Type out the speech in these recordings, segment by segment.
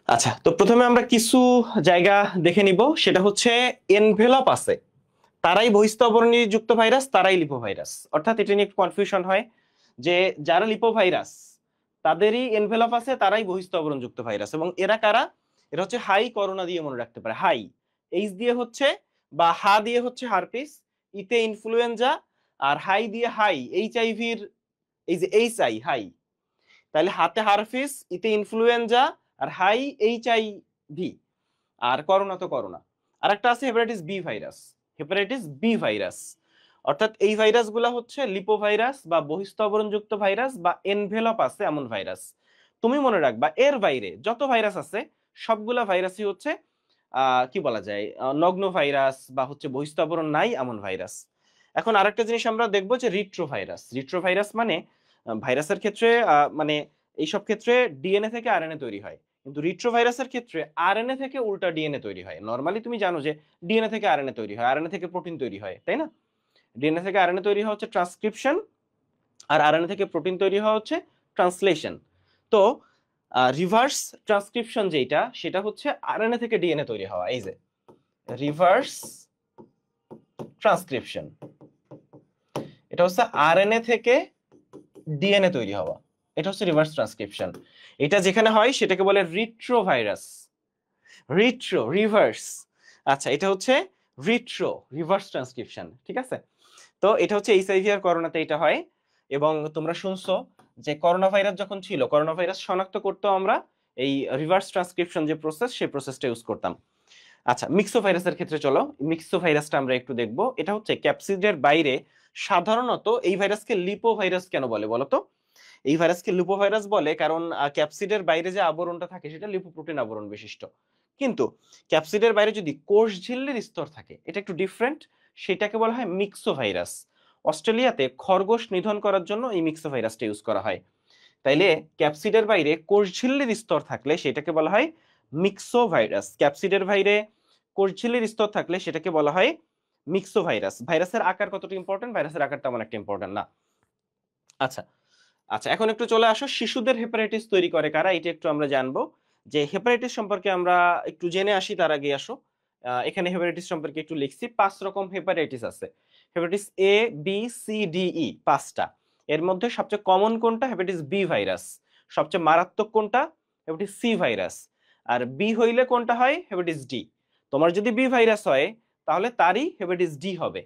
আচ্ছা, তো প্রথমে আমরা কিছু জায়গা দেখে নিব। সেটা হচ্ছে এনভেলপ আছে তারাই বহিস্থ আবরণী যুক্ত ভাইরাস, তারাই লিপো ভাইরাস। অর্থাৎ এটা নিয়ে একটু কনফিউশন হয় যে যারা লিপো ভাইরাস তাদেরই এনভেলপ আছে, তারাই বহিস্থ আবরণ যুক্ত ভাইরাস। এবং এরা কারা? এরা হচ্ছে হাই করোনা দিয়ে মনে রাখতে পারে। হাই এইচ দিয়ে হচ্ছে, বা হা দিয়ে হচ্ছে হারপিস, ইতে ইনফ্লুয়েঞ্জা, আর হাই দিয়ে হাই এইচআইভির, এই যে এইচ আই হাই, তাহলে হাতে হারপিস, ইতে ইনফ্লুয়েঞ্জা, আর হাই এইচআইভি, আর করোনা তো করোনা। আর একটা আছে hepatitis B virus. Hepatitis B virus অর্থাৎ এই ভাইরাস গুলা হচ্ছে লিপোভাইরাস বা বহিস্থ আবরণযুক্ত ভাইরাস বা এনভেলপ আছে এমন ভাইরাস। তুমি মনে রাখবা এর বাইরে যত ভাইরাস আছে সবগুলা ভাইরাসই হচ্ছে কি বলা যায়, নগ্ন ভাইরাস বা হচ্ছে বহিস্থ আবরণ নাই এমন ভাইরাস। এখন আরেকটা জিনিস আমরা দেখবো যে রিট্রো ভাইরাস। রিট্রো ভাইরাস মানে ভাইরাসের ক্ষেত্রে মানে এইসব ক্ষেত্রে ডিএনএ থেকে আরএনএ তৈরি হয়, কিন্তু রিট্রোভাইরাসের ক্ষেত্রে আরএনএ থেকে উল্টা ডিএনএ তৈরি হয়। নরমালি তুমি জানো যে ডিএনএ থেকে আরএনএ তৈরি হয়, আরএনএ থেকে প্রোটিন তৈরি হয়, তাই না? ডিএনএ থেকে আরএনএ তৈরি হওয়া হচ্ছে ট্রান্সক্রিপশন, আর আরএনএ থেকে প্রোটিন তৈরি হওয়া হচ্ছে ট্রান্সলেশন। তো রিভার্স ট্রান্সক্রিপশন যেটা, সেটা হচ্ছে আরএনএ থেকে ডিএনএ তৈরি হওয়া। এই যে রিভার্স ট্রান্সক্রিপশন, এটা হচ্ছে আরএনএ থেকে ডিএনএ তৈরি হওয়া, এটা হচ্ছে রিভার্স ট্রান্সক্রিপশন। এটা যেখানে হয় সেটাকে বলে রিট্রোভাইরাস। রিট্রো রিভার্স, আচ্ছা এটা হচ্ছে রিট্রো রিভার্স ট্রান্সক্রিপশন, ঠিক আছে? তো এটা হচ্ছে এইচআইভি আর করোনাতে এটা হয়। এবং তোমরা শুনছো যে করোনা ভাইরাস যখন ছিল, করোনা ভাইরাস শনাক্ত করতে আমরা এই রিভার্স ট্রান্সক্রিপশন যে প্রসেস, সেই প্রসেসটা ইউজ করতাম। আচ্ছা, মিক্সো ভাইরাসের ক্ষেত্রে চলো, মিক্সো ভাইরাসটা আমরা একটু দেখবো। এটা হচ্ছে ক্যাপসিডের বাইরে, সাধারণত এই ভাইরাসকে লিপো ভাইরাস কেন বলে বলো তো? এই ভাইরাসকে লিপোভাইরাস বলে কারণ ক্যাপসিডের বাইরে যে আবরণটা থাকে সেটা লিপোপ্রোটিন আবরণ বিশিষ্ট। কিন্তু ক্যাপসিডের বাইরে যদি কোষ ঝিল্লির স্তর থাকে, এটা একটু ডিফারেন্ট, সেটাকে বলা হয় মিক্সোভাইরাস। অস্ট্রেলিয়াতে খরগোশ নিধন করার জন্য এই মিক্সোভাইরাসটা ইউজ করা হয়। তাইলে ক্যাপসিডের বাইরে কোষ ঝিল্লির স্তর থাকলে সেটাকে বলা হয় মিক্সোভাইরাস। ক্যাপসিডের বাইরে কোষ ঝিল্লির স্তর থাকলে সেটাকে বলা হয় মিক্সোভাইরাস। ভাইরাসের আকার কতটা ইম্পর্টেন্ট? ভাইরাসের আকার তেমন একটা ইম্পর্টেন্ট না। আচ্ছা, আচ্ছা এখন একটু চলে আসো, শিশুদের হেপাটাইটিস তৈরি করে কারা, এটা একটু আমরা জানবো। যে হেপাটাইটিস সম্পর্কে আমরা একটু জেনে আসি তার আগে আসো। এখানে হেপাটাইটিস সম্পর্কে একটু লিখছি। 5 রকম হেপাটাইটিস আছে। Hepatitis A, B, C, D, E, 5টা। এর মধ্যে সবচেয়ে কমন কোনটা? Hepatitis B virus. সবচেয়ে মারাত্মক কোনটা? Hepatitis C virus. আর বি হইলে কোনটা হয়? Hepatitis D. তোমার যদি বি ভাইরাস হয় তাহলে তারই হেপাটাইটিস ডি হবে।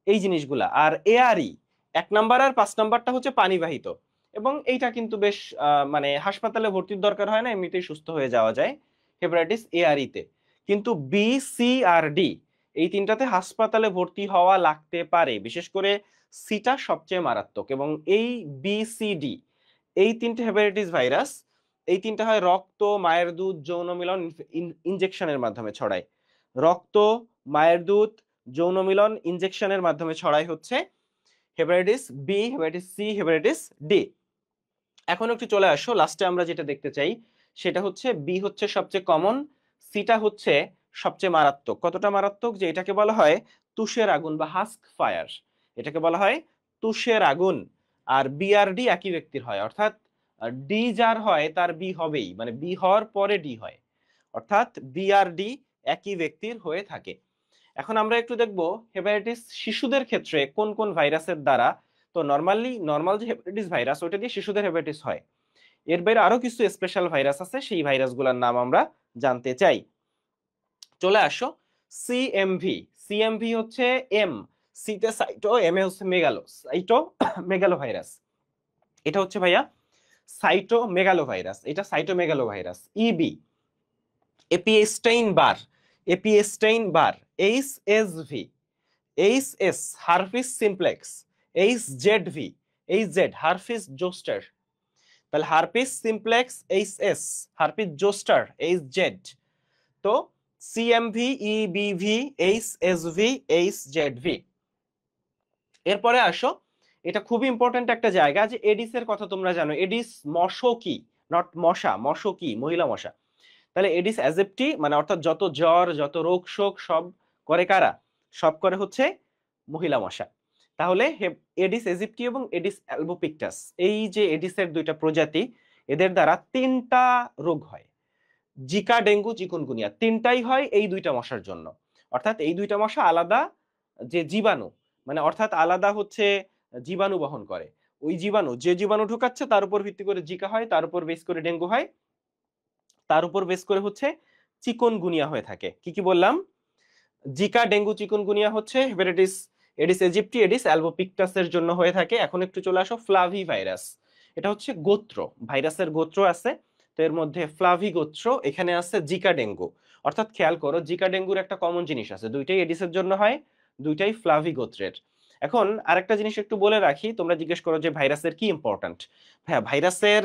এই জিনিসগুলা। আর এআরই 1 নাম্বার আর 5 নাম্বারটা হচ্ছে পানিবাহিত, এবং এইটা কিন্তু বেশ মানে হাসপাতালে ভর্তির দরকার হয় না, এমনিতেই সুস্থ হয়ে যাওয়া যায় হেপাটাইটিস এআরই তে। কিন্তু বি, সি আর ডি এই তিনটাতে হাসপাতালে ভর্তি হওয়া লাগতে পারে, বিশেষ করে সিটা সবচেয়ে মারাত্মক। এবং এই বি, সি, ডি এই তিনটে হেপাটাইটিস ভাইরাস, এই তিনটা হয় রক্ত, মায়ের দুধ, যৌন মিলন, ইনজেকশনের মাধ্যমে ছড়ায়। রক্ত, মায়ের দুধ, যৌন মিলন, ইনজেকশনের মাধ্যমে ছড়ায় হচ্ছে hepatitis B, hepatitis C, hepatitis D. এখন একটু চলে আসো লাস্টে আমরা যেটা দেখতে চাই, সেটা হচ্ছে বি হচ্ছে সবচেয়ে কমন, সিটা হচ্ছে সবচেয়ে মারাত্মক। কতটা মারাত্মক? যে এটাকে বলা হয় তুষের আগুন বা হাস্ক ফায়ার, এটাকে বলা হয় তুষের আগুন। আর বি আর ডি একই ব্যক্তির হয়, অর্থাৎ ডি যার হয় তার বি হবেই, মানে বি হওয়ার পরে ডি হয়, অর্থাৎ বি আর ডি একই ব্যক্তির হয়ে থাকে। এখন আমরা একটু দেখব হেপাটাইটিস শিশুদের ক্ষেত্রে কোন কোন ভাইরাসের দ্বারা। তো নর্মাল যে হেপাটাইটিস ভাইরাস ওটা দিয়ে শিশুদের হেপাটাইটিস হয়। এর বাইরে আরো কিছু স্পেশাল ভাইরাস আছে, সেই ভাইরাসগুলোর নাম আমরা জানতে চাই। চলে আসো, সিএমভি। সিএমভি হচ্ছে এম, সিতে সাইটো, এম এ হচ্ছে মেগালো, সাইটো মেগালো ভাইরাস। এটা হচ্ছে ভাইয়া সাইটো মেগালো ভাইরাস, এটা cyto megalo virus. EB Epstein Barr, Epstein Barr. HSV, H S herpes simplex, H Z V, H Z herpes zoster. তাহলে herpes simplex H S, herpes zoster H Z. তো CMV, EBV, H S V, H Z V. এরপরে আসো, এটা খুবই important একটা জায়গা, যে Aedes এর কথা তোমরা জানো। এডিস মশকি, নট মশা, মশকি মহিলা মশা। তাহলে এডিস অ্যাজেপ্টি মানে অর্থাৎ যত জ্বর যত রোগ শোক সব করে কারা? সব করে হচ্ছে মহিলা মশা। তাহলে এডিস এজিপ্টি এবং এডিস অ্যালবোপিক্টাস, এই যে এডিসের দুইটা প্রজাতি, এদের দ্বারা 3টা রোগ হয়। জিকা, ডেঙ্গু, চিকুনগুনিয়া তিনটাই হয় এই দুইটা মশার জন্য। অর্থাৎ এই দুইটা মশা আলাদা যে জীবাণু, মানে অর্থাৎ আলাদা হচ্ছে জীবাণু বহন করে। ওই জীবাণু, যে জীবাণু ঢুকাচ্ছে তার উপর ভিত্তি করে জিকা হয়, তার উপর বেস করে ডেঙ্গু হয়, তার উপর বেস করে হচ্ছে চিকুনগুনিয়া হয়ে থাকে। কি কি বললাম? জিকা, ডেঙ্গু, চিকুনগুনিয়া হচ্ছে হেপাটাইটিস এডিস ইজিপ্টি, এডিস অ্যালবোপিক্টাসের জন্য হয়ে থাকে। এখন একটু চলে আসো ফ্লাভি ভাইরাস। এটা হচ্ছে গোত্র, ভাইরাসের গোত্র আছে। তো এর মধ্যে ফ্লাভি গোত্র, এখানে আছে জিকা, ডেঙ্গু। অর্থাৎ খেয়াল করো, জিকা ডেঙ্গুর একটা কমন জিনিস আছে, দুইটাই এডিসের জন্য হয়, দুইটাই ফ্লাভি গোত্রের। এখন আরেকটা জিনিস একটু বলে রাখি, তোমরা জিজ্ঞেস করো যে ভাইরাসের কি ইম্পর্ট্যান্ট। হ্যাঁ, ভাইরাসের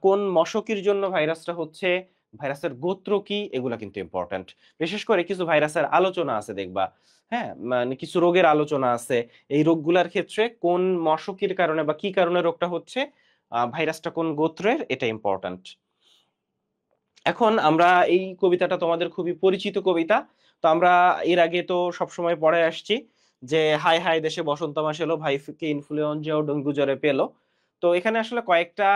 কোন মশকির জন্য ভাইরাসটা হচ্ছে, ভাইরাসের গোত্র কি, এগুলা কিন্তু ইম্পর্ট্যান্ট। বিশেষ করে কিছু ভাইরাসের আলোচনা আছে দেখবা, হ্যাঁ, মানে কিছু রোগের আলোচনা আছে, এই রোগগুলার ক্ষেত্রে কোন মশকির কারণে বা কি কারণে রোগটা হচ্ছে, ভাইরাসটা কোন গোত্রের, এটা ইম্পর্ট্যান্ট। এখন আমরা এই কবিতাটা তোমাদের খুবই পরিচিত কবিতা, তো আমরা এর আগে তো সবসময় পড়ে আসছি যে হাই হাই দেশে বসন্ত মাস এলো, ভাইকে ইনফ্লুয়েঞ্জা ও ডেঙ্গু জ্বরে পেলো। তো এখানে আসলে কয়েকটা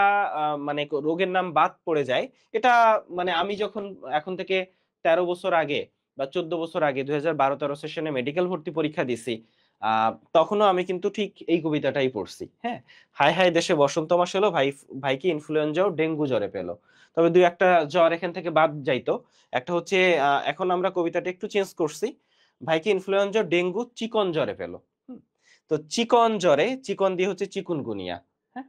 মানে রোগের নাম বাদ পড়ে যায়। এটা মানে আমি যখন এখন থেকে 13 বছর আগে বা 14 বছর আগে 2012-13 সেশনে মেডিকেল ভর্তি পরীক্ষা দিছি, তখনও আমি কিন্তু ঠিক এই কবিতাটাই পড়ছি। হ্যাঁ, হাই হাই দেশে বসন্ত মাস এলো, ভাইকে ইনফ্লুয়েঞ্জা ও ডেঙ্গু জ্বরে পেলো। তবে দুই একটা জ্বর এখান থেকে বাদ যাইতো। একটা হচ্ছে এখন আমরা কবিতাটা একটু চেঞ্জ করছি, ভাইকে ইনফ্লুয়েঞ্জা ডেঙ্গু চিকন জ্বরে পেল। তো চিকন জ্বরে, চিকন দিয়ে হচ্ছে চিকুনগুনিয়া। হ্যাঁ,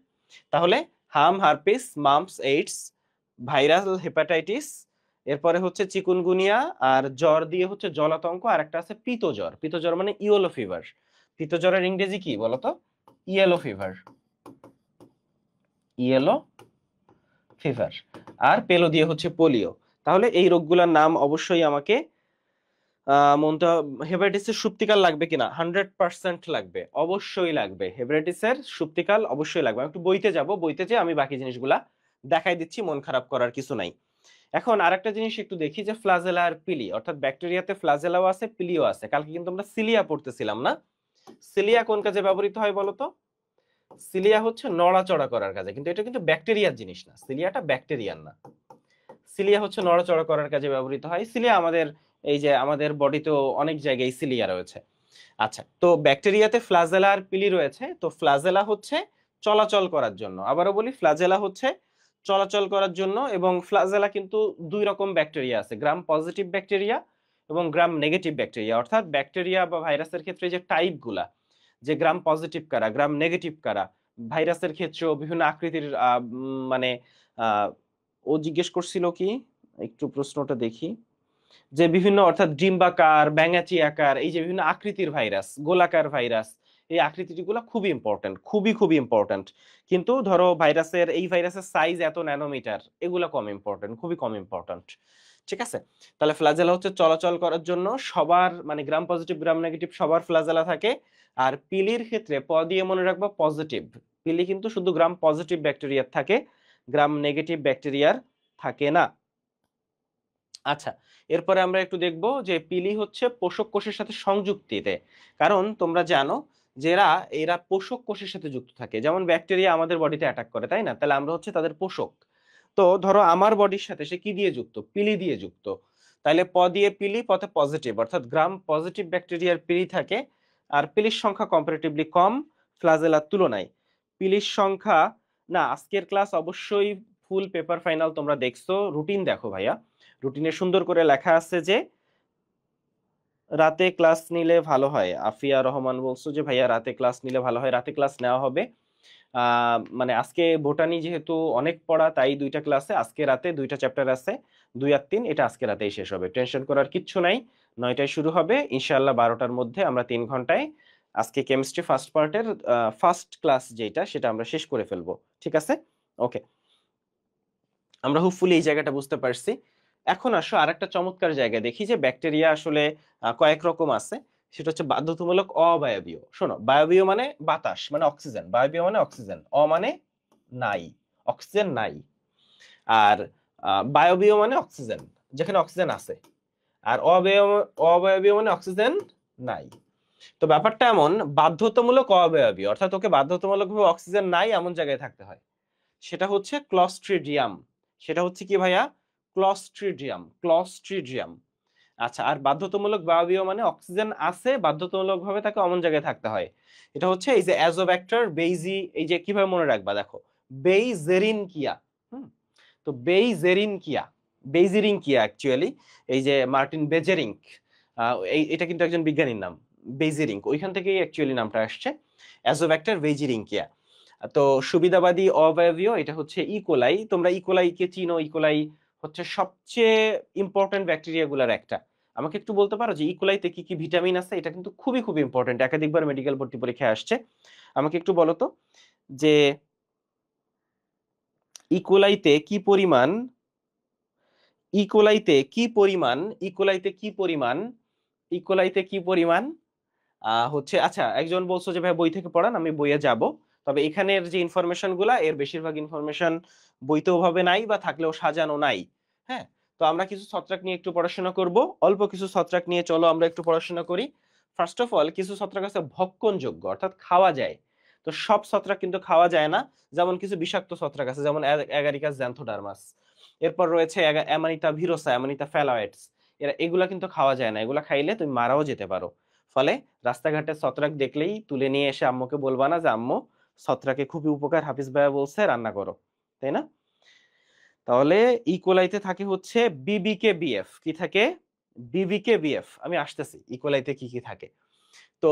তাহলে হাম, herpes, mumps, AIDS, viral hepatitis, এরপরে হচ্ছে চিকুনগুনিয়া, আর জ্বর দিয়ে হচ্ছে জলাতঙ্ক, আর একটা আছে পিত জ্বর। পিত জ্বর মানে ইয়েলো ফিভার। পিত জ্বরের ইংরেজি কি বলতো? Yellow fever, yellow fever. আর পেলো দিয়ে হচ্ছে পোলিও। তাহলে এই রোগগুলোর নাম অবশ্যই আমাকে মনটা, হেপাটাইটিসের সুপ্তিকাল লাগবে কিনা? 100% লাগবে, অবশ্যই লাগবে। হেপাটাইটিসের সুপ্তিকাল অবশ্যই লাগবে। আমি একটু বইতে যাব, বইতে যে আমি বাকি জিনিসগুলা দেখাই দিচ্ছি, মন খারাপ করার কিছু নাই। এখন আরেকটা জিনিস একটু দেখি যে ফ্লাজেলা আর পিলি, অর্থাৎ ব্যাকটেরিয়াতে ফ্লাজেলাও আছে, পিলিও আছে। কালকে কিন্তু আমরা সিলিয়া পড়তেছিলাম না? সিলিয়া কোন কাজে ব্যবহৃত হয় বলতো? সিলিয়া হচ্ছে নড়াচড়া করার কাজে, কিন্তু এটা কিন্তু ব্যাকটেরিয়ার জিনিস না, সিলিয়াটা ব্যাকটেরিয়ার না। সিলিয়া হচ্ছে নড়াচড়া করার কাজে ব্যবহৃত হয়। সিলিয়া আমাদের এই যে আমাদের বডিতেও অনেক জায়গায় সিলিয়া রয়েছে। আচ্ছা, তো ব্যাকটেরিয়াতে ফ্লাজেলা আর পিলি রয়েছে। তো ফ্লাজেলা হচ্ছে চলাচল করার জন্য, আবারও বলি ফ্লাজেলা হচ্ছে চলাচল করার জন্য। এবং ফ্লাজেলা কিন্তু দুই রকম ব্যাকটেরিয়া আছে, গ্রাম পজিটিভ ব্যাকটেরিয়া এবং গ্রাম নেগেটিভ ব্যাকটেরিয়া। অর্থাৎ ব্যাকটেরিয়া বা ভাইরাসের ক্ষেত্রে যে টাইপ গুলা, যে গ্রাম পজিটিভ কারা, গ্রাম নেগেটিভ কারা, ভাইরাসের ক্ষেত্রেও বিভিন্ন আকৃতির মানে আহ ও জিজ্ঞেস করছিল কি, একটু প্রশ্নটা দেখি, যে বিভিন্ন অর্থাৎ ডিম্বাকার, ব্যাঙাচি আকার, এই যে বিভিন্ন আকৃতির ভাইরাস, গোলাকার ভাইরাস, এই আকৃতিগুলো খুবই ইম্পর্টেন্ট, খুবই খুবই ইম্পর্টেন্ট। কিন্তু ধরো ভাইরাসের, এই ভাইরাসের সাইজ এত ন্যানোমিটার, এগুলো কম ইম্পর্টেন্ট, খুবই কম ইম্পর্টেন্ট। ঠিক আছে? তাহলে ফ্লাজেলা হচ্ছে চলাচল করার জন্য, সবার মানে গ্রাম পজিটিভ গ্রাম নেগেটিভ সবার ফ্লাজেলা থাকে। আর পিলির ক্ষেত্রে প দিয়ে মনে রাখবো পজিটিভ, পিলি কিন্তু শুধু গ্রাম পজিটিভ ব্যাকটেরিয়ার থাকে, গ্রাম নেগেটিভ ব্যাকটেরিয়ার থাকে না। আচ্ছা, এরপরে আমরা একটু দেখব যে পিলি হচ্ছে পোষক কোষের সাথে সংযুক্তিতে। কারণ তোমরা জানো যে এরা পোষক কোষের সাথে যুক্ত থাকে। যেমন ব্যাকটেরিয়া আমাদের বডিতে অ্যাটাক করে, তাই না? তাহলে আমরা হচ্ছে তাদের পোষক। তো ধরো আমার বডির সাথে সে কি দিয়ে যুক্ত? পিলি দিয়ে যুক্ত। তাহলে প দিয়ে পিলি, পথে পজিটিভ, অর্থাৎ গ্রাম পজিটিভ ব্যাকটেরিয়ার পিলি থাকে। আর পিলির সংখ্যা কম্পারেটিভলি কম ফ্লাজেলার তুলনায়। পিলির সংখ্যা, না আজকের ক্লাস অবশ্যই ফুল পেপার ফাইনাল তোমরা দেখছো, রুটিন দেখো ভাইয়া। রুটিনে সুন্দর করে লেখা আছে যে রাতে ক্লাস নিলে ভালো হয়। আফিয়া রহমান বলছো যে ভাইয়া রাতে ক্লাস নিলে ভালো হয়, রাতে ক্লাস নেওয়া হবে। মানে আজকে বোটানি যেহেতু অনেক পড়া, তাই দুইটা ক্লাসে আজকে রাতে দুইটা চ্যাপ্টার আছে, 2 আর 3, এটা আজকে রাতেই শেষ হবে, টেনশন করার কিচ্ছু নাই। 9টায় শুরু হবে ইনশাআল্লাহ, 12টার মধ্যে আমরা 3 ঘন্টায় আজকে কেমিস্ট্রি ফার্স্ট পার্টের ফার্স্ট ক্লাস যেটা, সেটা আমরা শেষ করে ফেলবো। ঠিক আছে? ওকে, আমরা হোপফুলি এই জায়গাটা বুঝতে পারছি। এখন আসো আরেকটা চমৎকার জায়গা দেখি, যে ব্যাকটেরিয়া আসলে কয়েক রকম আছে। সেটা হচ্ছে বাধ্যতামূলক অবায়বীয়। শোনো, বায়বীয় মানে বাতাস, মানে অক্সিজেন, বায়বীয় মানে অক্সিজেন, মানে নাই, অক্সিজেন নাই। আর বায়বীয় মানে অক্সিজেন, যেখানে অক্সিজেন আছে। আর অবায়বীয় মানে অক্সিজেন নাই। তো ব্যাপারটা এমন, বাধ্যতামূলক অবায়বীয় অর্থাৎ ওকে বাধ্যতামূলকভাবে অক্সিজেন নাই এমন জায়গায় থাকতে হয়। সেটা হচ্ছে ক্লস্ট্রিডিয়াম। সেটা হচ্ছে কি ভাইয়া? ক্লস্ট্রিডিয়াম। আচ্ছা, আর বাধ্যতামূলক বায়বীয় মানে অক্সিজেন আছে, বাধ্যতামূলক ভাবে তাকে অমন জায়গায় থাকতে হয়। এটা হচ্ছে এই যে অ্যাজোব্যাক্টার বেইজি, এই যে কিভাবে মনে রাখবা দেখো, বেইজেরিনকিয়া। হুম, তো বেইজেরিনকিয়া, বেইজেরিনকিয়া অ্যাকচুয়ালি, এই যে মার্টিন বেজেরিঙ্ক, এটা কিন্তু একজন বিজ্ঞানীর নাম, বেইজেরিঙ্ক, ওইখান থেকেই অ্যাকচুয়ালি নামটা আসছে, অ্যাজোব্যাক্টার বেইজেরিনকিয়া। তো সুবিধাবাদী অবায়বীয় এটা হচ্ছে ইকোলাই। তোমরা ইকোলাইকে চিনো, ইকোলাই হচ্ছে সবচেয়ে ইম্পর্টেন্ট ব্যাকটেরিয়া গুলার একটা। আমাকে একটু বলতে পারো যে ইকোলাইতে কি কি ভিটামিন আছে? এটা কিন্তু খুবই খুবই ইম্পর্টেন্ট, একাধিকবার মেডিকেল ভর্তি পরীক্ষায় আসছে। আমাকে একটু বলো তো যে ইকোলাইতে কি পরিমাণ, ইকোলাইতে কি পরিমাণ, ইকোলাইতে কি পরিমাণ, ইকোলাইতে কি পরিমাণ হচ্ছে, আচ্ছা একজন বলছো যে ভাই বই থেকে পড়ান, আমি বইয়ে যাব, তবে এখানের যে ইনফরমেশন গুলা, এর বেশিরভাগ ইনফরমেশন বইতেও ভাবে নাই বা থাকলেও সাজানো নাই। হ্যাঁ, তো আমরা কিছু ছত্রাক নিয়ে একটু পড়াশোনা করব, অল্প কিছু ছত্রাক নিয়ে চলো আমরা একটু পড়াশোনা করি। ফার্স্ট অফ অল, কিছু ছত্রাক আছে ভক্ষণযোগ্য, অর্থাৎ খাওয়া যায়। তো সব ছত্রাক কিন্তু খাওয়া যায় না, যেমন কিছু বিষাক্ত ছত্রাক আছে, যেমন অ্যাগারিকাস জ্যান্থোডার্মাস। এরপর রয়েছে অ্যামানিতা ভিরোসা, অ্যামানিতা ফ্যালয়েডস। এগুলা কিন্তু খাওয়া যায় না, এগুলা খাইলে তুমি মারাও যেতে পারো। ফলে রাস্তাঘাটে ছত্রাক দেখলেই তুলে নিয়ে এসে আম্মুকে বলবা না যে আম্মু ছত্রাকে খুবই উপকার, হাফিজ ভাইয়া বলছে রান্না করো, তাই না? তাহলে ইকোলাইতে থাকে হচ্ছে বিবিকে বিএফ, কি থাকে? বিবিকে বিএফ। আমি আসতেছি ইকোলাইতে কি কি থাকে। তো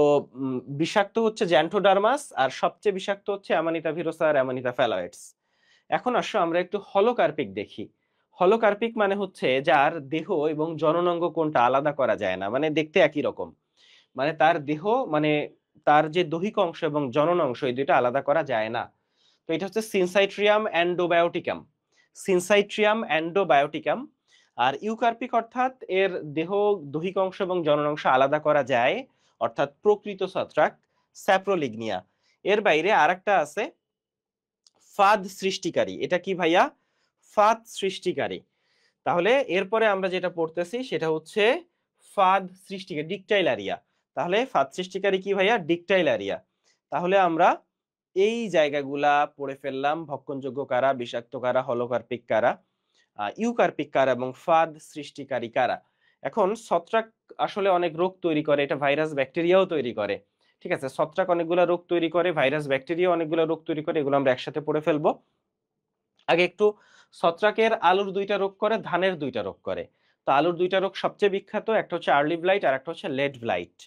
বিষাক্ত হচ্ছে জ্যান্থোডার্মাস, আর সবচেয়ে বিষাক্ত হচ্ছে অ্যামানিটা ভিরোসা আর অ্যামানিটা ফ্যালয়েডস। এখন আসো আমরা একটু হলোকার্পিক দেখি। হলোকার্পিক মানে হচ্ছে যার দেহ এবং জননাঙ্গ কোনটা আলাদা করা যায় না, মানে দেখতে একই রকম, মানে তার দেহ, মানে তার যে দৈহিক অংশ এবং জনন অংশ, এই দুইটা আলাদা করা যায় না। তো এটা হচ্ছে সিনসাইট্রিয়াম অ্যান্ডোবায়োটিকাম, সিনসাইট্রিয়াম অ্যান্ডোবায়োটিকাম। আর ইউকার্পিক অর্থাৎ এর দেহ, দৈহিক অংশ এবং জনন অংশ আলাদা করা যায়, অর্থাৎ প্রকৃত ছত্রাক স্যাপ্রোলিগনিয়া। এর বাইরে আরেকটা আছে ফাদ সৃষ্টিকারী। এটা কি ভাইয়া? ফাদ সৃষ্টিকারী। তাহলে এরপরে আমরা যেটা পড়তেছি সেটা হচ্ছে ফাদ সৃষ্টিকারী, ডিকটাইলারিয়া। তাহলে ফাদ সৃষ্টিকারী কি ভাইয়া? ডিকটাইলারিয়া। তাহলে আমরা এই জায়গাগুলা পড়ে ফেললাম, ভক্ষণযোগ্য কারা, বিষাক্ত কারা, হলোকার্পিক কারা, ইউকার্পিক কারা এবং ফাদ সৃষ্টিকারী কারা। এখন ছত্রাক আসলে অনেক রোগ তৈরি করে, এটা ভাইরাস ব্যাকটেরিয়াও তৈরি করে। ঠিক আছে, ছত্রাক অনেকগুলো রোগ তৈরি করে, ভাইরাস ব্যাকটেরিয়া অনেকগুলো রোগ তৈরি করে, এগুলো আমরা একসাথে পড়ে ফেলবো। আগে একটু, ছত্রাকের আলুর দুইটা রোগ করে, ধানের দুইটা রোগ করে। তো আলুর দুইটা রোগ সবচেয়ে বিখ্যাত, একটা হচ্ছে আর্লি ব্লাইট আর একটা হচ্ছে লেট ব্লাইট।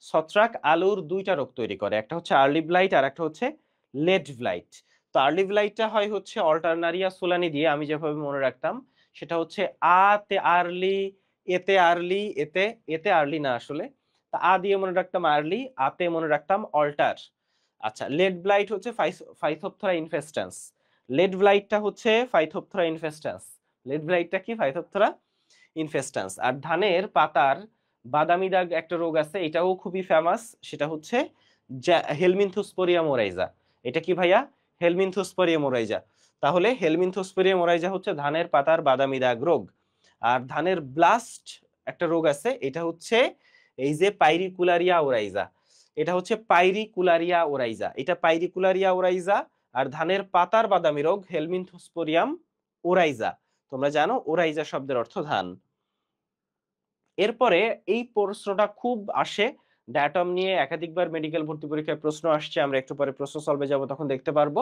ছত্রাক আলুর দুইটা রোগ তৈরি করে, একটা হচ্ছে আর্লি ব্লাইট আর একটা হচ্ছে লেট ব্লাইট। তো আর্লি ব্লাইটটা হয় হচ্ছে অল্টারনারিয়া সোলানি দিয়ে, আমি যেভাবে মনে রাখতাম সেটা হচ্ছে আ তে আর্লি, এতে আর্লি, এতে এতে আর্লি না আসলে, তা আ দিয়ে মনে রাখতাম আর্লি, আতে মনে রাখতাম অল্টার। আচ্ছা, লেট ব্লাইট হচ্ছে ফাইথোপথরা ইনফেস্ট্যান্স। লেড ব্লাইটটা হচ্ছে ফাইথোপথরা ইনফেস্ট্যান্স। লেড ব্লাইটটা কি? ফাইথোপথরা ইনফেস্ট্যান্স। আর ধানের পাতার বাদামি দাগ একটা রোগ আছে, এটাও খুবই ফেমাস, সেটা হচ্ছে হেলমিনথোস্পোরিয়াম ওরাইজা। এটা কি ভাইয়া? হেলমিনথোস্পোরিয়াম ওরাইজা। তাহলে হেলমিনথোস্পোরিয়াম ওরাইজা হচ্ছে ধানের পাতার বাদামি দাগ রোগ। আর ধানের ব্লাস্ট একটা রোগ আছে, এটা হচ্ছে এই যে পাইরিকুলারিয়া ওরাইজা। এটা হচ্ছে পাইরিকুলারিয়া ওরাইজা, এটা পাইরিকুলারিয়া ওরাইজা। আর ধানের পাতার বাদামি রোগ হেলমিনথোস্পোরিয়াম ওরাইজা। তোমরা জানো ওরাইজা শব্দের অর্থ ধান। এরপরে এই প্রশ্নটা খুব আসে, ডায়াটম নিয়ে একাধিকবার মেডিকেল ভর্তি পরীক্ষায় প্রশ্ন আসছে, আমরা একটু পরে প্রশ্ন সলভে যাব, তখন দেখতে পারবো।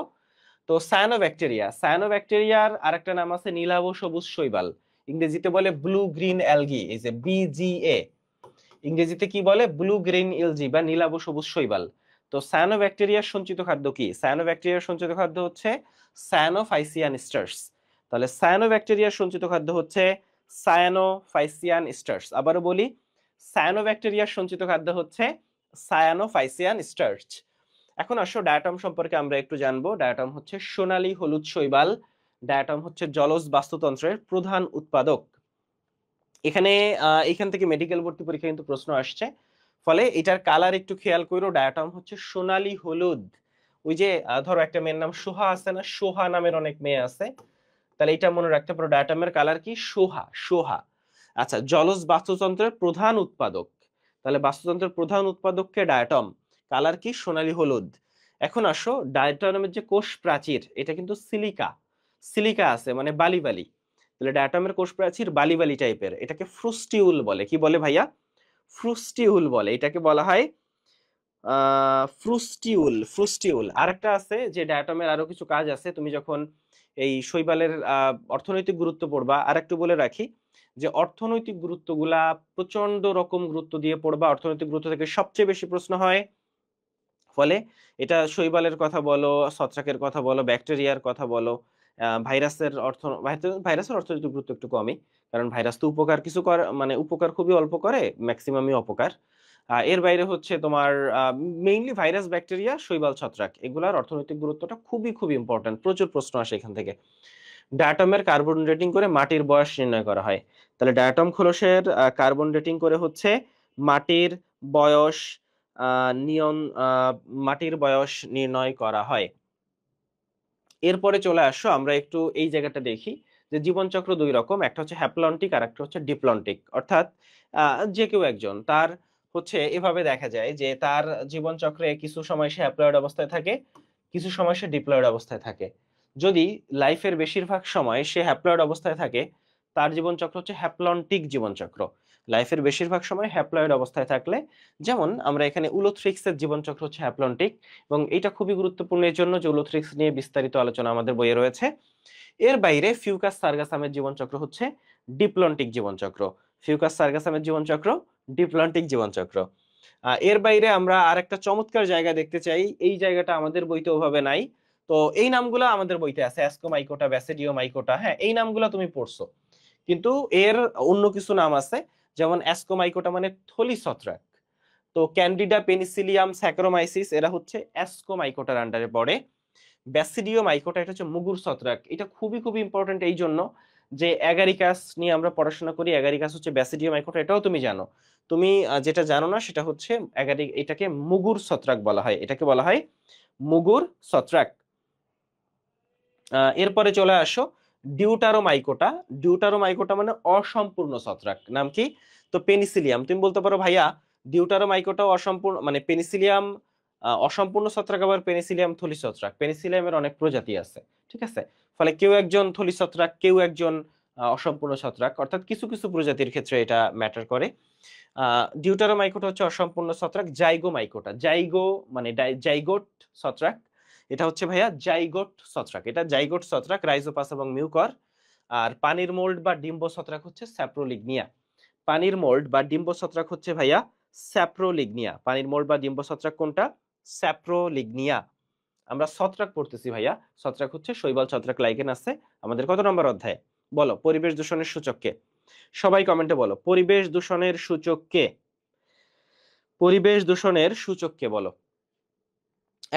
তো সায়ানোব্যাকটেরিয়া, সায়ানোব্যাকটেরিয়ার আরেকটা নাম আছে নীলাভ সবুজ শৈবাল, ইংরেজিতে বলে ব্লু গ্রিন অ্যালগি, এই যে বিজিএ, ইংরেজিতে কি বলে? ব্লু গ্রিন এলজি বা নীলাভ সবুজ শৈবাল। তো সায়ানোব্যাকটেরিয়ার সঞ্চিত খাদ্য কি? সায়ানোব্যাকটেরিয়ার সঞ্চিত খাদ্য হচ্ছে সায়ানোফাইসিয়ান স্টার্স। তাহলে সায়ানোব্যাকটেরিয়ার সঞ্চিত খাদ্য হচ্ছে সায়ানোফাইসিয়ান স্টার্স। আবারও বলি, সায়ানোব্যাকটেরিয়ার সঞ্চিত খাদ্য হচ্ছে সায়ানোফাইসিয়ান স্টার্স। এখন আসো ডায়াটম সম্পর্কে আমরা একটু জানবো। ডায়াটম হচ্ছে সোনালী হলুদ শৈবাল। ডায়াটম হচ্ছে জলজ বাস্তুতন্ত্রের প্রধান উৎপাদক। এখানে এখান থেকে মেডিকেল ভর্তি পরীক্ষা কিন্তু প্রশ্ন আসছে, ফলে এটার কালার একটু খেয়াল করো। ডায়াটম হচ্ছে সোনালী হলুদ। ওই যে ধরো একটা মেয়ের নাম সোহা আছে না, সোহা নামের অনেক মেয়ে আছে, তাহলে এটা মনে রাখতে পারো, ডায়াটমের কালার কি? সোহা, সোহা। আচ্ছা, জলজ বাস্তুতন্ত্রের প্রধান উৎপাদক, তাহলে বাস্তুতন্ত্রের প্রধান উৎপাদককে ডায়াটম, কালার কি? সোনালী হলুদ। এখন আসো, ডায়াটমের যে কোষ প্রাচীর, এটা কিন্তু সিলিকা, সিলিকা আছে মানে বালি বালি। তাহলে ডায়াটমের কোষ প্রাচীর বালি বালি টাইপের, এটাকে ফ্রুস্টিউল বলে। কি বলে ভাইয়া? ফ্রুস্টিউল বলে, এটাকে বলা হয় ফ্রুস্টিউল। ফ্রুস্টিউল আরেকটা আছে যে ডায়াটমের আরো কিছু কাজ আছে, তুমি যখন এই শৈবালের অর্থনৈতিক গুরুত্ব পড়বা। আর একটু বলে রাখি যে অর্থনৈতিক গুরুত্বগুলা প্রচন্ড রকম গুরুত্ব দিয়ে পড়বা, অর্থনৈতিক গুরুত্ব থেকে সবচেয়ে বেশি প্রশ্ন হয়। ফলে এটা শৈবালের কথা বলো, ছত্রাকের কথা বলো, ব্যাকটেরিয়ার কথা বলো, ভাইরাসের ভাইরাসের অর্থনৈতিক গুরুত্ব একটু কমই, কারণ ভাইরাস তো উপকার কিছু করে, মানে উপকার খুবই অল্প করে, ম্যাক্সিমামই অপকার। এর বাইরে হচ্ছে তোমার মেইনলি ভাইরাস, ব্যাকটেরিয়া, শৈবাল, ছত্রাক, এগুলার অর্থনৈতিক গুরুত্বটা খুবই খুবই ইম্পর্টেন্ট, প্রচুর প্রশ্ন আসে এখান থেকে। ডায়াটমের কার্বন ডেটিং করে মাটির বয়স নির্ণয় করা হয়। তাহলে ডায়াটম খোলসের কার্বন ডেটিং করে হচ্ছে মাটির বয়স নিয়ন মাটির বয়স নির্ণয় করা হয়। এরপরে চলে আসো আমরা একটু এই জায়গাটা দেখি যে জীবনচক্র দুই রকম, একটা হচ্ছে হ্যাপ্লন্টিক আর একটা হচ্ছে ডিপ্লন্টিক। অর্থাৎ যে কেউ একজন তার হচ্ছে এভাবে দেখা যায় যে তার জীবনচক্রে কিছু সময় সে হ্যাপ্লয়েড অবস্থায় থাকে, কিছু সময় সে ডিপ্লয়েড অবস্থায় থাকে। যদি লাইফের বেশিরভাগ সময় সে হ্যাপ্লয়েড অবস্থায় থাকে, তার জীবনচক্র হচ্ছে হ্যাপ্লন্টিক জীবনচক্র। লাইফের বেশিরভাগ সময় হ্যাপ্লয়েড অবস্থায় থাকলে, যেমন আমরা এখানে উলোথ্রিক্সের জীবনচক্র হচ্ছে হ্যাপ্লন্টিক, এবং এটা খুবই গুরুত্বপূর্ণ এর জন্য যে উলোথ্রিক্স নিয়ে বিস্তারিত আলোচনা আমাদের বইয়ে রয়েছে। এর বাইরে ফিউকাস সার্গাসামের জীবনচক্র হচ্ছে ডিপ্লন্টিক জীবনচক্র। ফিউকাস সার্গাসামের জীবনচক্র ডিপ্লন্টিক জীবনচক্র। এর বাইরে আমরা আরেকটা চমৎকার জায়গা দেখতে চাই, এই জায়গাটা আমাদের বইতে ওভাবে নাই, তো এই নামগুলো আমাদের বইতে আছে, অ্যাস্কোমাইকোটা, ব্যাসিডিওমাইকোটা, হ্যাঁ এই নামগুলো তুমি পড়ছো, কিন্তু এর অন্য কিছু নাম আছে, যেমন অ্যাস্কোমাইকোটা মানে থলি ছত্রাক, তো ক্যান্ডিডা, পেনিসিলিয়াম, স্যাকারোমাইসিস এরা হচ্ছে অ্যাস্কোমাইকোটার আন্ডারে পড়ে। ব্যাসিডিওমাইকোটা এটা হচ্ছে মুগুর ছত্রাক, এটা খুবই খুবই ইম্পর্টেন্ট এই জন্য যে অ্যাগারিকাস নিয়ে আমরা পড়াশোনা করি, অ্যাগারিকাস হচ্ছে ব্যাসিডিওমাইকোটা, এটাও তুমি জানো। তুমি যেটা জানো না সেটা হচ্ছে এটাকে মুগুর ছত্রাক বলা হয়, এটাকে বলা হয় মুগুর ছত্রাক। এরপরে চলে আসো ডিউটারোমাইকোটা। ডিউটারোমাইকোটা মানে অসম্পূর্ণ ছত্রাক, নাম কি? তো পেনিসিলিয়াম। তুমি বলতে পারো ভাইয়া ডিউটারোমাইকোটাও অসম্পূর্ণ, মানে পেনিসিলিয়াম অসম্পূর্ণ ছত্রাক, আবার পেনিসিলিয়াম থলি ছত্রাক, পেনিসিলিয়ামের অনেক প্রজাতি আছে, ঠিক আছে? ফলে কেউ একজন থলি ছত্রাক, কেউ একজন অসম্পূর্ণ ছত্রাক, অর্থাৎ কিছু কিছু প্রজাতির ক্ষেত্রে এটা ম্যাটার করে। ডিউটারোমাইকোটা হচ্ছে অসম্পূর্ণ ছত্রাক। জাইগোমাইকোটা, জাইগো মানে জাইগোট ছত্রাক, এটা হচ্ছে ভাইয়া জাইগোট ছত্রাক, এটা জাইগোট ছত্রাক, রাইজোপাস এবং মিউকর। আর পানির মোল্ড বা ডিম্ব ছত্রাক হচ্ছে স্যাপ্রোলিগনিয়া। পানির মোল্ড বা ডিম্ব ছত্রাক হচ্ছে ভাইয়া স্যাপ্রোলিগনিয়া। পানির মোল্ড বা ডিম্ব ছত্রাক কোনটা? স্যাপ্রোলিগনিয়া। আমরা ছত্রাক পড়তেছি ভাইয়া, ছত্রাক হচ্ছে শৈবাল ছত্রাক, লাইকেন আছে আমাদের কত নম্বর অধ্যায়ে? বলো, পরিবেশ দূষণের সূচক কে? সবাই কমেন্টে বলো, পরিবেশ দূষণের সূচক কে? পরিবেশ দূষণের সূচক কে বলো।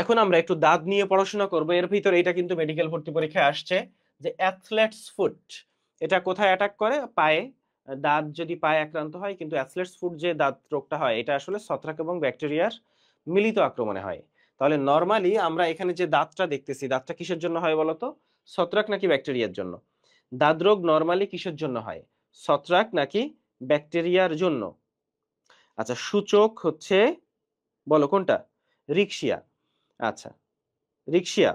এখন আমরা একটু দাঁত নিয়ে পড়াশোনা করব, এর ভিতরে এটা কিন্তু মেডিকেল ভর্তি পরীক্ষায় আসছে যে অ্যাথলেটস ফুট, এটা কোথায় অ্যাটাক করে? পায়ে। দাঁত যদি পায়ে আক্রান্ত হয়, কিন্তু অ্যাথলেটস ফুট যে দাঁত রোগটা হয় এটা আসলে ছত্রাক এবং ব্যাকটেরিয়ার মিলিত আক্রমণে হয়। তাহলে নরমালি আমরা এখানে যে দাঁতটা দেখতেছি, দাঁতটা কিসের জন্য হয় বলতো? ছত্রাক নাকি ব্যাকটেরিয়ার জন্য? দাঁত রোগ নরমালি কিসের জন্য হয়? ছত্রাক নাকি ব্যাকটেরিয়ার জন্য? আচ্ছা, সূচক হচ্ছে, বলো কোনটা? রিক্সিয়া। আচ্ছা, রিক্সিয়া,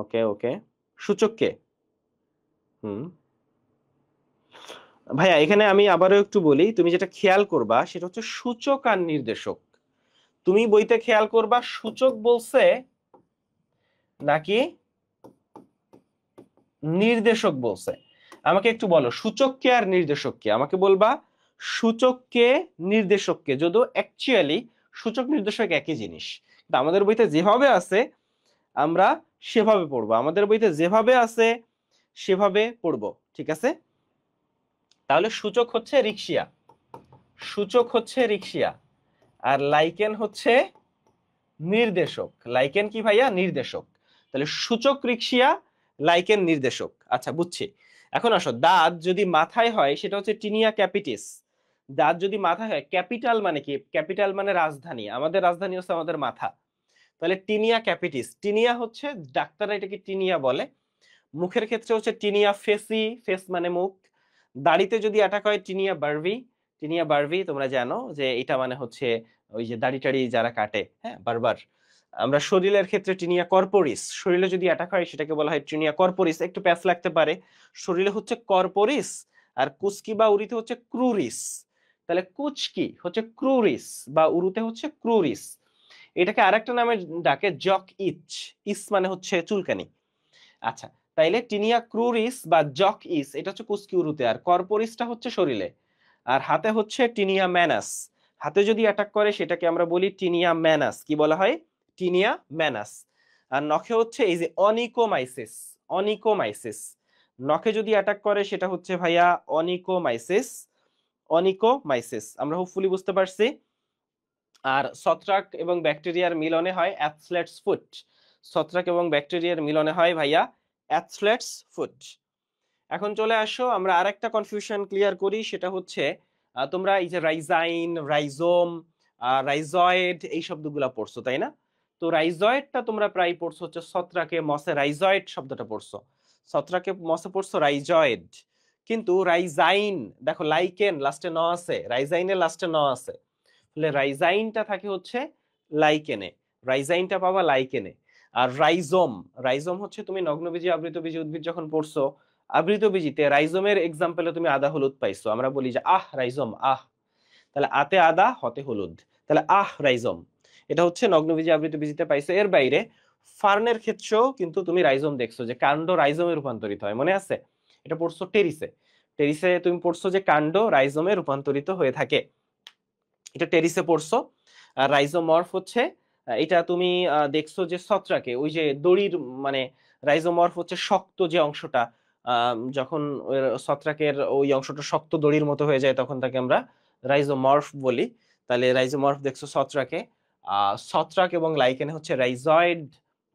ওকে ওকে। সূচক কে? হুম, ভাইয়া এখানে আমি আবারও একটু বলি, তুমি যেটা খেয়াল করবা সেটা হচ্ছে সূচক আর নির্দেশক। তুমি বইতে খেয়াল করবা সূচক বলছে নাকি নির্দেশক বলছে। আমাকে একটু বলো সূচক কে আর নির্দেশক কে, আমাকে বলবা সূচক কে নির্দেশক কে, যদিও অ্যাকচুয়ালি সূচক নির্দেশক একই জিনিস, কিন্তু আমাদের বইতে যেভাবে আছে আমরা সেভাবে পড়বো, আমাদের বইতে যেভাবে আছে সেভাবে পড়বো, ঠিক আছে? তাহলে সূচক হচ্ছে রিক্সিয়া, সূচক হচ্ছে রিক্সিয়া, আর লাইকেন হচ্ছে নির্দেশক। লাইকেন কি ভাইয়া? নির্দেশক। তাহলে সূচক রিক্সিয়া, লাইকেন নির্দেশক। আচ্ছা বুঝছি। এখন আসো, দাঁত যদি মাথায় হয় সেটা হচ্ছে টিনিয়া ক্যাপিটিস। দাঁত যদি মাথায় হয়, ক্যাপিটাল মানে কি? ক্যাপিটাল মানে রাজধানী, আমাদের রাজধানী হচ্ছে আমাদের মাথা। তাহলে টিনিয়া ক্যাপিটিস, টিনিয়া হচ্ছে ডাক্তাররা এটাকে টিনিয়া বলে। মুখের ক্ষেত্রে হচ্ছে টিনিয়া ফেসি, ফেস মানে মুখ। দাড়িতে যদি অ্যাটাক হয় টিনিয়া বার্ভি। টিনিয়া বার্ভি তোমরা জানো যে এটা মানে হচ্ছে ওই যে দাড়ি টাড়ি যারা কাটে, হ্যাঁ, বারবার। আমরা শরীরের ক্ষেত্রে টিনিয়া কর্পোরিস, শরীরে যদি অ্যাটাক হয় সেটাকে বলা হয় টিনিয়া কর্পোরিস। একটু প্যাচ লাগতে পারে, শরীরে হচ্ছে কর্পোরিস আর কুচকি বা উরিতে হচ্ছে ক্রুরিস। তাহলে কুচকি হচ্ছে ক্রুরিস বা উরুতে হচ্ছে ক্রুরিস। এটাকে আরেকটা নামে ডাকে জক ইচ, ইস মানে হচ্ছে চুলকানি। আচ্ছা, তাইলে টিনিয়া ক্রুরিস বা জক ইস এটা হচ্ছে কুস্কি উরুতে, আর কর্পোরিসটা হচ্ছে শরীরে। আর হাতে হচ্ছে টিনিয়া ম্যানাস, হাতে যদি অ্যাটাক করে সেটাকে আমরা বলি টিনিয়া ম্যানাস। কি বলা হয়? টিনিয়া ম্যানাস। আর নখে হচ্ছে এই যে অনিকোমাইসিস, অনিকোমাইসিস নখে যদি অ্যাটাক করে সেটা হচ্ছে ভাইয়া অনিকোমাইসিস, অনিকোমাইসিস। আমরা হোপফুলি বুঝতে পারছি। আর ছত্রাক এবং ব্যাকটেরিয়ার মিলনে হয় অ্যাথলেটস ফুট, ছত্রাক এবং ব্যাকটেরিয়ার মিলনে হয় ভাইয়া অ্যাথলেটস ফুট। এখন চলে আসো আমরা আরেকটা কনফিউশন ক্লিয়ার করি, সেটা হচ্ছে তোমরা এই যে রাইজাইন, রাইজোম, রাইজয়েড এই শব্দগুলো পড়ছো তাই না? তো রাইজয়েডটা তোমরা প্রায় পড়ছো হচ্ছে ছত্রাকে মসে, রাইজয়েড শব্দটা পড়ছো। ছত্রাকে মসে পড়ছো রাইজয়েড, কিন্তু রাইজাইন দেখো লাইকেন লাস্টে ন আছে, রাইজাইনের লাস্টে ন আছে, তাহলে রাইজাইনটা থাকে হচ্ছে লাইকেনে, রাইজাইনটা পাবা লাইকেনে। আর রাইজোম, রাইজোম হচ্ছে তুমি নগ্নবীজি আবৃতবীজি উদ্ভিদ যখন পড়ছো, আবৃতবীজিতে রাইজোমের এক্সাম্পলে তুমি আদা হলুদ পাইছো, আমরা বলি যে আহ রাইজোম আহ, তাহলে আতে আদা হতে হলুদ, তাহলে আহ রাইজোম। এটা হচ্ছে নগ্নবীজি আবৃতবীজিতে পাইছো। এর বাইরে ফার্নের ক্ষেত্রেও কিন্তু তুমি রাইজোম দেখছো যে কাণ্ড রাইজোমে রূপান্তরিত হয়, মনে আছে? এটা পড়ছো টেরিসে, টেরিসে তুমি পড়ছো যে কাণ্ড রাইজোমে রূপান্তরিত হয়ে থাকে, এটা টেরিসে পড়ছো। আর রাইজোমর্ফ হচ্ছে এটা তুমি দেখছো যে ছত্রাকে ওই যে দড়ির মানে রাইজোমর্ফ হচ্ছে শক্ত যে অংশটা, যখন ছত্রাকের ওই অংশটা শক্ত দড়ির মতো হয়ে যায় তখন তাকে আমরা রাইজোমর্ফ বলি। তাহলে রাইজোমর্ফ দেখছো ছত্রাকে। ছত্রাক এবং লাইকেনে হচ্ছে রাইজয়েড,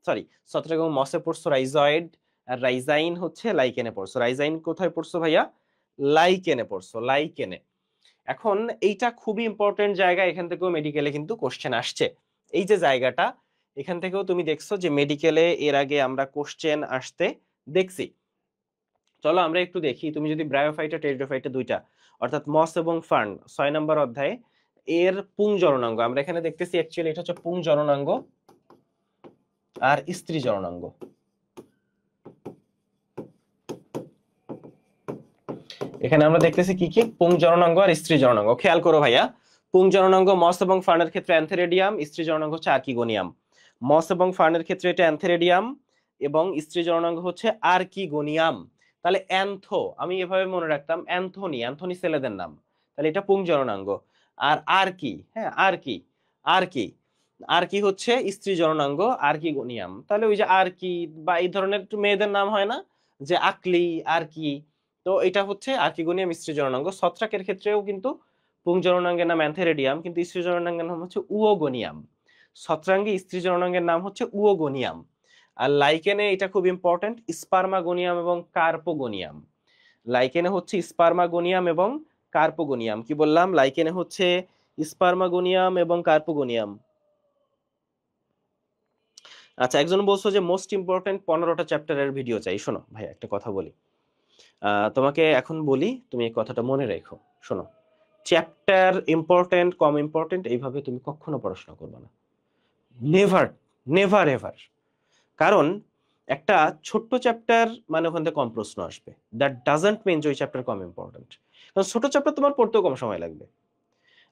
সরি ছত্রাক এবং মসে পড়ছো রাইজয়েড, আর রাইজাইন হচ্ছে লাইকেনে পড়ছো। রাইজাইন কোথায় পড়ছো ভাইয়া? লাইকেনে পড়ছো, লাইকেনে। এখন এইটা খুবই ইম্পর্টেন্ট জায়গা, এখান থেকেও মেডিকেলে কিন্তু কোশ্চেন আসছে। এই যে জায়গাটা, এখান থেকেও তুমি দেখছো যে মেডিকেলে এর আগে আমরা কোশ্চেন আসতে দেখছি। চলো আমরা একটু দেখি, তুমি যদি ব্রায়োফাইটা টেরিডোফাইটা দুইটা অর্থাৎ মস এবং ফার্ন 6 নম্বর অধ্যায়ে এর পুংজননাঙ্গ আমরা এখানে দেখতেছি, অ্যাকচুয়ালি এটা হচ্ছে পুংজননাঙ্গ আর স্ত্রী জননাঙ্গ। এখানে আমরা দেখতেছি কি কি, পুংজননাঙ্গ আর স্ত্রী জননাঙ্গ। খেয়াল করো ভাইয়া, পুংজননাঙ্গ মস এবং ফার্নের ক্ষেত্রে অ্যান্থেরেডিয়াম, স্ত্রী জননাঙ্গ হচ্ছে আর্কিগোনিয়াম। মস এবং ফার্নের ক্ষেত্রে এটা অ্যান্থেরেডিয়াম এবং স্ত্রী জননাঙ্গ হচ্ছে আর্কিগোনিয়াম। তাহলে অ্যান্থো আমি এভাবে মনে রাখতাম, অ্যান্থনি, অ্যান্থনি ছেলেদের নাম, তাহলে এটা পুংজননাঙ্গ। আর আর্কি, হ্যাঁ আর্কি, আর্কি, আর্কি হচ্ছে স্ত্রী জননাঙ্গ আর্কিগোনিয়াম। তাহলে ওই যে আর্কি বা এই ধরনের একটু মেয়েদের নাম হয় না, যে আকলি, আর্কি, তো এটা হচ্ছে আর্কিগোনিয়াম স্ত্রী জননাঙ্গ। ছত্রাকের ক্ষেত্রেও কিন্তু পুংজননাঙ্গের নাম অ্যান্থেরেডিয়াম কিন্তু স্ত্রী জননাঙ্গের নাম হচ্ছে উওগোনিয়াম। ছত্রাঙ্গে স্ত্রী জননাঙ্গের নাম হচ্ছে উওগোনিয়াম। আর লাইকেনে এটা খুব ইম্পর্টেন্ট, স্পার্মাগোনিয়াম এবং কার্পোগোনিয়াম। লাইকেনে হচ্ছে স্পার্মাগোনিয়াম এবং কার্পোগোনিয়াম। কি বললাম? লাইকেনে হচ্ছে স্পার্মাগোনিয়াম এবং কার্পোগোনিয়াম। আচ্ছা, একজন বলছো যে মোস্ট ইম্পর্টেন্ট 15টা চ্যাপ্টারের ভিডিও চাই। শোনো ভাই একটা কথা বলি, তোমাকে এখন বলি, তুমি এই কথাটা মনে রেখো। শোনো, চ্যাপ্টার ইম্পর্টেন্ট কম ইম্পর্টেন্ট এইভাবে তুমি কখনো পড়াশোনা করবে না, নেভার, নেভার এভার। কারণ একটা ছোট্ট চ্যাপ্টার মানে ওখান থেকে কম প্রশ্ন আসবে, দ্যাট ডাজন্ট মিন যে ওই চ্যাপ্টার কম ইম্পর্টেন্ট। কারণ ছোট চ্যাপ্টার তোমার পড়তেও কম সময় লাগবে।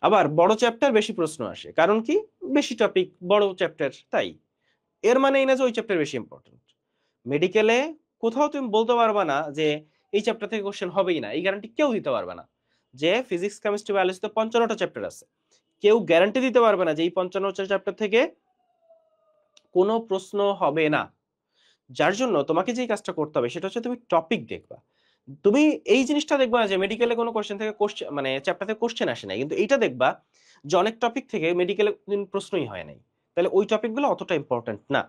আবার বড় চ্যাপ্টার বেশি প্রশ্ন আসে, কারণ কি? বেশি টপিক, বড় চ্যাপ্টার, তাই এর মানে এই না যে ওই চ্যাপ্টার বেশি ইম্পর্টেন্ট। মেডিকেলে কোথাও তুমি বলতে পারবে না যে এই চ্যাপ্টার থেকে কোশ্চেন হবেই না, এই গ্যারান্টি কেউ দিতে পারবে না। যে ফিজিক্স কেমিস্ট্রি বায়োলজিতে 55টা চ্যাপ্টার আছে, কেউ গ্যারান্টি দিতে পারবে না যে এই 55টা চ্যাপ্টার থেকে কোনো প্রশ্ন হবে না। যার জন্য তোমাকে যে কাজটা করতে হবে সেটা হচ্ছে তুমি টপিক দেখবা। তুমি এই জিনিসটা দেখবা যে মেডিকেলে কোনো কোশ্চেন থেকে কোশ্চেন মানে চ্যাপ্টার থেকে কোশ্চেন আসে না, কিন্তু এইটা দেখবা যে অনেক টপিক থেকে মেডিকেলে প্রশ্নই হয় নাই, তাহলে ওই টপিকগুলো অতটা ইম্পর্টেন্ট না।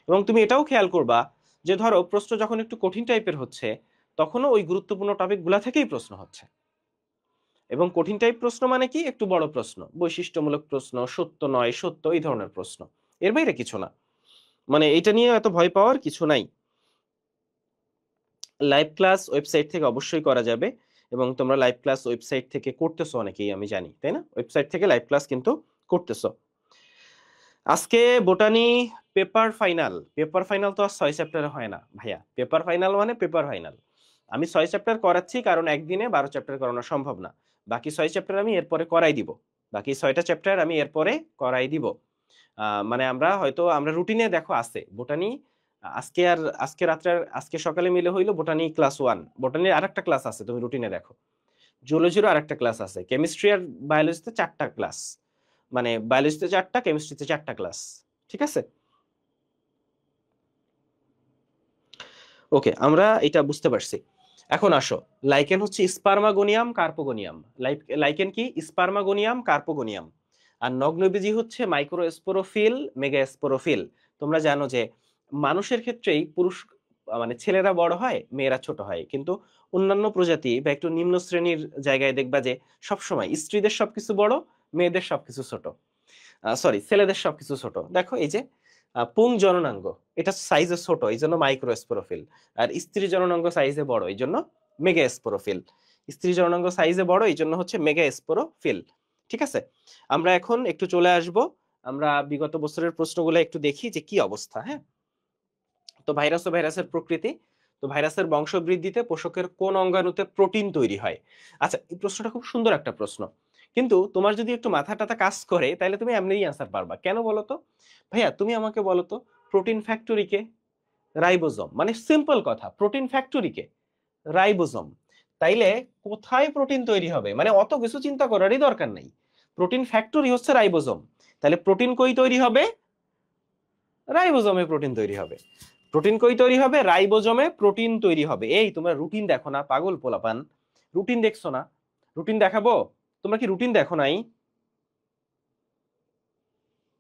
এবং তুমি এটাও খেয়াল করবা যে ধরো প্রশ্ন যখন একটু কঠিন টাইপের হচ্ছে তখনও ওই গুরুত্বপূর্ণ টপিকগুলা থেকেই প্রশ্ন হচ্ছে। এবং কঠিন টাইপ প্রশ্ন মানে কি? একটু বড় প্রশ্ন, বৈশিষ্ট্যমূলক প্রশ্ন, সত্য নয় সত্য, এই ধরনের প্রশ্ন, এর বাইরে কিছু না। মানে এটা নিয়ে এত ভয় পাওয়ার কিছু নাই। লাইভ ক্লাস ওয়েবসাইট থেকে অবশ্যই করা যাবে, এবং তোমরা লাইভ ক্লাস ওয়েবসাইট থেকে করতেছো অনেকেই, আমি জানি, তাই না? ওয়েবসাইট থেকে লাইভ ক্লাস কিন্তু করতেছো। আজকে botany paper final. Paper final তো আর 6 চ্যাপ্টারে হয় না ভাইয়া। পেপার ফাইনাল মানে পেপার ফাইনাল। আমি 6 চ্যাপ্টার করাচ্ছি কারণ একদিনে 12 চ্যাপ্টার করানো সম্ভব না। বাকি 6 চ্যাপ্টার আমি এরপরে করাই দিব। বাকি 6টা চ্যাপ্টার আমি এরপরে করাই দিব। মানে আমরা রুটিনে দেখো আছে বোটানি। আজকে রাত্রে আজকে সকালে মিলে হইলো বোটানি ক্লাস 1। বোটানির আরেকটা ক্লাস আছে, তুমি রুটিনে দেখো। জুলজিরও আরেকটা ক্লাস আছে। কেমিস্ট্রি আর বায়োলজিতে 4টা ক্লাস, মানে বায়োলজিতে 4টা, কেমিস্ট্রিতে 4টা ক্লাস। ঠিক আছে, ওকে, আমরা এটা বুঝতে পারছি। এখন আসো, লাইকেন হচ্ছে স্পার্মাগোনিয়াম কার্পোগোনিয়াম। লাইকেন কি? স্পার্মাগোনিয়াম কার্পোগোনিয়াম। আর নগ্নবীজি হচ্ছে মাইক্রোস্পোরোফিল মেগাস্পোরোফিল। তোমরা জানো যে মানুষের ক্ষেত্রেই পুরুষ মানে ছেলেরা বড় হয়, মেয়েরা ছোট হয়, কিন্তু অন্যান্য প্রজাতি বা একটু নিম্ন শ্রেণীর জায়গায় দেখবা যে সবসময় স্ত্রীদের সবকিছু বড়, মেয়েদের সবকিছু ছোট। সরি, ছেলেদের সবকিছু ছোট। দেখো এই যে পুং জননাঙ্গ, এটা সাইজে ছোট, এই জন্য মাইক্রোস্পোরোফিল। আর স্ত্রী জননাঙ্গ সাইজে বড়, এই জন্য মেগাস্পোরোফিল। স্ত্রী জননাঙ্গ সাইজে বড়, এই জন্য হচ্ছে মেগাস্পোরোফিল। ঠিক আছে, আমরা এখন একটু চলে আসব, আমরা বিগত বছরের প্রশ্নগুলো একটু দেখি যে কি অবস্থা। হ্যাঁ, তো ভাইরাস ও ভাইরাসের প্রকৃতি। তো ভাইরাসের বংশবৃদ্ধিতে পোষকের কোন অঙ্গাণুতে প্রোটিন তৈরি হয়? আচ্ছা, এই প্রশ্নটা খুব সুন্দর একটা প্রশ্ন, কিন্তু তোমার যদি একটু মাথা টাথা কাজ করে তাহলে তুমি এমনিই আনসার পারবা। কেন বলো তো ভাইয়া? তুমি আমাকে বলো তো, প্রোটিন ফ্যাক্টরি কে? রাইবোজোম। মানে সিম্পল কথা, প্রোটিন ফ্যাক্টরি কে? রাইবোজোম। তাইলে কোথায় প্রোটিন তৈরি হবে? মানে অত কিছু চিন্তা করারই দরকার নেই, প্রোটিন ফ্যাক্টরি হচ্ছে রাইবোজোম। তাহলে প্রোটিন কই তৈরি হবে? রাইবোজোমে প্রোটিন তৈরি হবে। প্রোটিন কই তৈরি হবে? রাইবোজোমে প্রোটিন তৈরি হবে। এই তোমরা রুটিন দেখো না পাগল পোলাপান? রুটিন দেখছো না? রুটিন দেখাবো? তোমরা কি রুটিন দেখো নাই?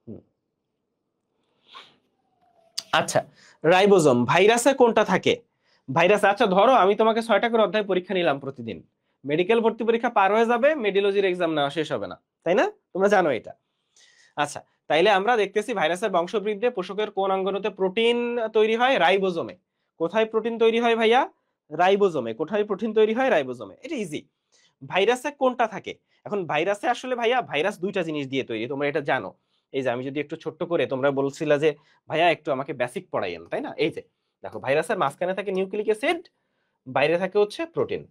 হুম। আচ্ছা, রাইবোজোম ভাইরাসে কোনটা থাকে? ভাইরাস, আচ্ছা ধরো আমি তোমাকে 6টা করে অধ্যায় পরীক্ষা নিলাম প্রতিদিন, মেডিকেল ভর্তি পরীক্ষা পার হয়ে যাবে, মেডিওলজির এক্সাম নেওয়া শেষ হবে না, তাই না? তোমরা জানো এটা। আচ্ছা, তাইলে আমরা দেখতেছি ভাইরাসের বংশবৃদ্ধিতে পোষকের কোন অঙ্গাণুতে প্রোটিন তৈরি হয়? রাইবোজোমে। কোথায় প্রোটিন তৈরি হয় ভাইয়া? রাইবোজোমে। কোথায় প্রোটিন তৈরি হয়? রাইবোজোমে। এটা ইজি। ভাইরাসে কোনটা থাকে? এখন ভাইরাসে আসলে ভাইয়া ভাইরাস দুইটা জিনিস দিয়ে তৈরি, তোমরা এটা জানো। এই যে আমি যদি একটু ছোট্ট করে, তোমরা বলছিলা যে ভাইয়া একটু আমাকে বেসিক পড়াইয়েন, তাই না? এই যে দেখো, ভাইরাসের মাঝখানে থাকে নিউক্লিক অ্যাসিড, বাইরে থাকে হচ্ছে প্রোটিন,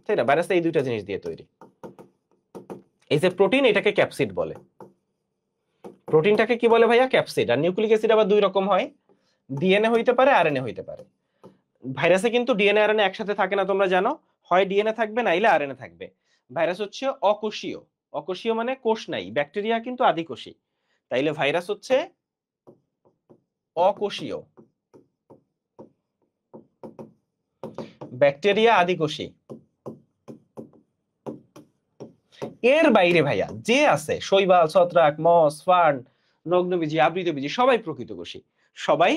তাই না? ভাইরাস এই দুইটা জিনিস দিয়ে তৈরি। এই যে প্রোটিন, এটাকে ক্যাপসিড বলে। প্রোটিনটাকে কি বলে ভাইয়া? ক্যাপসিড। আর নিউক্লিক অ্যাসিড আবার দুই রকম হয়, ডিএনএ হইতে পারে, আরএনএ হইতে পারে। ভাইরাসে কিন্তু ডিএনএ আরএনএ একসাথে থাকে না, তোমরা জানো। হয় ডিএনএ থাকবে, নাইলে আরএনএ থাকবে। ভাইরাস হচ্ছে অকোষীয়। অকোষীয় মানে কোষ নাই। ব্যাকটেরিয়া কিন্তু আদিকোষী, তাইলে ভাইরাস হচ্ছে অকোষীয়, ব্যাকটেরিয়া আদিকোষী। এর বাইরে ভাইয়া যে আছে, শৈবাল, ছত্রাক, মস, ফার্ন, নগ্নবীজি, আবৃতবীজি, সবাই প্রকৃতকোষী। সবাই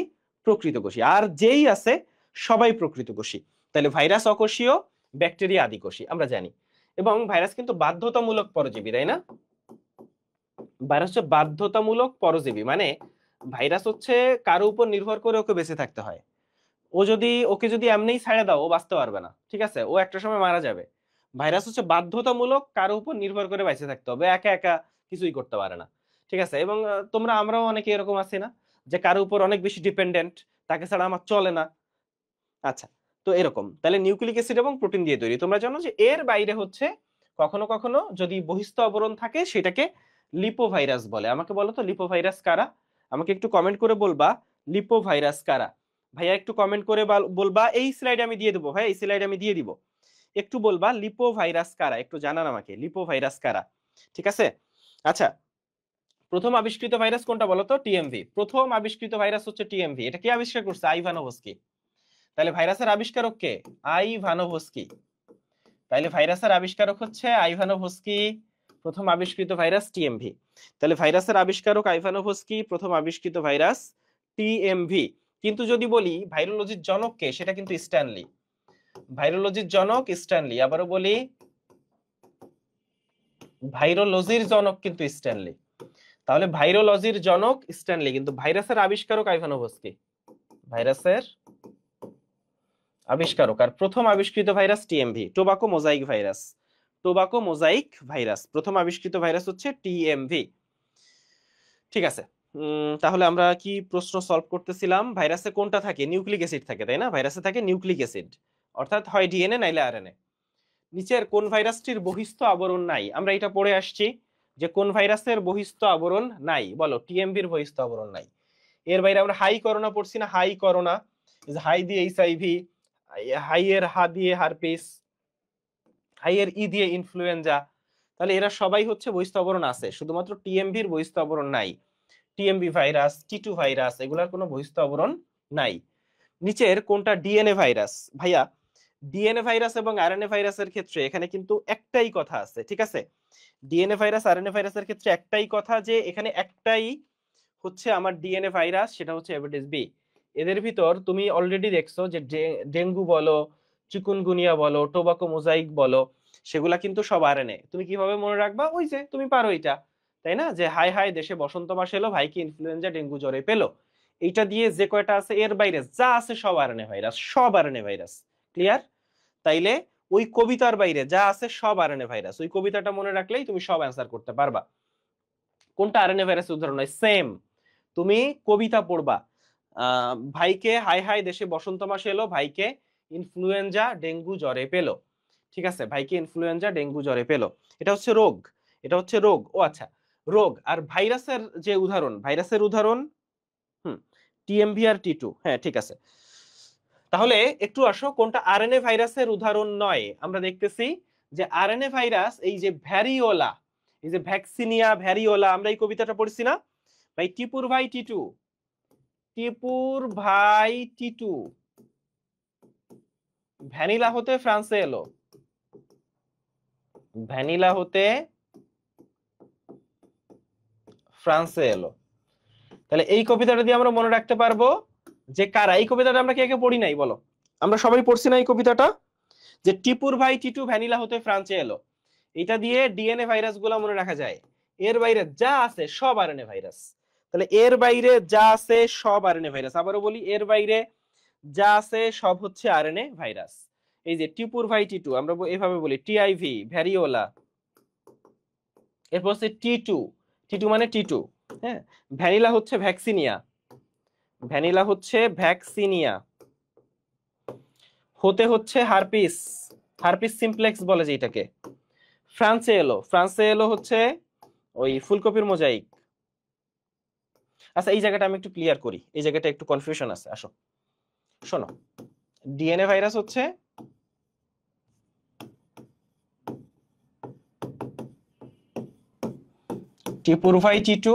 প্রকৃতকোষী। আর যেই আছে সবাই প্রকৃতকোষী। তাহলে ভাইরাস অকোষীয়, ব্যাকটেরিয়া আদিকোষী, আমরা জানি। এবং ভাইরাস কিন্তু বাধ্যতামূলক পরজীবী, তাই না? ভাইরাস হচ্ছে বাধ্যতামূলক পরজীবী, মানে ভাইরাস হচ্ছে কারো উপর নির্ভর করে ওকে বেঁচে থাকতে হয়। ওকে যদি এমনিই ছাড়ে দাও, ও বাঁচতে পারবে না, ঠিক আছে? ও একটা সময় মারা যাবে। ভাইরাস হচ্ছে বাধ্যতামূলক কারো উপর নির্ভর করে বেঁচে থাকতে হবে, একা একা কিছুই করতে পারে না। ঠিক আছে? এবং আমরাও অনেকে এরকম আছি না, যে কারো উপর অনেক বেশি ডিপেন্ডেন্ট, তাকে ছাড়া আমার চলে না। আচ্ছা, তো এরকম তাহলে নিউক্লিক অ্যাসিড এবং প্রোটিন দিয়ে তৈরি। তোমরা জানো যে এর বাইরে হচ্ছে কখনো কখনো যদি বহিস্থ আবরণ থাকে, সেটাকে লিপোভাইরাস বলে। আমাকে বলো তো লিপোভাইরাস কারা? আমাকে একটু কমেন্ট করে বলবা লিপোভাইরাস কারা। ভাইয়া একটু কমেন্ট করে বলবা। এই স্লাইডে আমি দিয়ে দেবো ভাই, এই স্লাইডে আমি দিয়ে দিব। একটু বলবা লিপোভাইরাস কারা, একটু জানান আমাকে লিপোভাইরাস কারা। ঠিক আছে, আচ্ছা, প্রথম আবিষ্কৃত ভাইরাস কোনটা বলো তো? টিএমভি। প্রথম আবিষ্কৃত ভাইরাস হচ্ছে টিএমভি। এটা কে আবিষ্কার করছে? আইভানোভস্কি। তাহলে ভাইরাসের আবিষ্কারক কে? আইভানোভস্কি। তাহলে ভাইরাসের আবিষ্কারক হচ্ছে আইভানোভস্কি। প্রথম আবিষ্কৃত ভাইরাস টিএমভি। তাহলে ভাইরাসের আবিষ্কারক আইভানোভস্কি, প্রথম আবিষ্কৃত ভাইরাস টিএমভি। কিন্তু যদি বলি ভাইরোলজির জনক কে, সেটা কিন্তু স্ট্যানলি। ভাইরোলজির জনক স্ট্যানলি। আবারও বলি, ভাইরোলজির জনক কিন্তু স্ট্যানলি। তাহলে ভাইরোলজির জনক স্ট্যানলি, কিন্তু ভাইরাসের আবিষ্কারক আইভানোভস্কি। ভাইরাসের আবিষ্কারক আর প্রথম আবিষ্কৃত virus TMV, tobacco mosaic virus. প্রথম আবিষ্কৃত ভাইরাস হচ্ছে টিএমভি। ঠিক আছে, তাহলে আমরা কি প্রশ্ন সলভ করতেছিলাম? ভাইরাসে কোনটা থাকে? নিউক্লিক অ্যাসিড থাকে, তাই না? ভাইরাসে থাকে নিউক্লিক অ্যাসিড, অর্থাৎ হয় ডিএনএ নাইলে আরএনএ। নিচের কোন ভাইরাসটির বহিস্থ আবরণ নাই? আমরা এটা পড়ে আসছি যে কোন ভাইরাসের বহিস্থ আবরণ নাই, বলো। টিএমভির বহিস্থ আবরণ নাই। এর বাইরে আমরা হাই করোনা পড়ছি না? হাই করোনা, হাই দিয়ে এইচআইভি, হাই এর হা দিয়ে হারপিস, হাই এর ই দিয়ে ইনফ্লুয়েঞ্জা। তাহলে এরা সবাই হচ্ছে বহিস্থ আবরণ আছে, শুধুমাত্র টিএমভির বহিস্থ আবরণ নাই। টিএমভি ভাইরাস, টি2 ভাইরাস, এগুলার কোনো বহিস্থ আবরণ নাই। নিচের কোনটা ডিএনএ ভাইরাস? ভাইয়া ডিএনএ ভাইরাস এবং আরএনএ ভাইরাসের ক্ষেত্রে এখানে কিন্তু একটাই কথা আছে, ঠিক আছে? ডিএনএ ভাইরাস আরএনএ ভাইরাসের ক্ষেত্রে একটাই কথা, যে এখানে একটাই হচ্ছে আমার ডিএনএ ভাইরাস, সেটা হচ্ছে হেপাটাইটিস বি। এদের ভিতর তুমি অলরেডি দেখছো যে ডেঙ্গু বলো, চিকুনগুনিয়া বলো, টোবাকো মোজাইক বলো, সেগুলা কিন্তু সব আরএনএ। তুমি কিভাবে মনে রাখবা? ওই যে তুমি পারো এটা, তাই না? যে হাই হাই দেশে বসন্ত মাস এলো, ভাইকে ইনফ্লুয়েঞ্জা ডেঙ্গু জ্বরে পেলো। এইটা দিয়ে যে কয়টা আছে এর বাইরে যা আছে সব আরএনএ ভাইরাস, সব আরএনএ ভাইরাস। ক্লিয়ার? তাইলে ওই কবিতার বাইরে যা আছে সব আরএনএ ভাইরাস, ওই কবিতাটা মনে রাখলেই তুমি সব অ্যান্সার করতে পারবা। কোনটা আরএনএ ভাইরাসের উদাহরণ নয়? সেম, তুমি কবিতা পড়বা, ভাইকে হাই হাই দেশে বসন্ত মাস এলো, ভাইকে ইনফ্লুয়েঞ্জা ডেঙ্গু জ্বরে পেলো। ঠিক আছে, ভাইকে ইনফ্লুয়েঞ্জা ডেঙ্গু জ্বরে পেলো, এটা হচ্ছে রোগ, এটা হচ্ছে রোগ। ও আচ্ছা, রোগ। আর ভাইরাসের যে উদাহরণ, ভাইরাসের উদাহরণ টিএমভি আর টি2। হ্যাঁ ঠিক আছে। তাহলে একটু আসো, কোনটা আরএনএ ভাইরাসের উদাহরণ নয়? আমরা দেখতেছি যে আরএনএ ভাইরাস, এই যে ভ্যারিওলা, এই যে ভ্যাকসিনিয়া ভ্যারিওলা, আমরা এই কবিতাটা পড়ছি না ভাই? টিপুর ভাই টি2, টিপুর ভাই টি2 ভ্যানিলা হতে ফ্রান্সে এলো, ভ্যানিলা হতে ফ্রান্সে এলো। তাহলে এই কবিতাটা দিয়ে আমরা মনে রাখতে পারবো যে কারা। এই কবিতাটা আমরা কে কে পড়ি নাই বলো? আমরা সবাই পড়ছি না এই কবিতাটা? যে টিপুর ভাই টি2 ভ্যানিলা হতে ফ্রান্সে এলো, এটা দিয়ে ডিএনএ ভাইরাস গুলা মনে রাখা যায়। এর বাইরে যা আছে সব আরএনএ ভাইরাস। তাহলে এর বাইরে যা আছে সব আরএনএ ভাইরাস। আবারও বলি, এর বাইরে যা আছে সব হচ্ছে আরএনএ ভাইরাস। এই যে টিপুর ভাই টি2 আমরা এভাবে বলি টিআইভি ভ্যারিওলা, এরপর হচ্ছে টি2, টি2 মানে টি2। হ্যাঁ, ভ্যানিলা হচ্ছে ভ্যাকসিনিয়া, ভ্যানিলা হচ্ছে ভ্যাকসিনিয়া, হতে হচ্ছে হারপিস, হারপিস সিমপ্লেক্স বলে যেটাকে। ফ্রান্সে এলো, ফ্রান্সে এলো হচ্ছে ওই ফুলকপির মোজাইক। আচ্ছা এই জায়গাটা আমি একটু ক্লিয়ার করি, এই জায়গাটা একটু কনফিউশন আছে। আসো শোনো, ডিএনএ ভাইরাস হচ্ছে টিপুর ভাই টি2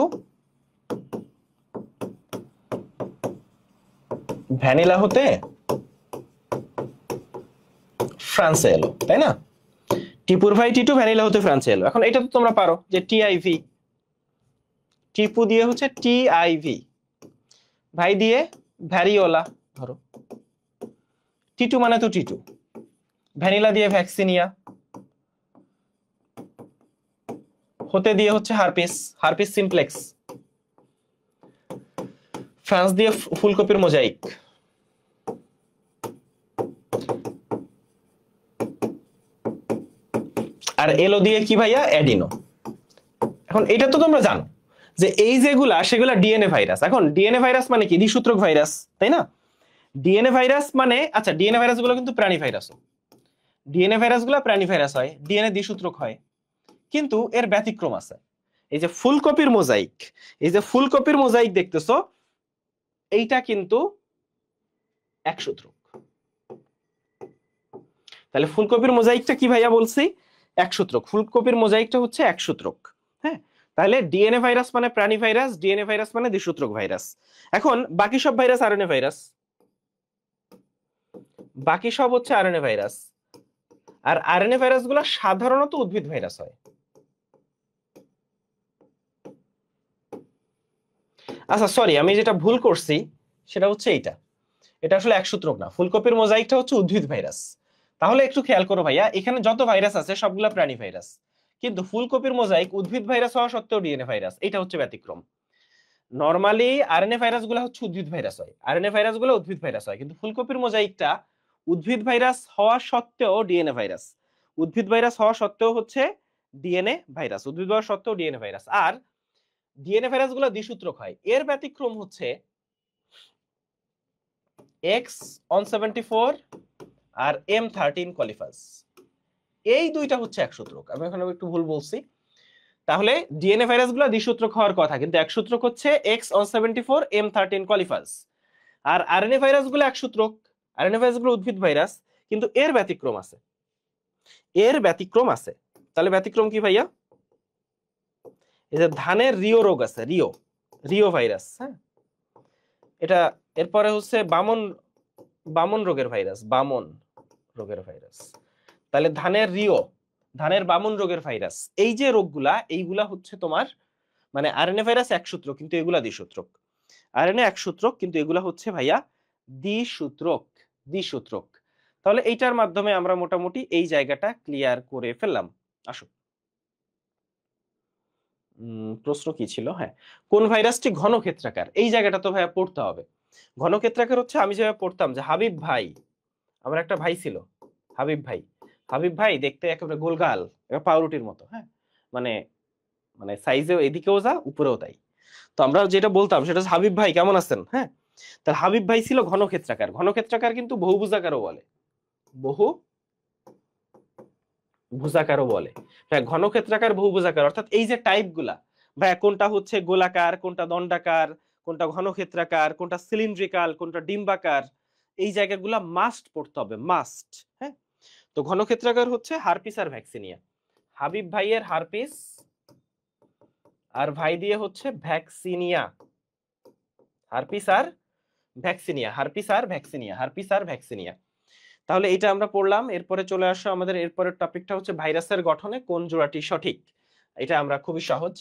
ভ্যানিলা হতে ফ্রান্সে এলো, তাই না? টিপুর ভাই টি2 ভ্যানিলা হতে ফ্রান্সে এলো। এখন এটা তো তোমরা পারো যে টিআইভি, টিপু দিয়ে হচ্ছে টিআইভি, ভাই দিয়ে ভ্যারিওলা, ধরো টি2 মানে তো টি2, ভ্যানিলা দিয়ে ভ্যাকসিনিয়া, হতে দিয়ে হচ্ছে হারপিস, হারপিস সিমপ্লেক্স, ফ্রান্স দিয়ে ফুলকপির মোজাইক, আর এলো দিয়ে কি ভাইয়া? অ্যাডিনো। এখন এটা তো তোমরা জানো যে এই যেগুলা সেগুলা ডিএনএ ভাইরাস। এখন ডিএনএ ভাইরাস মানে কি? দ্বিসূত্রক ভাইরাস, তাই না? ডিএনএ ভাইরাস মানে, আচ্ছা ডিএনএ ভাইরাস গুলো কিন্তু প্রাণী ভাইরাস, ডিএনএ ভাইরাস গুলো প্রাণী ভাইরাস হয়, ডিএনএ দ্বিসূত্রক হয়। কিন্তু এর ব্যতিক্রম আছে। এই যে ফুলকপির মোজাইক, এই যে ফুলকপির মোজাইক দেখতেছো, এইটা কিন্তু একসূত্রক। তাহলে ফুলকপির মোজাইকটা কি ভাইয়া বলছি? একসূত্রক। ফুলকপির মোজাইকটা হচ্ছে একসূত্রক। হ্যাঁ, তাহলে ডিএনএ ভাইরাস মানে প্রাণী ভাইরাস, ডিএনএ ভাইরাস মানে দ্বিসূত্রক ভাইরাস। এখন বাকি সব ভাইরাস আরএনএ ভাইরাস, বাকি সব হচ্ছে আরএনএ ভাইরাস। আর আরএনএ ভাইরাস গুলো সাধারণত উদ্ভিদ ভাইরাস হয়। আচ্ছা সরি, আমি যেটা ভুল করছি সেটা হচ্ছে এইটা, এটা আসলে একসূত্রক না। ফুলকপির মোজাইকটা হচ্ছে উদ্ভিদ ভাইরাস। তাহলে একটু খেয়াল করো ভাইয়া, এখানে যত ভাইরাস আছে সবগুলা প্রাণী ভাইরাস, কিন্তু ফুলকপির মোজাইক উদ্ভিদ ভাইরাস হওয়া সত্ত্বেও ডিএনএ ভাইরাস, এটা হচ্ছে ব্যতিক্রম। নরমালি আরএনএ ভাইরাস গুলো হচ্ছে উদ্ভিদ ভাইরাস হয়, আরএনএ ভাইরাস গুলো উদ্ভিদ ভাইরাস হয়, কিন্তু ফুলকপির মোজাইকটা উদ্ভিদ ভাইরাস হওয়া সত্ত্বেও ডিএনএ ভাইরাস, উদ্ভিদ ভাইরাস হওয়া সত্ত্বেও হচ্ছে ডিএনএ ভাইরাস, উদ্ভিদ হওয়া সত্ত্বেও ডিএনএ ভাইরাস। আর ডিএনএ ভাইরাস গুলো দ্বিসূত্রক হয়। এর ব্যতিক্রম হচ্ছে X174 আর M13 কলিফাস, এই দুইটা হচ্ছে একসূত্রক। আমি এখানে একটু ভুল বলছি, তাহলে ডিএনএ ভাইরাস গুলো দ্বিসূত্রক হওয়ার কথা, কিন্তু একসূত্রক হচ্ছে X174 M13 কলিফাস। আর আরএনএ ভাইরাস গুলো একসূত্রক, আরএনএ ভাইরাস গুলো উদ্ভিদ ভাইরাস, কিন্তু এর ব্যতিক্রম আছে, এর ব্যতিক্রম আছে। তাহলে ব্যতিক্রম কি ভাইয়া? এই যে ধানের রিও রোগ আছে, রিও, রিও ভাইরাস, হ্যাঁ এটা। এরপরে হচ্ছে বামন, বামন রোগের ভাইরাস, বামন রোগের ভাইরাস। তাহলে ধানের রিও, ধানের বামন রোগের ভাইরাস, এই যে রোগগুলা, এইগুলা হচ্ছে তোমার মানে আরএনএ ভাইরাস একসূত্রক, কিন্তু এগুলা দ্বিসূত্রক। আরএনএ একসূত্রক, কিন্তু এগুলা হচ্ছে ভাইয়া দ্বিসূত্রক, দ্বিসূত্রক। তাহলে এইটার মাধ্যমে আমরা মোটামুটি এই জায়গাটা ক্লিয়ার করে ফেললাম। আসো, প্রশ্ন কি ছিল? হ্যাঁ, কোন ভাইরাসটি ঘনক্ষেত্রাকার, এই জায়গাটা তো ভাইয়া পড়তে হবে। ঘনক্ষেত্রাকার হচ্ছে আমি যেভাবে পড়তাম যে হাবিব ভাই, আমার একটা ভাই ছিল হাবিব ভাই, হাবিব ভাই দেখতে একেবারে গোলগাল, পাউরুটির মতো, হ্যাঁ মানে মানে সাইজেও এদিকেও যা উপরেও তাই। তো আমরা যেটা বলতাম সেটা হচ্ছে হাবিব ভাই কেমন আছেন, হ্যাঁ। তার হাবিব ভাই ছিল ঘনক্ষেত্রাকার। ঘনক্ষেত্রাকার কিন্তু বহুভুজাকারও বলে, বহু ভুজাকারও বলে। হ্যাঁ, ঘনক্ষেত্রাকার বহুভুজাকার অর্থাৎ এই যে টাইপ গুলা ভাই, কোনটা হচ্ছে গোলাকার, কোনটা দণ্ডাকার, কোনটা ঘনক্ষেত্রাকার, কোনটা সিলিন্ড্রিকাল, কোনটা ডিম্বাকার, এই জায়গাগুলা মাস্ট পড়তে হবে, মাস্ট। হ্যাঁ, তো ঘনক্ষেত্রাকার হচ্ছে হারপিস আর ভ্যাকসিনিয়া। হাবিব ভাইয়ের হারপিস আর ভাই দিয়ে হচ্ছে ভ্যাকসিনিয়া, হারপিস আর ভ্যাকসিনিয়া, হারপিস আর ভ্যাকসিনিয়া, হারপিস আর ভ্যাকসিনিয়া। তাহলে এটা আমরা পড়লাম। এরপরে চলে আসো আমাদের এরপরের টপিকটা হচ্ছে ভাইরাসের গঠনে কোন জোড়াটি সঠিক। এটা আমরা খুবই সহজ।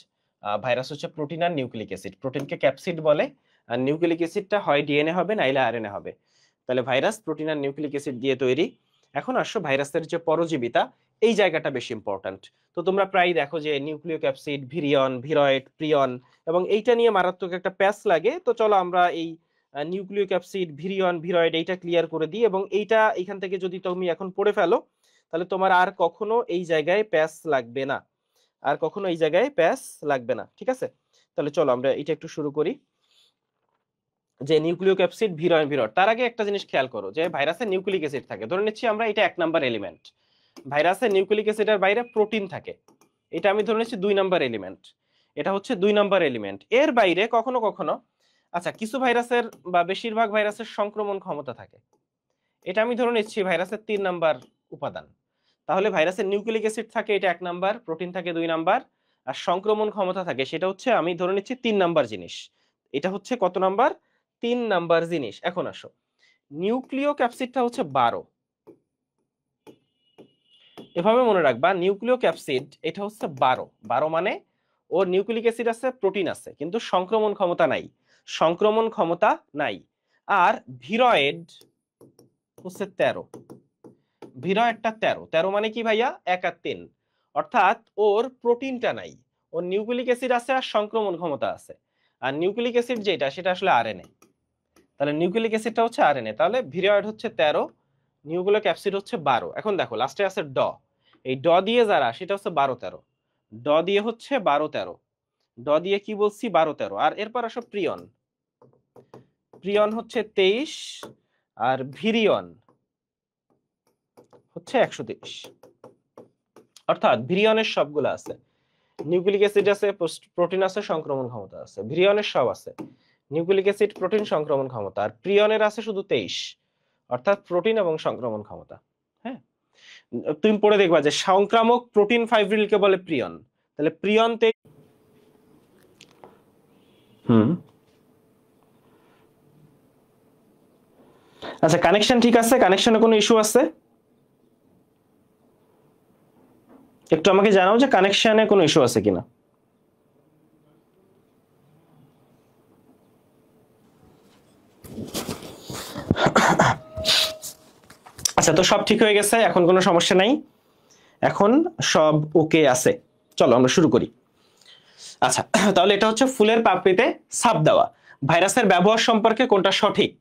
ভাইরাস হচ্ছে প্রোটিন আর নিউক্লিক অ্যাসিড, প্রোটিনকে ক্যাপসিড বলে, আর নিউক্লিক অ্যাসিডটা হয় ডিএনএ হবে নাইলে আরএনএ হবে। তাহলে ভাইরাস প্রোটিন আর নিউক্লিক অ্যাসিড দিয়ে তৈরি। এখন আসো ভাইরাসের যে পরজীবিতা, এই জায়গাটা বেশি ইম্পর্ট্যান্ট। তো তোমরা প্রায় দেখো যে নিউক্লিক অ্যাসিড, ভিরিয়ন, ভিরয়েড, প্রিয়ন, এবং এইটা নিয়ে মারাত্মক একটা প্যাচ লাগে। তো চলো আমরা এই নিউক্লিক অ্যাসিড, ভিরিয়ন, ভিরয়েড এইটা ক্লিয়ার করে দিই, এবং এইটা এখান থেকে যদি তুমি এখন পড়ে ফেলো তাহলে তোমার আর কখনো এই জায়গায় প্যাচ লাগবে না, আর কখনো এই জায়গায় প্যাচ লাগবে না, ঠিক আছে। তাহলে চলো আমরা এটা একটু শুরু করি, যে নিউক্লিক অ্যাসিড, ভিরয়েড, ভিরয়েড। তার আগে একটা জিনিস খেয়াল করো, যে ভাইরাসের নিউক্লিক অ্যাসিড থাকে, ধরে নিচ্ছি আমরা এটা 1 নাম্বার এলিমেন্ট, ভাইরাসের নিউক্লিক অ্যাসিডের বাইরে প্রোটিন থাকে, এটা আমি ধরে নিচ্ছি 2 নাম্বার এলিমেন্ট, এটা হচ্ছে 2 নাম্বার এলিমেন্ট। এর বাইরে কখনো কখনো, আচ্ছা কিছু ভাইরাসের বা বেশিরভাগ ভাইরাসের সংক্রমণ ক্ষমতা থাকে, এটা আমি ধরে নিচ্ছি ভাইরাসের 3 নাম্বার উপাদান। তাহলে ভাইরাসের নিউক্লিক অ্যাসিড থাকে এটা 1 নাম্বার, প্রোটিন থাকে 2 নাম্বার, আর সংক্রমণ ক্ষমতা থাকে সেটা হচ্ছে আমি ধরে নিচ্ছি 3 নাম্বার জিনিস। এটা হচ্ছে কত নাম্বার? 3 নাম্বার জিনিস। এখন আসো, নিউক্লিয়ক অ্যাসিডটা হচ্ছে 12, এভাবে মনে রাখবা, নিউক্লিয়ক অ্যাসিড এটা হচ্ছে 12, 12 মানে ওর নিউক্লিক অ্যাসিড আছে, প্রোটিন আছে, কিন্তু সংক্রমণ ক্ষমতা নাই, সংক্রমণ ক্ষমতা নাই। আর ভিরয়েড হচ্ছে 13, ভিরয়েডটা 13, 13 মানে কি ভাইয়া? 1 আর 3, অর্থাৎ ওর প্রোটিনটা নাই, ওর নিউক্লিক অ্যাসিড আছে আর সংক্রমণ ক্ষমতা আছে। আর নিউক্লিক অ্যাসিড যেটা সেটা আসলে আরএনএ, তাহলে নিউক্লিক অ্যাসিডটা হচ্ছে আরএনএ, তাহলে ভিরয়েড হচ্ছে 13, নিউক্লিক অ্যাসিড হচ্ছে 12। এখন দেখো লাস্টে আছে ড, এই ড দিয়ে যারা সেটা হচ্ছে 12 13, ড দিয়ে হচ্ছে 12 13, ড দিয়ে কি বলছি? 12 13। আর এরপর আসো প্রিয়ন, প্রিয়ন হচ্ছে 23, আর ভিরিয়ন হচ্ছে 123, অর্থাৎ ভিরিয়নের সবগুলো আছে, নিউক্লিক অ্যাসিড আছে, প্রোটিন আছে, সংক্রমণ ক্ষমতা আছে, ভিরিয়নের সব আছে, নিউক্লিক অ্যাসিড, প্রোটিন, সংক্রমণ ক্ষমতা। আর প্রিয়নের আছে শুধু 23, অর্থাৎ প্রোটিন এবং সংক্রমণ ক্ষমতা। হ্যাঁ, তুমি পড়ে দেখবা যে সংক্রামক প্রোটিন ফাইব্রিলকে বলে প্রিয়ন, তাহলে প্রিয়ন তে আচ্ছা কানেকশন ঠিক আছে? কানেকশনে কোনো ইস্যু আছে? একটু আমাকে জানাও যে কানেকশনে কোনো ইস্যু আছে কিনা। আচ্ছা, তো সব ঠিক হয়ে গেছে, এখন কোনো সমস্যা নাই, এখন সব ওকে আছে। চলো আমরা শুরু করি। আচ্ছা, তাহলে এটা হচ্ছে ফুলের পাপড়িতে ছাপ দেওয়া, ভাইরাসের ব্যবহার সম্পর্কে কোনটা সঠিক?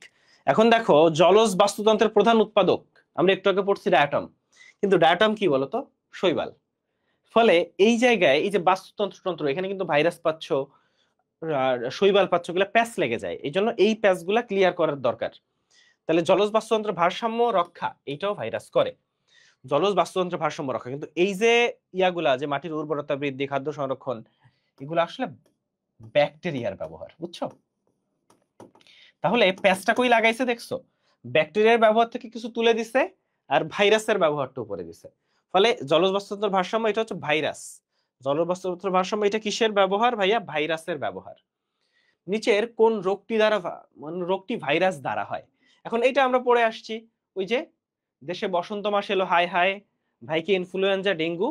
এখন দেখো, জলজ বাস্তুতন্ত্রের প্রধান উৎপাদক আমরা একটু আগে পড়ছি ডায়াটম, কিন্তু ডায়াটম কি বলতো? শৈবাল। ফলে এই জায়গায় এই যে বাস্তুতন্ত্র, এখানে কিন্তু ভাইরাস পাচ্ছ, শৈবাল পাচ্ছগুলা প্যাচ লেগে যায়, এই জন্য এই প্যাচগুলা ক্লিয়ার করার দরকার। তাহলে জলজ বাস্তুতন্ত্রের ভারসাম্য রক্ষা এইটাও ভাইরাস করে, জলজ বাস্তুতন্ত্রের ভারসাম্য রক্ষা। কিন্তু এই যে ইয়াগুলা, যে মাটির উর্বরতা বৃদ্ধি, খাদ্য সংরক্ষণ, এগুলো আসলে ব্যাকটেরিয়ার ব্যবহার, বুঝছো? তাহলে প্যাচটা কই লাগাইছে দেখছো, ব্যাকটেরিয়ার ব্যবহার থেকে কিছু তুলে দিছে আর ভাইরাসের ব্যবহারটা উপরে দিছে। ফলে জলজ বাস্তুতন্ত্রের ভারসাম্য এটা হচ্ছে ভাইরাস, জলজ বাস্তুতন্ত্রের ভারসাম্য এটা কিসের ব্যবহার ভাইয়া? ভাইরাসের ব্যবহার। নিচের কোন রোগটি দ্বারা, মানে রোগটি ভাইরাস দ্বারা হয়? এখন এটা আমরা পড়ে আসছি, ওই যে দেশে বসন্ত মাস এলো হায় হায়, ভাইকে ইনফ্লুয়েঞ্জা ডেঙ্গু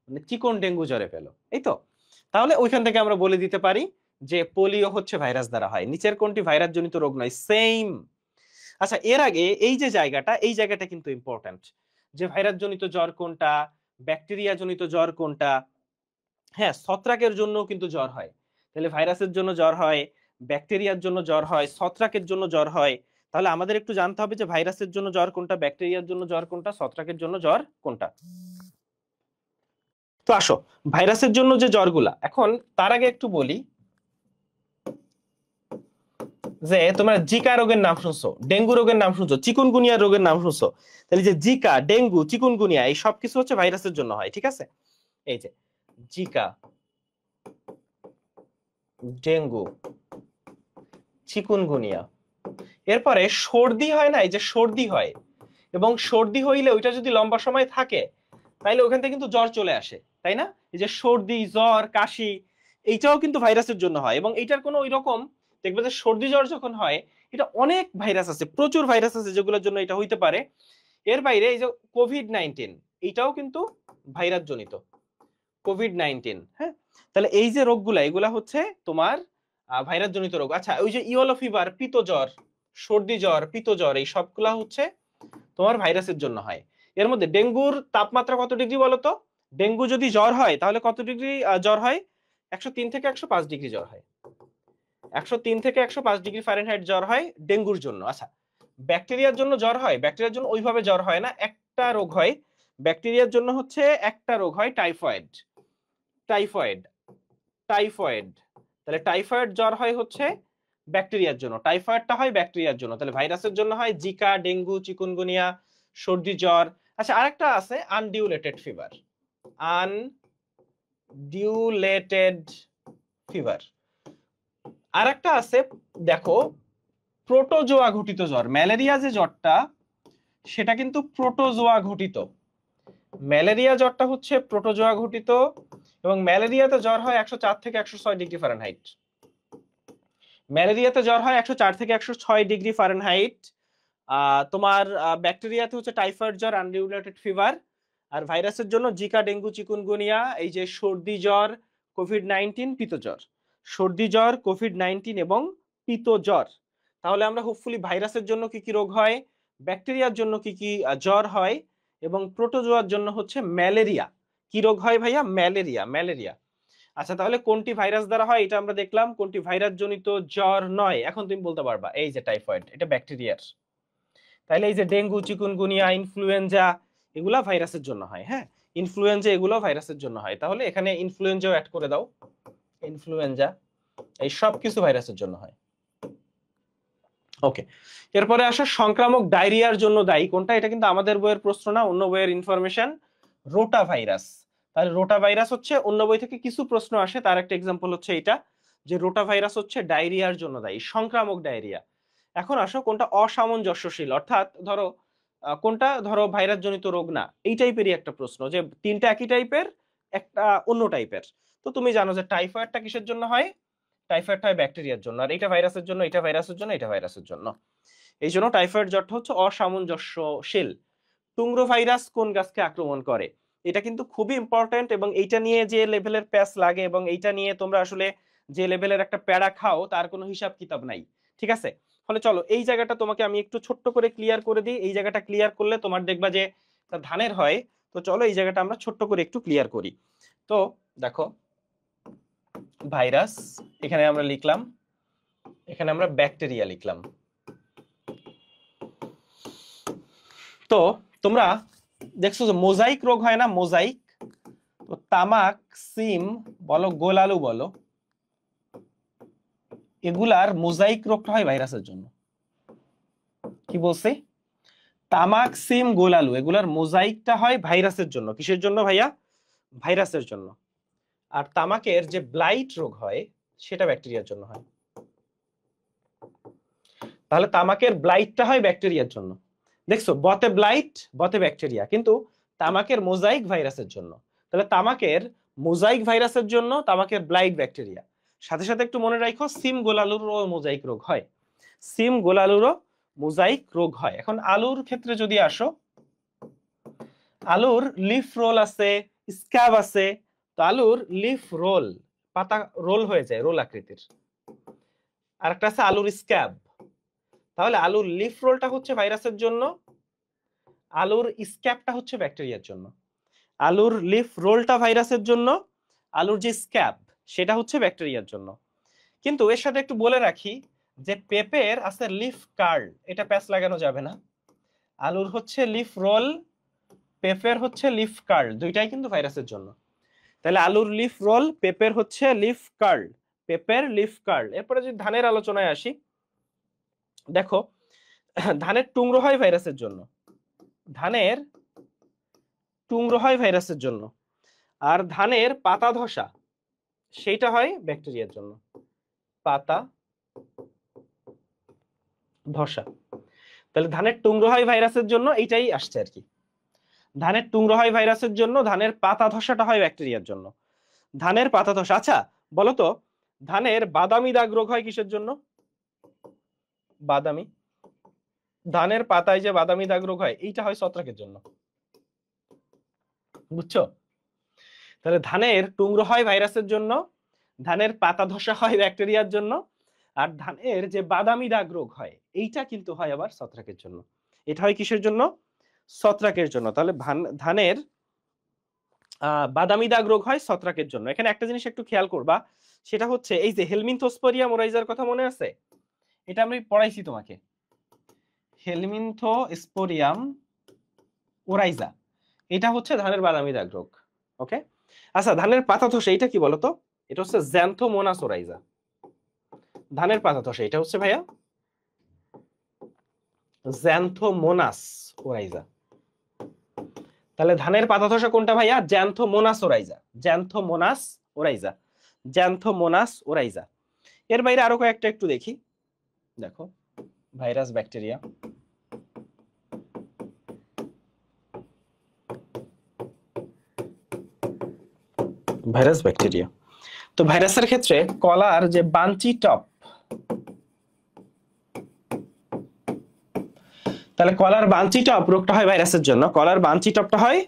মানে চিকন ডেঙ্গু জ্বরে পেলো, এই তো। তাহলে ওইখান থেকে আমরা বলে দিতে পারি যে পোলিও হচ্ছে ভাইরাস দ্বারা হয়। নিচের কোনটি ভাইরাস জনিত রোগ নয়? সেম। আচ্ছা, এর আগে এই যে জায়গাটা, এই জায়গাটা কিন্তু ইম্পর্টেন্ট, যে ভাইরাস জনিত জ্বর কোনটা, ব্যাকটেরিয়া জনিত জ্বর কোনটা। হ্যাঁ, ছত্রাকের জন্য কিন্তু জ্বর হয়, তাহলে ভাইরাসের জন্য জ্বর হয়, ব্যাকটেরিয়ার জন্য জ্বর হয়, ছত্রাকের জন্য জ্বর হয়। তাহলে আমাদের একটু জানতে হবে যে ভাইরাসের জন্য জ্বর কোনটা, ব্যাকটেরিয়ার জন্য জ্বর কোনটা, ছত্রাকের জন্য জ্বর কোনটা। তো আসো ভাইরাসের জন্য যে জ্বরগুলা, এখন তার আগে একটু বলি যে তোমরা জিকা রোগের নাম শুনছো, ডেঙ্গু রোগের নাম শুনছো, চিকুনগুনিয়া রোগের নাম শুনছো। তাহলে যে জিকা, ডেঙ্গু, চিকুনগুনিয়া এই সব কিছু হচ্ছে ভাইরাসের জন্য হয়, ঠিক আছে? এই যে জিকা, ডেঙ্গু, চিকুনগুনিয়া। এরপরে সর্দি হয় না, এই যে সর্দি হয়, এবং সর্দি হইলে ওইটা যদি লম্বা সময় থাকে তাইলে ওখান থেকে কিন্তু জ্বর চলে আসে, তাই না? এই যে সর্দি, জ্বর, কাশি, এইটাও কিন্তু ভাইরাসের জন্য হয়। এবং এইটার কোনো ওই রকম দেখবে যে সর্দি জ্বর যখন হয়, এটা অনেক ভাইরাস আছে, প্রচুর ভাইরাস আছে যেগুলোর জন্য এটা হইতে পারে। এর বাইরে এই যে কোভিড-19, এইটাও কিন্তু ভাইরাস জনিত, কোভিড-19। হ্যাঁ, তাহলে এই যে রোগগুলা, এগুলা হচ্ছে তোমার ভাইরাস জনিত রোগ। আচ্ছা, ওই যে ইয়েলো ফিভার, পিত জ্বর, সর্দি জ্বর, পিত জ্বর, এই সবগুলা হচ্ছে তোমার ভাইরাসের জন্য হয়। এর মধ্যে ডেঙ্গুর তাপমাত্রা কত ডিগ্রি বলো তো? ডেঙ্গু যদি জ্বর হয় তাহলে কত ডিগ্রি জ্বর হয়? 103 থেকে 105 ডিগ্রি জ্বর হয়, 103 থেকে 105 ডিগ্রি ফারেনহাইট জ্বর হয় ডেঙ্গুর জন্য। আচ্ছা, ব্যাকটেরিয়ার জন্য জ্বর হয়? ব্যাকটেরিয়ার জন্য ওইভাবে জ্বর হয় না, একটা রোগ হয় ব্যাকটেরিয়ার জন্য, হচ্ছে একটা রোগ হয় টাইফয়েড, টাইফয়েড, টাইফয়েড। তাহলে টাইফয়েড জ্বর হয় হচ্ছে ব্যাকটেরিয়ার জন্য, টাইফয়েডটা হয় ব্যাকটেরিয়ার জন্য। তাহলে ভাইরাসের জন্য হয় জিকা, ডেঙ্গু, চিকুনগুনিয়া, সর্দি জ্বর। আচ্ছা, আরেকটা আছে আনডিউলেটেড ফিভার, আনডিউলেটেড ফিভার। আরেকটা আছে দেখো, প্রোটোজোয়া ঘটিত জ্বর। ম্যালেরিয়া যে জ্বরটা, সেটা কিন্তু প্রোটোজোয়া ঘটিত, ম্যালেরিয়া জ্বরটা হচ্ছে প্রোটোজোয়া ঘটিত। এবং ম্যালেরিয়াতে জ্বর হয় 104 থেকে 106 ডিগ্রি ফারেনহাইট, ম্যালেরিয়াতে জ্বর হয় 104 থেকে 106 ডিগ্রি ফারেনহাইট। তোমার ব্যাকটেরিয়াতে হচ্ছে টাইফয়েড জ্বর, আনডিউলেটেড ফিভার। আর ভাইরাসের জন্য জিকা, ডেঙ্গু, চিকুনগুনিয়া, এই যে সর্দি জ্বর, কোভিড-19, পিত জ্বর, সর্দি জ্বর, কোভিড-19 এবং পিত জ্বর। তাহলে আমরা হোপফুলি ভাইরাসের জন্য কি কি রোগ হয়, ব্যাকটেরিয়ার জন্য কি কি জ্বর হয়, এবং প্রোটোজোয়ার জন্য হচ্ছে ম্যালেরিয়া। কি রোগ হয় ভাইয়া? Malaria, malaria. আচ্ছা, তাহলে কোনটি ভাইরাস দ্বারা হয় এটা আমরা দেখলাম, কোনটি ভাইরাস জনিত জ্বর নয়। এখন তুমি বলতে পারবা এই যে টাইফয়েড, এটা ব্যাকটেরিয়ার। তাহলে এই যে ডেঙ্গু, চিকুনগুনিয়া, ইনফ্লুয়েঞ্জা, এগুলা ভাইরাসের জন্য হয়। হ্যাঁ, ইনফ্লুয়েঞ্জা এগুলো ভাইরাসের জন্য হয়। তাহলে এখানে ইনফ্লুয়েঞ্জাও অ্যাড করে দাও, ইনফ্লুয়েঞ্জা, এই সব কিছু ভাইরাসের জন্য হয়। ওকে, এরপরে আসা সংক্রামক ডায়রিয়ার জন্য দায়ী কোনটা? এটা কিন্তু আমাদের বইয়ের প্রশ্ন না, অন্য বইয়ের ইনফরমেশন। Rota virus. তাহলে রোটা ভাইরাস হচ্ছে অন্য বই থেকে কিছু প্রশ্ন আসে, তার একটা এক্সাম্পল হচ্ছে এটা, যে রোটা ভাইরাস হচ্ছে ডায়রিয়ার জন্য দায়ী, সংক্রামক ডায়রিয়া। এখন আসো কোনটা অসামঞ্জস্যশীল, অর্থাৎ ধরো কোনটা ধরো ভাইরাস জনিত রোগ না, এই টাইপেরই একটা প্রশ্ন, যে তিনটা একই টাইপের, একটা অন্য টাইপের। তো তুমি জানো যে টাইফয়েডটা কিসের জন্য হয়? টাইফয়েড হয় ব্যাকটেরিয়ার জন্য, আর এটা ভাইরাসের জন্য, এটা ভাইরাসের জন্য, এটা ভাইরাসের জন্য। এই জন্য টাইফয়েড জ্বরটা হচ্ছে অসামঞ্জস্যশীল। টুংরো ভাইরাস কোন গাছকে আক্রমণ করে? এটা কিন্তু খুবই ইম্পর্টেন্ট, এবং এইটা নিয়ে যে লেভেলের প্যাচ লাগে এবং এইটা নিয়ে তোমরা আসলে যে লেভেলের একটা প্যারা খাও তার কোনো হিসাব কিতাব নাই, ঠিক আছে? ফলে চলো এই জায়গাটা তোমাকে আমি একটু ছোট্ট করে ক্লিয়ার করে দিই, এই জায়গাটা ক্লিয়ার করলে তোমার দেখবা যে ধানের হয়। তো চলো এই জায়গাটা আমরা ছোট্ট করে একটু ক্লিয়ার করি। তো দেখো, ভাইরাস এখানে আমরা লিখলাম, এখানে আমরা ব্যাকটেরিয়া লিখলাম। তো তোমরা দেখছো যে মোজাইক রোগ হয় না, মোজাইক। তো তামাক, সিম বলো, গোল আলু বলো, এগুলার মোজাইক রোগটা হয় ভাইরাসের জন্য। কি বলছি? তামাক, সিম, গোলালু এগুলার মোজাইকটা হয় ভাইরাসের জন্য। কিসের জন্য ভাইয়া? ভাইরাসের জন্য। আর তামাকের যে ব্লাইট রোগ হয় সেটা ব্যাকটেরিয়ার জন্য হয়। তাহলে তামাকের ব্লাইটটা হয় ব্যাকটেরিয়ার জন্য। দেখছো, বতে ব্লাইট, বতে ব্যাকটেরিয়া, কিন্তু তামাকের মোজাইক ভাইরাসের জন্য। তাহলে তামাকের মোজাইক ভাইরাসের জন্য, তামাকের ব্লাইট ব্যাকটেরিয়া। সাথে সাথে একটু মনে রাখো, সিম গোলালুরও মোজাইক রোগ হয়। সিম গোলালুরও মোজাইক রোগ হয়। এখন আলুর ক্ষেত্রে যদি আসো, আলুর লিফ রোল আছে, স্ক্যাব আছে। তো আলুর লিফ রোল, পাতা রোল হয়ে যায়, রোল আকৃতির। আর একটা আছে আলুর স্ক্যাব। তাহলে আলুর লিফ রোলটা হচ্ছে ভাইরাসের জন্য, আলুর স্ক্যাবটা হচ্ছে ব্যাকটেরিয়ার জন্য। আলুর লিফ রোলটা ভাইরাসের জন্য, আলুর যে স্ক্যাব সেটা হচ্ছে ব্যাকটেরিয়ার জন্য। কিন্তু এর সাথে একটু বলে রাখি যে পেঁপের আছে লিফ কার্ল, এটা প্যাচ লাগানো যাবে না। আলুর হচ্ছে লিফ রোল, পেঁপের হচ্ছে লিফ কার্ল, দুইটাই কিন্তু ভাইরাসের জন্য। তাহলে আলুর লিফ রোল, পেঁপের হচ্ছে লিফ কার্ল, পেঁপের লিফ কার্ল। এরপরে যদি ধানের আলোচনায় আসি, দেখো ধানের টুংরো হয় ভাইরাসের জন্য, ধানের টুংরো হয় ভাইরাসের জন্য। আর ধানের পাতা ধসা সেইটা হয় ব্যাকটেরিয়ার জন্য, পাতা ধসা। তাহলে ধানের টুংরো হয় ভাইরাসের জন্য, এইটাই আসছে আর কি। ধানের টুংরো হয় ভাইরাসের জন্য, ধানের পাতা ধসাটা হয় ব্যাকটেরিয়ার জন্য। ধানের পাতা ধসা। আচ্ছা বলতো, ধানের বাদামি দাগ রোগ হয় কিসের জন্য? বাদামি, ধানের পাতায় যে বাদামি দাগ রোগ হয় এইটা হয় ছত্রাকের জন্য। বুঝছো? তাহলে ধানের টুংরো হয় ভাইরাসের জন্য, ধানের পাতা ধসা হয় ব্যাকটেরিয়ার জন্য, আর ধানের যে বাদামি দাগ রোগ হয় এইটা কিন্তু হয় আবার ছত্রাকের জন্য। এটা হয় কিসের জন্য? ছত্রাকের জন্য। তাহলে ধানের বাদামি দাগ রোগ হয় ছত্রাকের জন্য। এখানে একটা জিনিস একটু খেয়াল করবা, সেটা হচ্ছে এই যে হেলমিনথোস্পোরিয়াম ওরাইজার কথা মনে আছে? এটা আমি পড়াইছি তোমাকে, হেলমিনথোস্পোরিয়াম ওরাইজা, এটা হচ্ছে ধানের বাদামি দাগ রোগ। ওকে, আচ্ছা ধানের পাতা ধসা এটা কি বলতো? এটা হচ্ছে জ্যান্থোমোনাস ওরাইজা। ধানের পাতা ধসা এটা হচ্ছে ভাইয়া জ্যান্থোমোনাস ওরাইজা। তাহলে ধানের পাতা ধসা কোনটা ভাইয়া? জ্যান্থোমোনাস ওরাইজা, জ্যান্থোমোনাস ওরাইজা, জ্যান্থোমোনাস ওরাইজা। এর বাইরে আরো কয়েকটা একটু দেখি। দেখো ভাইরাস, ব্যাকটেরিয়া, ভাইরাস ব্যাকটেরিয়া। তো ভাইরাসের ক্ষেত্রে কলার যে বাঞ্চি টপ, তাহলে কলার বাঞ্চি টপ রোগটা হয় ভাইরাসের জন্য, কলার বাঞ্চি টপটা হয়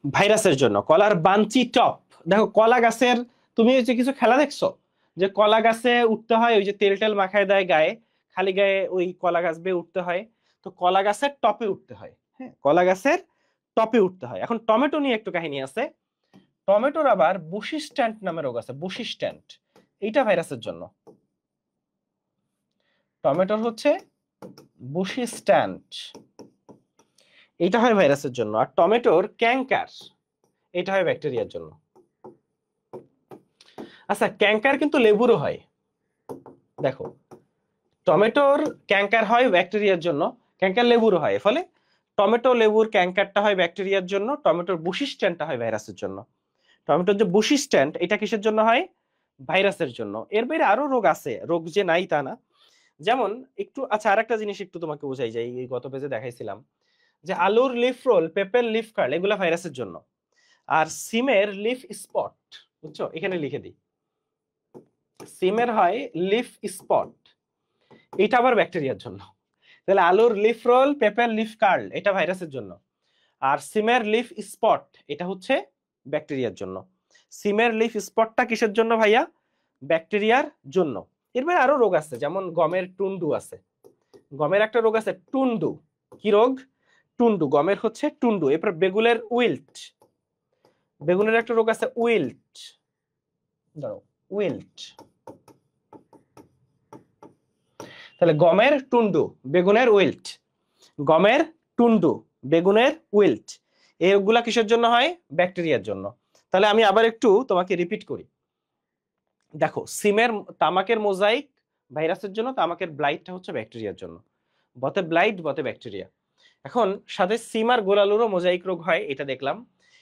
ভাইরাসের জন্য। কলার বাঞ্চি টপ, দেখো কলা গাছের, তুমি যে কিছু খেলা দেখছো যে কলা গাছে উঠতে হয়, ওই যে তেল টেল মাখায় দেয় গায়ে, খালি গায়ে ওই কলা গাছ বেয়ে উঠতে হয়। তো কলা গাছের টপে উঠতে হয়, হ্যাঁ কলা গাছের টপে উঠতে হয়। এখন টমেটো নিয়ে একটু কাহিনী আছে। টমেটোর আবার বুশি স্ট্যান্ড নামে রোগ আছে, বুশি স্ট্যান্ড, এইটা ভাইরাসের জন্য। টমেটোর হচ্ছে বুশি স্ট্যান্ড, এটা হয় ভাইরাসের জন্য। আর টমেটোর ক্যাঙ্কার, এটা হয় ব্যাকটেরিয়ার জন্য। আচ্ছা ক্যাঙ্কার কিন্তু লেবুরও হয়। দেখো টমেটোর ক্যাঙ্কার হয় ব্যাকটেরিয়ার জন্য, ক্যাঙ্কার লেবুরও হয়। ফলে টমেটো লেবুর ক্যাঙ্কারটা হয় ব্যাকটেরিয়ার জন্য, টমেটোর বুশি স্ট্যান্ডটা হয় ভাইরাসের জন্য। টমেটোর যে বুশি স্ট্যান্ড এটা কিসের জন্য হয়? ভাইরাসের জন্য। এর বাইরে আরো রোগ আছে, রোগ যে নাই তা না। যেমন একটু, আচ্ছা আরেকটা জিনিস একটু তোমাকে বোঝাই যায়, এই গত পেজে দেখাইছিলাম যে আলুর লিফ রোল, পেঁপের লিফ কার্ল এগুলা ভাইরাসের জন্য। আর সিমের লিফ স্পট, বুঝছো, এখানে লিখে দিই, সিমের হয় লিফ স্পট, এটা আবার ব্যাকটেরিয়ার জন্য। তাহলে আলুর লিফ রোল, পেঁপের লিফ কার্ল এটা ভাইরাসের জন্য, আর সিমের লিফ স্পট এটা হচ্ছে ব্যাকটেরিয়ার জন্য। সিমের লিফ স্পটটা কিসের জন্য ভাইয়া? ব্যাকটেরিয়ার জন্য। এরপরে আরো রোগ আছে, যেমন গমের টুন্ডু আছে, গমের একটা রোগ আছে টুন্ডু। কি রোগ? টুন্ডু, গমের হচ্ছে টুন্ডু। এরপর বেগুনের উইল্ট, বেগুনের একটা রোগ আছে উইল্ট, ধরো উইল্ট। তাহলে গমের টুন্ডু, বেগুনের উইল্ট, গমের টুন্ডু, বেগুনের উইল্ট, এগুলা কিসের জন্য হয়? ব্যাকটেরিয়ার জন্য। তাহলে আমি আবার একটু তোমাকে রিপিট করি। দেখো সিমের, তামাকের মোজাইক ভাইরাসের জন্য, তামাকের ব্লাইটটা হচ্ছে ব্যাকটেরিয়ার জন্য। বতে ব্লাইট, বতে ব্যাকটেরিয়া। এখন সাথে সিম আর গোলালুরও মোজাইক রোগ হয়, এটা দেখলাম।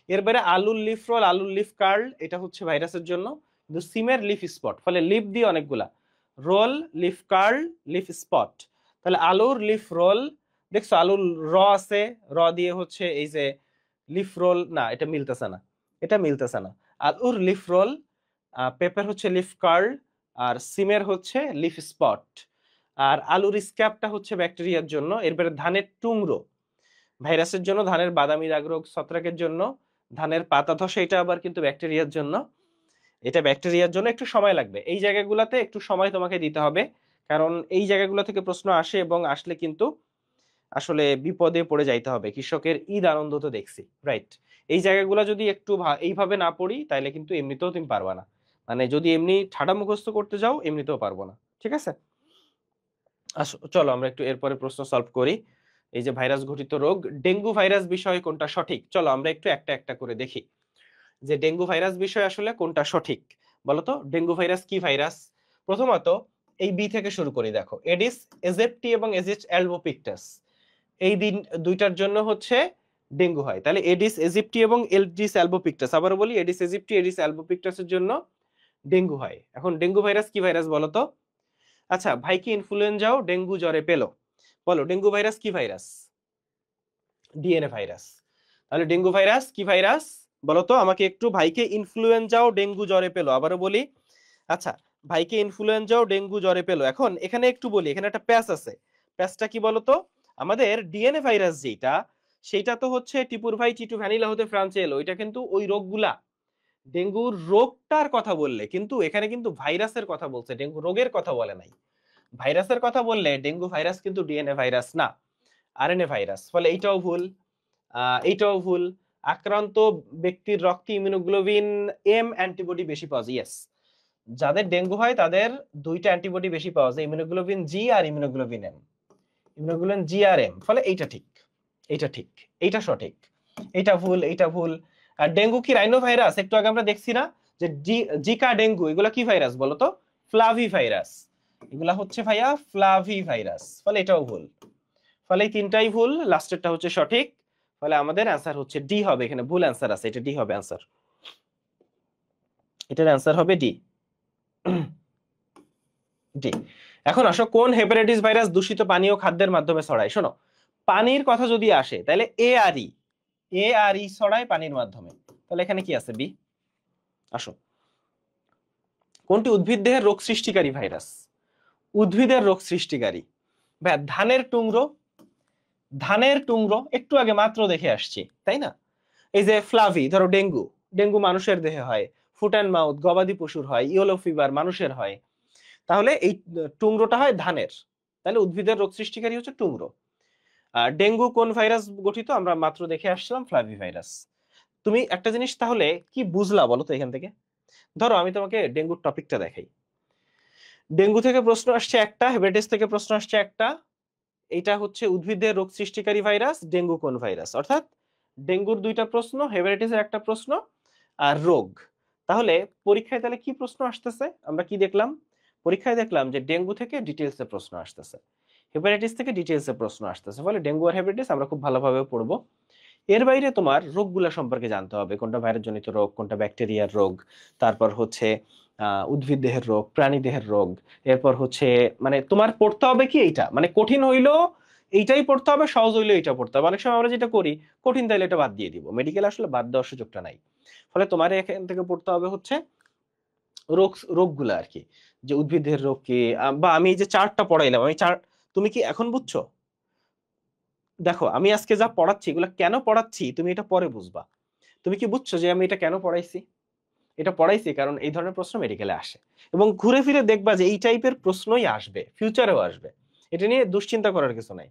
এরপরে আলুর লিফ রোল, আলুর লিফ কার্ল, এটা হচ্ছে ভাইরাসের জন্য। কিন্তু সিমের লিফ স্পট, ফলে লিফ দিয়ে অনেকগুলা, roll, leaf curl, leaf spot. তাহলে আলুর লিফ রোল, দেখছো আলুর র আছে, র দিয়ে হচ্ছে এই যে লিফ রোল, না এটা মিলতেছে না, এটা মিলতেছে না। আলুর লিফ রোল, পেপার হচ্ছে লিফ কার্ল, আর সিমের হচ্ছে লিফ স্পট। আর আলুর স্ক্যাবটা হচ্ছে ব্যাকটেরিয়ার জন্য। এরপরে ধানের টুংরো ভাইরাসের জন্য, ধানের বাদামি দাগ রোগ ছত্রাকের জন্য, ধানের পাতা ধসে এটা আবার কিন্তু ব্যাকটেরিয়ার জন্য। এটা ব্যাকটেরিয়ার জন্য একটু সময় লাগবে, এই জায়গাগুলোতে একটু সময় তোমাকে দিতে হবে, কারণ এই জায়গাগুলো থেকে প্রশ্ন আসে, এবং আসলে কিন্তু আসলে বিপদে পড়ে যাইতে হবে। কৃষকের ঈদ আনন্দ তো দেখছি, রাইট? এই জায়গাগুলো যদি একটু এইভাবে না পড়ি, তাহলে কিন্তু এমনিতেও তুমি পারবা না। মানে যদি এমনি ঠাডা মুখস্থ করতে যাও, এমনিতেও পারবো না, ঠিক আছে? আসো চলো আমরা একটু এরপরে প্রশ্ন সলভ করি। এই যে ভাইরাস ঘটিত রোগ, ডেঙ্গু ভাইরাস বিষয়ে কোনটা সঠিক, চলো আমরা একটু একটা একটা করে দেখি যে ডেঙ্গু ভাইরাস বিষয়ে আসলে কোনটা সঠিক। বলতো ডেঙ্গু ভাইরাস কি ভাইরাস? প্রথমত এই বি থেকে শুরু করি, দেখো এডিস এজেপ্টি এবং এজিচ অ্যালবোপিক্টাস, এই দুইটার জন্য হচ্ছে ডেঙ্গু হয়। তাহলে এডিস এজিপ্টি এবং এডিস অ্যালবোপিক্টাস, আবার বলি এডিস এজিপ্টি এডিস অ্যালবোপিক্টাসের জন্য ডেঙ্গু হয়। এখন ডেঙ্গু ভাইরাস কি ভাইরাস বলতো? আচ্ছা, ভাইকে ইনফ্লুয়েঞ্জাও ডেঙ্গু জ্বরে পেলো, বলো ডেঙ্গু ভাইরাস কি ভাইরাস? DNA virus. তাহলে ডেঙ্গু ভাইরাস কি ভাইরাস বলতো আমাকে একটু? ভাইকে ইনফ্লুয়েঞ্জাও ডেঙ্গু জ্বরে পেলো, আবারও বলি। আচ্ছা, ভাইকে ইনফ্লুয়েঞ্জাও ডেঙ্গু জ্বরে পেলো। এখন এখানে একটু বলি, এখানে একটা প্যাচ আছে, প্যাচটা কি বলতো? আমাদের ডিএনএ ভাইরাস যেটা, সেটা তো হচ্ছে টিপুর ভাই টিটু ভ্যানিলা হতে ফ্রান্সে এলো, এটা কিন্তু ওই রোগগুলা। ডেঙ্গুর রোগটার কথা বললে কিন্তু এখানে কিন্তু ভাইরাসের কথা বলছে, ডেঙ্গু রোগের কথা বলে নাই। ভাইরাসের কথা বললে ডেঙ্গু ভাইরাস কিন্তু ডিএনএ ভাইরাস না, আরএনএ ভাইরাস। ফলে এইটাও ভুল, এইটাও ভুল। আক্রান্ত ব্যক্তির রক্তে ইমিউনোগ্লোবিন এম অ্যান্টিবডি বেশি পাওয়া যায়, ইয়েস। যাদের ডেঙ্গু হয় তাদের দুইটা অ্যান্টিবডি বেশি পাওয়া যায়, ইমিউনোগ্লোবিন জি আর ইমিউনোগ্লোবিন এম, ইমিউনোগ্লোবিন জি আর এম। ফলে এইটা ঠিক, এইটা ঠিক, এইটা সঠিক। এইটা ভুল, এইটা ভুল। আর ডেঙ্গু কি রাইনো ভাইরাস? একটু আগে আমরা দেখছি না যে জিকা ডেঙ্গু, এগুলা কি ভাইরাস বলতো? ফ্লাভি ভাইরাস। এগুলা হচ্ছে ভাইয়া ফ্লাভি ভাইরাস, ফলে এটাও ভুল। ফলে এই তিনটাই ভুল, লাস্টেরটা হচ্ছে সঠিক। ফলে আমাদের অ্যান্সার হচ্ছে ডি হবে, এখানে ভুল অ্যান্সার আছে, এটা ডি হবে অ্যান্সার, এটার অ্যান্সার হবে ডি, ডি। এখন আসো, কোন হেপাটাইটিস ভাইরাস দূষিত পানি ও খাদ্যের মাধ্যমে ছড়ায়? শোনো, পানির কথা যদি আসে তাহলে এ আর ই, এ আর ই ছড়ায় পানির মাধ্যমে। তাহলে এখানে কি আছে? বি। আসো, কোনটি উদ্ভিদ দেহের রোগ সৃষ্টিকারী ভাইরাস? উদ্ভিদের রোগ সৃষ্টিকারী, ভাই ধানের টুংরো, ধানের টুংরো একটু আগে মাত্র দেখে আসছি, তাই না? এই যে ফ্লাভি, ধরো ডেঙ্গু, ডেঙ্গু মানুষের দেহে হয়। ফুট অ্যান্ড মাউথ গবাদি পশুর হয়। ইয়েলো ফিভার মানুষের হয়। তাহলে এই টুংরোটা হয় ধানের। তাহলে উদ্ভিদের রোগ সৃষ্টিকারী হচ্ছে টুংরো। আর ডেঙ্গু কোন ভাইরাস গঠিত? আমরা মাত্র দেখে আসলাম, ফ্লাভি ভাইরাস। তুমি একটা জিনিস তাহলে কি বুঝলা বলো তো এখান থেকে? ধরো আমি তোমাকে ডেঙ্গুর টপিকটা দেখাই। ডেঙ্গু থেকে প্রশ্ন আসছে একটা, হেপাটাইটিস থেকে প্রশ্ন আসছে একটা। এটা হচ্ছে উদ্ভিদের রোগ সৃষ্টিকারী ভাইরাস, ডেঙ্গু কোন ভাইরাস? অর্থাৎ ডেঙ্গুর দুইটা প্রশ্ন, হেপাটাইটিসের একটা প্রশ্ন, আর রোগ। তাহলে পরীক্ষায় তাহলে কি প্রশ্ন আসতেছে? আমরা কি দেখলাম পরীক্ষায়? দেখলাম যে ডেঙ্গু থেকে ডিটেইলসে প্রশ্ন আসতেছে, হেপাটাইটিস থেকে ডিটেইলসে প্রশ্ন আসতেছে। ফলে ডেঙ্গু আর হেপাটাইটিস আমরা খুব ভালোভাবে পড়বো। এর বাইরে তোমার রোগগুলা সম্পর্কে জানতে হবে, কোনটা ভাইরাস জনিত রোগ, কোনটা ব্যাকটেরিয়ার রোগ, তারপর হচ্ছে উদ্ভিদ দেহের রোগ, প্রাণী দেহের রোগ। এরপর হচ্ছে মানে তোমার পড়তে হবে কি, এইটা মানে কঠিন হইলো এইটাই পড়তে হবে, সহজ হইলো এইটা পড়তে হবে। অনেক সময় আমরা যেটা করি, কঠিন তাইলে এটা বাদ দিয়ে দিব, মেডিকেল আসলে বাদ দেওয়ার সুযোগটা নাই। ফলে তোমার এখান থেকে পড়তে হবে হচ্ছে রোগগুলা আর কি, যে উদ্ভিদের রোগ কি। বা আমি এই যে চার্টটা পড়াইলাম, আমি চার্ট, তুমি কি এখন বুঝছো? দেখো আমি আজকে যা পড়াচ্ছি এগুলো কেন পড়াচ্ছি তুমি এটা পরে বুঝবা। তুমি কি বুঝছো যে আমি এটা কেন পড়াইছি? এটা পড়াইছি কারণ এই ধরনের প্রশ্ন মেডিকেলে আসে, এবং ঘুরে ফিরে দেখবা যে এই টাইপের প্রশ্নই আসবে, ফিউচারেও আসবে। এটা নিয়ে দুশ্চিন্তা করার কিছু নাই।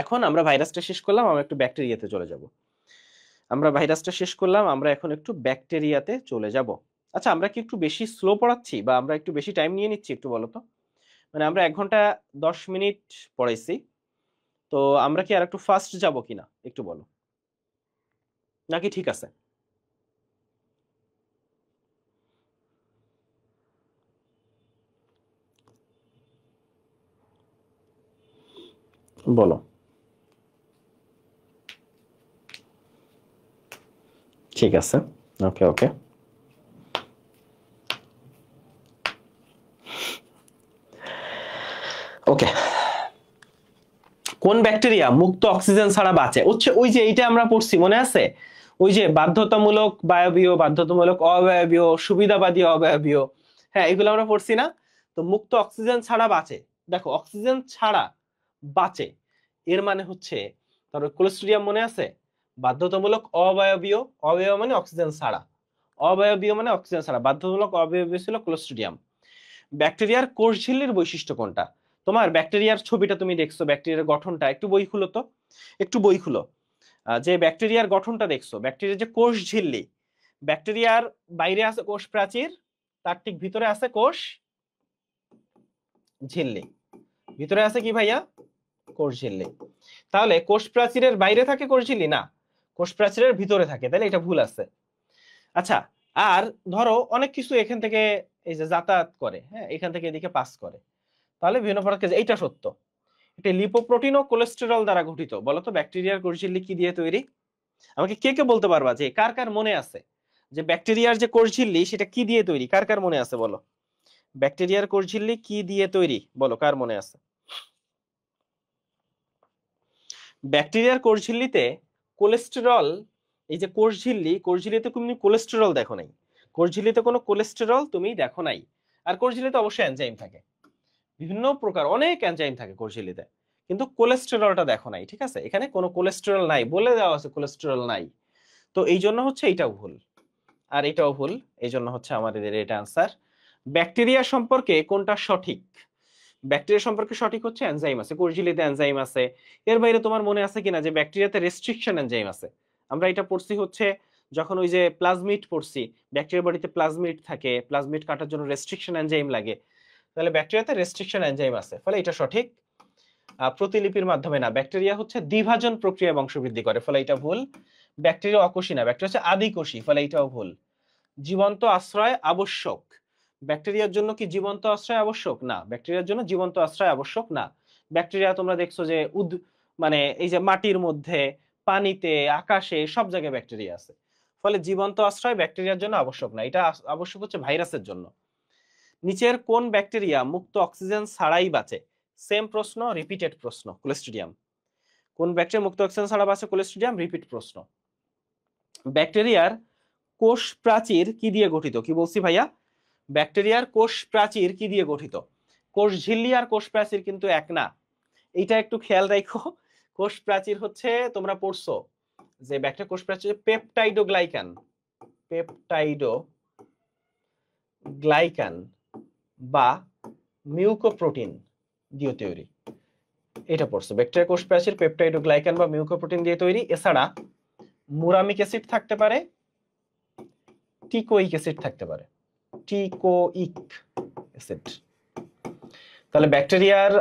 এখন আমরা ভাইরাসটা শেষ করলাম, আমরা একটু ব্যাকটেরিয়াতে চলে যাব। আমরা ভাইরাসটা শেষ করলাম, আমরা এখন একটু ব্যাকটেরিয়াতে চলে যাব। আচ্ছা, আমরা কি একটু বেশি স্লো পড়াচ্ছি, বা আমরা একটু বেশি টাইম নিয়ে নিচ্ছি একটু বলো তো? মানে আমরা 1 ঘন্টা 10 মিনিট পড়াইছি, তো আমরা কি আর একটু ফাস্ট যাব কিনা একটু বলো, নাকি ঠিক আছে? বলো। ঠিক আছে, ওকে ওকে। ওকে, কোন ব্যাকটেরিয়া মুক্ত অক্সিজেন ছাড়া বাঁচে? হচ্ছে ওই যে এইটা আমরা পড়ছি, মনে আছে? ওই যে বাধ্যতামূলক বায়বীয়, বাধ্যতামূলক অবায়বীয়, সুবিধাবাদী অবায়বীয়, হ্যাঁ এগুলো আমরা পড়ছি না? তো মুক্ত অক্সিজেন ছাড়া বাঁচে, দেখো অক্সিজেন ছাড়া বাঁচে এর মানে হচ্ছে, তারপরে ক্লোস্ট্রিডিয়াম মনে আছে? বাধ্যতামূলক অবায়বীয়, অবায়বীয় মানে অক্সিজেন ছাড়া, অবায়বীয় মানে অক্সিজেন ছাড়া, বাধ্যতামূলক অবায়বীয় ছিল ক্লোস্ট্রিডিয়াম। ব্যাকটেরিয়ার কোষ ঝিল্লির বৈশিষ্ট্য কোনটা? তোমার ব্যাকটেরিয়ার ছবিটা তুমি দেখছো, ব্যাকটেরিয়ার গঠনটা একটু বই খুলো তো, একটু বই খুলো। যে ব্যাকটেরিয়ার গঠনটা দেখছো, ব্যাকটেরিয়ার যে কোষ ঝিল্লি, ব্যাকটেরিয়ার বাইরে আছে কোষ প্রাচীর, তার ঠিক ভিতরে আছে কোষ ঝিল্লি। ভিতরে আছে কি ভাইয়া? কোষ ঝিল্লি। তাহলে কোষ প্রাচীরের বাইরে থাকে কোষ ঝিল্লি? না, কোষ প্রাচীরের ভিতরে থাকে, তাহলে এটা ভুল আছে। আচ্ছা, আর ধরো অনেক কিছু এখান থেকে এই যে যাতায়াত করে, হ্যাঁ এখান থেকে এদিকে পাস করে, তাহলে বিভিন্ন প্রকার, এইটা সত্য। এটা লিপোপ্রোটিন ও কোলেস্টেরল দ্বারা গঠিত। বলতো ব্যাকটেরিয়ার কোষ ঝিল্লি কি দিয়ে তৈরি? আমাকে কে কে বলতে পারবা যে কার কার মনে আছে যে ব্যাকটেরিয়ার যে কোষ ঝিল্লি সেটা কি দিয়ে তৈরি? কার কার মনে আছে বলো? ব্যাকটেরিয়ার কোষ ঝিল্লি কি দিয়ে তৈরি বলো, কার মনে আছে? ব্যাকটেরিয়ার কোষ ঝিল্লিতে কোলেস্টেরল, এই যে কোষ ঝিল্লি, কোষ ঝিল্লিতে তুমি কোলেস্টেরল দেখো নাই, কোষ ঝিল্লিতে কোনো কোলেস্টেরল তুমি দেখো নাই। আর কোষ ঝিল্লিতে অবশ্যই এনজাইম থাকে, বিভিন্ন প্রকার অনেক এনজাইম থাকে কোষ ঝিল্লিতে, কিন্তু কোলেস্টেরলটা দেখো নাই, ঠিক আছে? এখানে কোনো কোলেস্টেরল নাই, বলে দেওয়া আছে কোলেস্টেরল নাই। তো এই জন্য হচ্ছে এটাও ভুল আর এটাও ভুল, এই জন্য হচ্ছে আমাদের এটা আনসার। ব্যাকটেরিয়া সম্পর্কে কোনটা সঠিক? ব্যাকটেরিয়া সম্পর্কে সঠিক হচ্ছে এনজাইম আছে, কোষ ঝিল্লিতে এনজাইম আছে। এর বাইরে তোমার মনে আছে কিনা যে ব্যাকটেরিয়াতে রেস্ট্রিকশন এনজাইম আছে? আমরা এটা পড়ছি হচ্ছে যখন ওই যে প্লাজমিড পড়ছি, ব্যাকটেরিয়া বডিতে প্লাজমিড থাকে, প্লাজমিড কাটার জন্য রেস্ট্রিকশন এনজাইম লাগে, তাহলে ব্যাকটেরিয়াতে রেস্ট্রিকশন এনজাইম আছে, ফলে এটা সঠিক। প্রতিলিপির মাধ্যমে না, ব্যাকটেরিয়া হচ্ছে দ্বিভাজন প্রক্রিয়া বংশবৃদ্ধি করে, ফলে এটা ভুল। ব্যাকটেরিয়া অকোষী না, ব্যাকটেরিয়া হচ্ছে আদিকোষী, ফলে এটাও ভুল। জীবন্ত আশ্রয় আবশ্যক, ব্যাকটেরিয়ার জন্য কি জীবন্ত আশ্রয় আবশ্যক? না, ব্যাকটেরিয়ার জন্য জীবন্ত আশ্রয় আবশ্যক না। ব্যাকটেরিয়া তোমরা দেখছো যে মানে এই যে মাটির মধ্যে, পানিতে, আকাশে, সব জায়গায় ব্যাকটেরিয়া আছে, ফলে জীবন্ত আশ্রয় ব্যাকটেরিয়ার জন্য আবশ্যক না, এটা আবশ্যক হচ্ছে ভাইরাসের জন্য। নিচের কোন ব্যাকটেরিয়া মুক্ত অক্সিজেন ছাড়াই বাঁচে? সেম প্রশ্ন, রিপিটেড প্রশ্ন, কোলেস্ট্রিডিয়াম। কোন ব্যাকটেরিয়া মুক্ত অক্সিজেন ছাড়া বাঁচে? কোলেস্ট্রিডিয়াম, রিপিট প্রশ্ন। ব্যাকটেরিয়ার কোষ প্রাচীর কি দিয়ে গঠিত? কি বলছি ভাইয়া? ব্যাকটেরিয়ার কোষ প্রাচীর কি দিয়ে গঠিত? কোষ ঝিল্লি আর কোষ প্রাচীর কিন্তু এক না, এইটা একটু খেয়াল রাখো। কোষ প্রাচীর হচ্ছে তোমরা পড়ছো যে ব্যাকটেরিয়া কোষ প্রাচীর পেপটাইডোগ্লাইকান, পেপটাইডোগ্লাইকান বা মিউকোপ্রোটিন দিয়ে তৈরি, এটা পড়ছো। ব্যাকটেরিয়া কোষ প্রাচীর পেপটাইডোগ্লাইকান বা মিউকোপ্রোটিন দিয়ে তৈরি। এছাড়া মুরামিক অ্যাসিড থাকতে পারে, টিকোইক অ্যাসিড থাকতে পারে, টিকোইক অ্যাসিড। তাহলে ব্যাকটেরিয়ার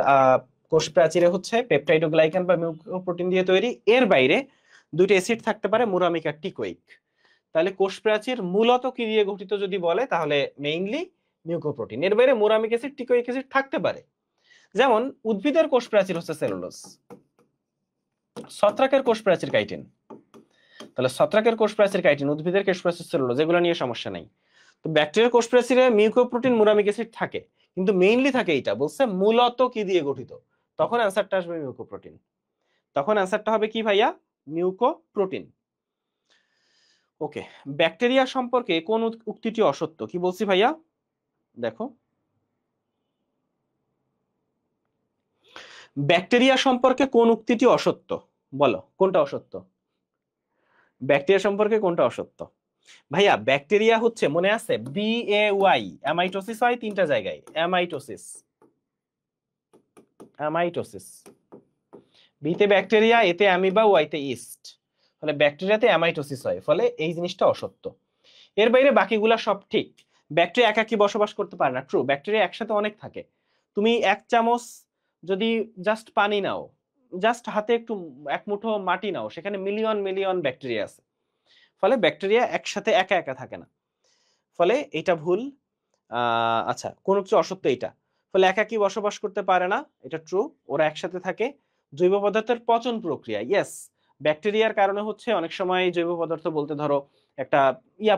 কোষ প্রাচীরে হচ্ছে পেপটাইডোগ্লাইকান বা মিউকোপ্রোটিন দিয়ে তৈরি, এর বাইরে দুইটা অ্যাসিড থাকতে পারে, মুরামিক আর টিকোইক। তাহলে কোষ প্রাচীর মূলত কি দিয়ে গঠিত যদি বলে, তাহলে মেইনলি মিউকোপ্রোটিন, এর বাইরে মুরামিক অ্যাসিড, টিকোইক অ্যাসিড থাকতে পারে। যেমন উদ্ভিদের কোষ প্রাচীর হচ্ছে সেলুলোজ, ছত্রাকের কোষ প্রাচীর কাইটিন, তাহলে ছত্রাকের কোষ প্রাচীর কাইটিন, উদ্ভিদের কোষ প্রাচীর সেলুলোজ, এগুলো নিয়ে সমস্যা নাই। তো ব্যাকটেরিয়ার কোষ প্রাচীরে মিউকোপ্রোটিন, মুরামিক অ্যাসিড থাকে, কিন্তু মেইনলি থাকে এইটা, বলছে মূলত কি দিয়ে গঠিত, তখন অ্যান্সারটা আসবে মিউকোপ্রোটিন, তখন অ্যান্সারটা হবে কি ভাইয়া? মিউকোপ্রোটিন। ওকে, ব্যাকটেরিয়া সম্পর্কে কোন উক্তিটি অসত্য? কি বলছি ভাইয়া? দেখো, ব্যাকটেরিয়া সম্পর্কে কোন উক্তিটি অসত্য বলো, কোনটা অসত্য? ব্যাকটেরিয়া সম্পর্কে কোনটা অসত্য ভাইয়া? ব্যাকটেরিয়া হচ্ছে মনে আছে BAY, অ্যামাইটোসিস হয় তিনটা জায়গায়, অ্যামাইটোসিস, অ্যামাইটোসিস, বিতে ব্যাকটেরিয়া, এতে অ্যামিবা, ওয়াইতে ইস্ট, ফলে ব্যাকটেরিয়াতে অ্যামাইটোসিস হয়, ফলে এই জিনিসটা অসত্য। এর বাইরে বাকিগুলা সব ঠিক। ব্যাকটেরিয়া একাকী বসবাস করতে পারে না, ট্রু। ব্যাকটেরিয়া একসাথে অনেক থাকে, তুমি এক চামচ যদি জাস্ট পানি নাও, জাস্ট হাতে একটু এক মুঠো মাটি নাও, সেখানে মিলিয়ন মিলিয়ন ব্যাকটেরিয়া আছে, ফলে ব্যাকটেরিয়া একসাথে একা একা থাকে না, ফলে এটা ভুল। আচ্ছা, কোন কিছু অসত্য এটা, ফলে একাকী বসবাস করতে পারে না, এটা ট্রু, ওরা একসাথে থাকে। জৈব পদার্থের পচন প্রক্রিয়া, ইয়েস। ব্যাকটেরিয়ার কারণে হচ্ছে অনেক সময় জৈব পদার্থ বলতে ধরো একটা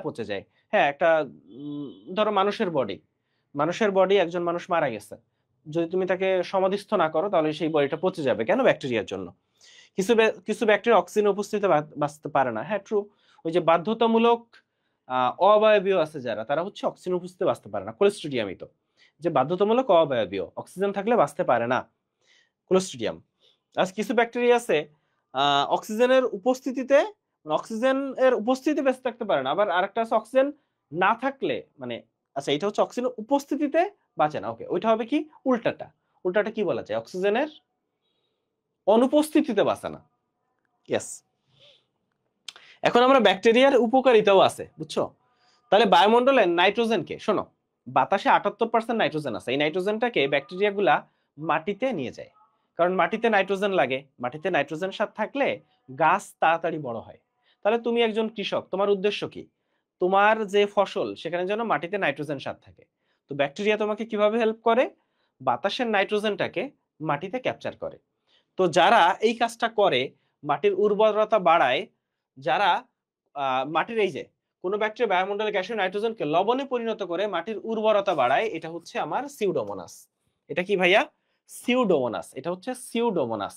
পচে যায়। হ্যাঁ, একটা ধরো মানুষের বডি, একজন মানুষ মারা গেছে, যদি তুমি তাকে সমাধিস্থ না করো তাহলে সেই বডিটা পচে যাবে। কেন? ব্যাকটেরিয়ার জন্য। কিছু ব্যাকটেরিয়া অক্সিজেন উপস্থিতিতে বাঁচতে পারে না। হ্যাঁ, ট্রু। ওই যে বাধ্যতামূলক অবায়বীয় আছে যারা, তারা হচ্ছে অক্সিজেন উপস্থিতিতে বাঁচতে পারে না। ক্লোস্ট্রিডিয়ামই তো, যে বাধ্যতামূলক অবায়বীয়, অক্সিজেন থাকলে বাঁচতে পারে না, ক্লোস্ট্রিডিয়াম। আর কিছু ব্যাকটেরিয়া আছে অক্সিজেনের উপস্থিতিতে, বেঁচে থাকতে পারে না। আবার আরেকটা আছে অক্সিজেন না থাকলে, মানে আচ্ছা এটা হচ্ছে অক্সিজেনের উপস্থিতিতে বাঁচে না। ওকে, ওইটা হবে কি উল্টাটা। উল্টাটা কি বলা যায়? অক্সিজেনের অনুপস্থিতিতে বাঁচে না। ইয়েস। এখন আমরা ব্যাকটেরিয়ার উপকারিতাও আছে, বুঝছো? তাহলে বায়ুমণ্ডলে নাইট্রোজেনকে, শোনো, বাতাসে 78% নাইট্রোজেন আছে। এই নাইট্রোজেনটাকে ব্যাকটেরিয়া গুলা মাটিতে নিয়ে যায়। কারণ মাটিতে নাইট্রোজেন লাগে, মাটিতে নাইট্রোজেন সার থাকলে গাছ তাড়াতাড়ি বড় হয়। তাহলে তুমি একজন কৃষক, তোমার উদ্দেশ্য কি? তোমার যে ফসল সেখানে যেন মাটিতে নাইট্রোজেন সার থাকে। তো ব্যাকটেরিয়া তোমাকে কিভাবে হেল্প করে? বাতাসের নাইট্রোজেনটাকে মাটিতে ক্যাপচার করে। তো যারা এই কাজটা করে, মাটির উর্বরতা বাড়ায়, যারা মাটির এই যে কোনো ব্যাকটেরিয়া বায়ুমণ্ডলে গ্যাসীয় নাইট্রোজেনকে লবণে পরিণত করে মাটির উর্বরতা বাড়ায়, এটা হচ্ছে আমার সিউডোমোনাস। এটা কি ভাইয়া? সিউডোমোনাস। এটা হচ্ছে সিউডোমোনাস।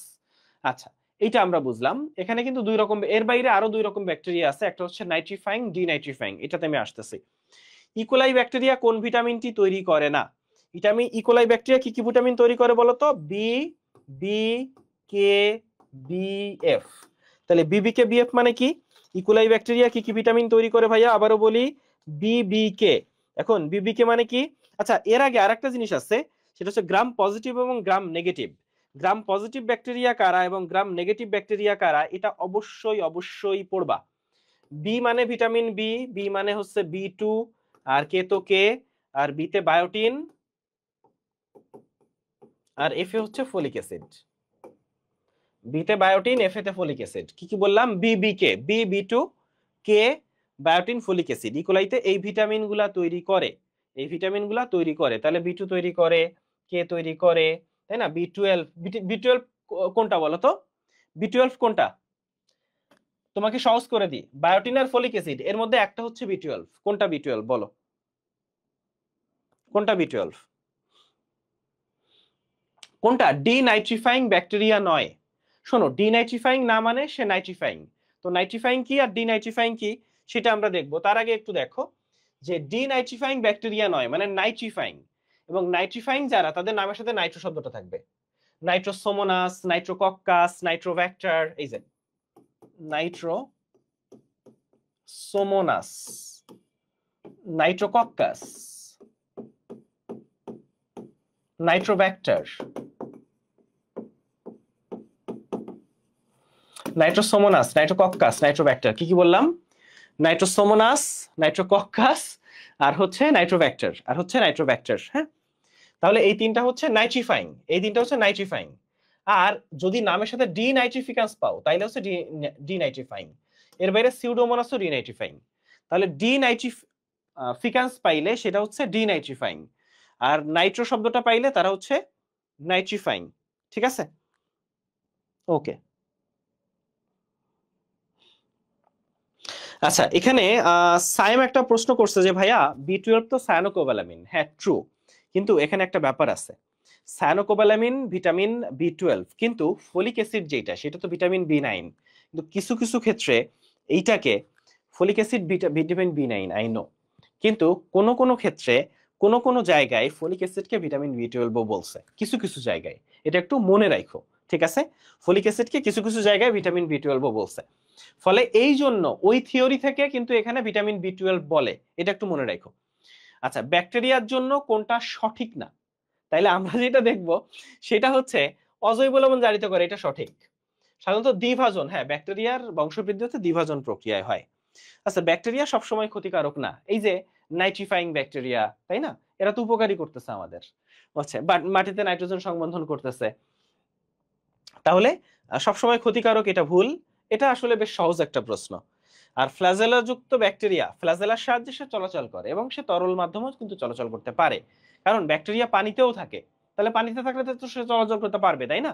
আচ্ছা, এইটা আমরা বুঝলাম। এখানে কিন্তু দুই রকম, এর বাইরে আরো দুই রকম ব্যাকটেরিয়া আছে। একটা হচ্ছে নাইট্রিফাইং, ডিনাইট্রিফাইং। এটাতে আমি আসতেছি। ইকোলাই ব্যাকটেরিয়া কোন ভিটামিনটি তৈরি করে না? ইকোলাই ব্যাকটেরিয়া কি কি ভিটামিন তৈরি করে বলতো? বি, বি, কে, বি, এফ। তাহলে বিবি কে বিএফ মানে কি? ইকোলাই ব্যাকটেরিয়া কি কি ভিটামিন তৈরি করে ভাইয়া? আবারও বলি, বিবি কে। এখন বিবি কে মানে কি? আচ্ছা, এর আগে আরেকটা জিনিস আছে, সেটা হচ্ছে গ্রাম পজিটিভ এবং gram negative. Gram positive bacteria কারা এবং গ্রাম নেগেটিভ ব্যাকটেরিয়া কারা, এটা অবশ্যই অবশ্যই পড়বা। বি মানে ভিটামিন বি, বি মানে হচ্ছে বি2, আর কে তো কে, আর বিতে বায়োটিন, আর এফ এ হচ্ছে ফলিক অ্যাসিড। বিতে বায়োটিন, এফ এতে ফলিক অ্যাসিড। কি কি বললাম? বি বি কে, বি বি2, কে বায়োটিন, ফলিক অ্যাসিড। ইকোলাইতে এই ভিটামিন গুলা তৈরি করে, এই ভিটামিন গুলা তৈরি করে। তাহলে বি2 তৈরি করে, কে তৈরি করে, তাই না? বি12, বি12 কোনটা বলো তো? বি12 কোনটা? তোমাকে সহজ করে দিই, বায়োটিন আর ফলিক অ্যাসিড এর মধ্যে একটা হচ্ছে বি12। কোনটা বি12 বলো? কোনটা বি12? কোনটা? ডিনাইট্রিফাইং ব্যাকটেরিয়া নয়। শোনো, ডিনাইট্রিফাইং না মানে সে নাইট্রিফাইং। তো নাইট্রিফাইং কি আর ডিনাইট্রিফাইং কি সেটা আমরা দেখবো। তার আগে একটু দেখো যে ডিনাইট্রিফাইং ব্যাকটেরিয়া নয় মানে নাইট্রিফাইং। এবং নাইট্রিফাইং যারা, তাদের নামের সাথে নাইট্রো শব্দটা থাকবে। নাইট্রোসোমোনাস, নাইট্রোকক্কাস, নাইট্রোভ্যাক্টর। এই যে নাইট্রোসোমোনাস, নাইট্রোকক্কাস, নাইট্রোভ্যাক্টর, নাইট্রোসোমোনাস, নাইট্রোকক্কাস, নাইট্রোভ্যাক্টর। কি কি বললাম? নাইট্রোসোমোনাস, নাইট্রোকক্কাস, আর হচ্ছে নাইট্রোভ্যাক্টর, আর হচ্ছে নাইট্রোভ্যাক্টর। হ্যাঁ, তাহলে এই তিনটা হচ্ছে নাইট্রিফাইং, এই তিনটা হচ্ছে নাইট্রিফাইং। আর যদি নামের সাথে ডি নাইট্রিফিকান্স পাও তাইলে হচ্ছে ডি নাইট্রিফাইং। এর বাইরে সিউডোমোনাসও ডি নাইট্রিফাইং। তাহলে ডি নাইট্রিফিকান্স পাইলে সেটা হচ্ছে ডি নাইট্রিফাইং, আর নাইট্রো শব্দটা পাইলে তারা হচ্ছে নাইট্রিফাইং। ঠিক আছে? ওকে। আচ্ছা, এখানে সাইম একটা প্রশ্ন করছে যে ভাইয়া বি12 তো সায়ানোকোবালামিন। হ্যাঁ, ট্রু। কিন্তু এখানে একটা ব্যাপার আছে, সায়ানোকোবালামিন ভিটামিন বি12, কিন্তু ফলিক অ্যাসিড যেটা সেটা তো ভিটামিন বি9। কিন্তু কিছু কিছু ক্ষেত্রে এইটাকে folic acid vitamin B nine, I know, কিন্তু কোন কোন ক্ষেত্রে কোন কোন জায়গায় ফলিক অ্যাসিডকে ভিটামিন বি12 বলছে, কিছু কিছু জায়গায়। এটা একটু মনে রাখো, ঠিক আছে? ফলিক অ্যাসিডকে কিছু কিছু জায়গায় ভিটামিন বি12 বলছে। ফলে এই জন্য ওই থিওরি থেকে কিন্তু এখানে ভিটামিন বি12 বলে, এটা একটু মনে রাখো। আচ্ছা, ব্যাকটেরিয়ার জন্য কোনটা সঠিক না? তাইলে আমরা যেটা দেখব সেটা হচ্ছে অজৈব লবণ জারিত করে, এটা সঠিক। সাধারণত দ্বিভাজন, হ্যাঁ, ব্যাকটেরিয়ার বংশবৃদ্ধি হচ্ছে দ্বিভাজন প্রক্রিয়ায় হয়। আচ্ছা, ব্যাকটেরিয়া সবসময় ক্ষতিকারক না। এই যে নাইট্রিফাইং ব্যাকটেরিয়া, তাই না, এরা তো উপকারী করতেছে আমাদের, হচ্ছে মাটিতে নাইট্রোজেন সংবন্ধন করতেছে। তাহলে সবসময় ক্ষতিকারক এটা ভুল। এটা আসলে বেশ সহজ একটা প্রশ্ন। আর ফ্ল্যাজেলা যুক্ত ব্যাকটেরিয়া, ফ্ল্যাজেলার সাহায্যে সে চলাচল করে এবং সে তরল মাধ্যমেও কিন্তু চলাচল করতে পারে, কারণ ব্যাকটেরিয়া পানিতেও থাকে। তাহলে পানিতে থাকলে তো সে চলাচল করতে পারবে, তাই না?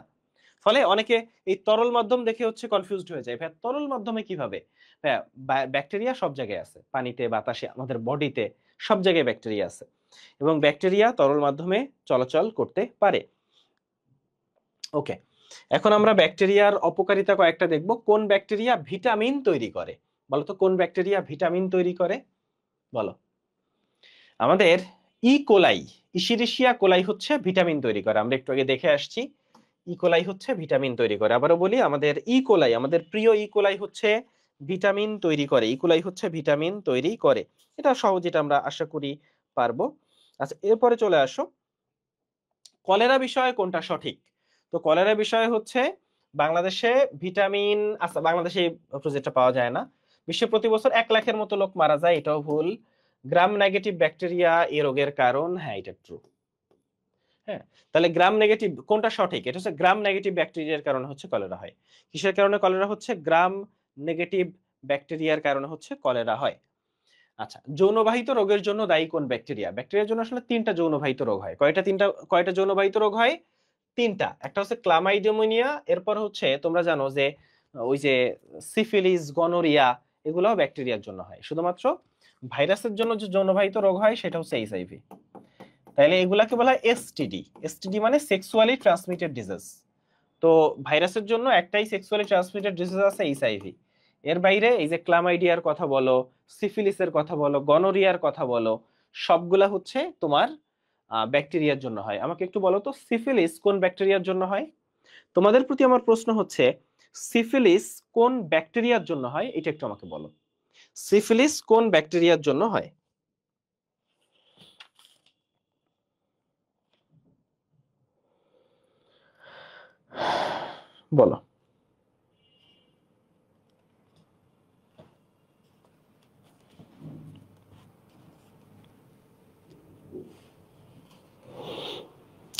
ফলে অনেকে এই তরল মাধ্যম দেখে হচ্ছে কনফিউজড হয়ে যায়, ভাই তরল মাধ্যমে কিভাবে? হ্যাঁ, ব্যাকটেরিয়া সব জায়গায় আছে, পানিতে, বাতাসে, আমাদের বডিতে, সব জায়গায় ব্যাকটেরিয়া আছে এবং ব্যাকটেরিয়া তরল মাধ্যমে চলাচল করতে পারে। ওকে, এখন আমরা ব্যাকটেরিয়ার অপকারিতা কয়েকটা দেখব। কোন ব্যাকটেরিয়া ভিটামিন তৈরি করে? বলো তো কোন ব্যাকটেরিয়া ভিটামিন তৈরি করে? বলো। আমাদের কোলাই, ইশিরিশিয়া কোলাই হচ্ছে ভিটামিন তৈরি করে, আমরা একটু আগে দেখে আসছি। কোলাই হচ্ছে ভিটামিন তৈরি করে। আবারও বলি, আমাদের কোলাই, আমাদের প্রিয় কোলাই হচ্ছে ভিটামিন তৈরি করে। কোলাই হচ্ছে ভিটামিন তৈরি করে, এটা সহজ, এটা আমরা আশা করি পারবো। আচ্ছা, এরপরে চলে আসো, কলেরা বিষয়ে কোনটা সঠিক? তো কলেরা বিষয়ে হচ্ছে বাংলাদেশে ভিটামিন, আচ্ছা বাংলাদেশে এই প্রজেক্টটা পাওয়া যায় না। বিশ্বে প্রতি বছর 1 লাখের মতো লোক মারা যায়, এটাও ভুল। গ্রাম নেগেটিভ ব্যাকটেরিয়া এই রোগের কারণ, হ্যাঁ এটা ট্রু। হ্যাঁ, তাহলে গ্রাম নেগেটিভ কোনটা সঠিক? এটা হচ্ছে গ্রাম নেগেটিভ ব্যাকটেরিয়ার কারণে হচ্ছে কলেরা হয়। কিসের কারণে কলেরা হচ্ছে? গ্রাম নেগেটিভ ব্যাকটেরিয়ার কারণে হচ্ছে কলেরা হয়। আচ্ছা, যৌনবাহিত রোগের জন্য দায়ী কোন ব্যাকটেরিয়া? ব্যাকটেরিয়ার জন্য আসলে 3টা যৌনবাহিত রোগ হয়। কয়টা যৌনবাহিত রোগ হয়? 3টা। একটা হচ্ছে ক্লামাইডোমোনিয়া, এরপর হচ্ছে তোমরা জানো যে ওই যে সিফিলিস, গনোরিয়া, এগুলোও ব্যাকটেরিয়ার জন্য হয়। শুধুমাত্র ভাইরাসের জন্য যে যৌনবাহিত রোগ হয় সেটা হচ্ছে এইচআইভি। তাইলে এগুলাকে বলা হয় এসটিডি। এসটিডি মানে সেক্সুয়ালি ট্রান্সমিটেড ডিজিজ। তো ভাইরাসের জন্য একটাই সেক্সুয়ালি ট্রান্সমিটেড ডিজিজ আছে, এইচআইভি। এর বাইরে এই যে ক্লামাইডিয়ার কথা বলো, সিফিলিসের কথা বলো, গনোরিয়ার কথা বলো, সবগুলা হচ্ছে তোমার ব্যাকটেরিয়ার জন্য হয়। আমাকে একটু বলো তো সিফিলিস কোন ব্যাকটেরিয়ার জন্য হয়? তোমাদের প্রতি আমার প্রশ্ন হচ্ছে সিফিলিস কোন ব্যাকটেরিয়ার জন্য হয়, এটা একটু আমাকে বলো। সিফিলিস কোন ব্যাকটেরিয়ার জন্য হয়? বলো।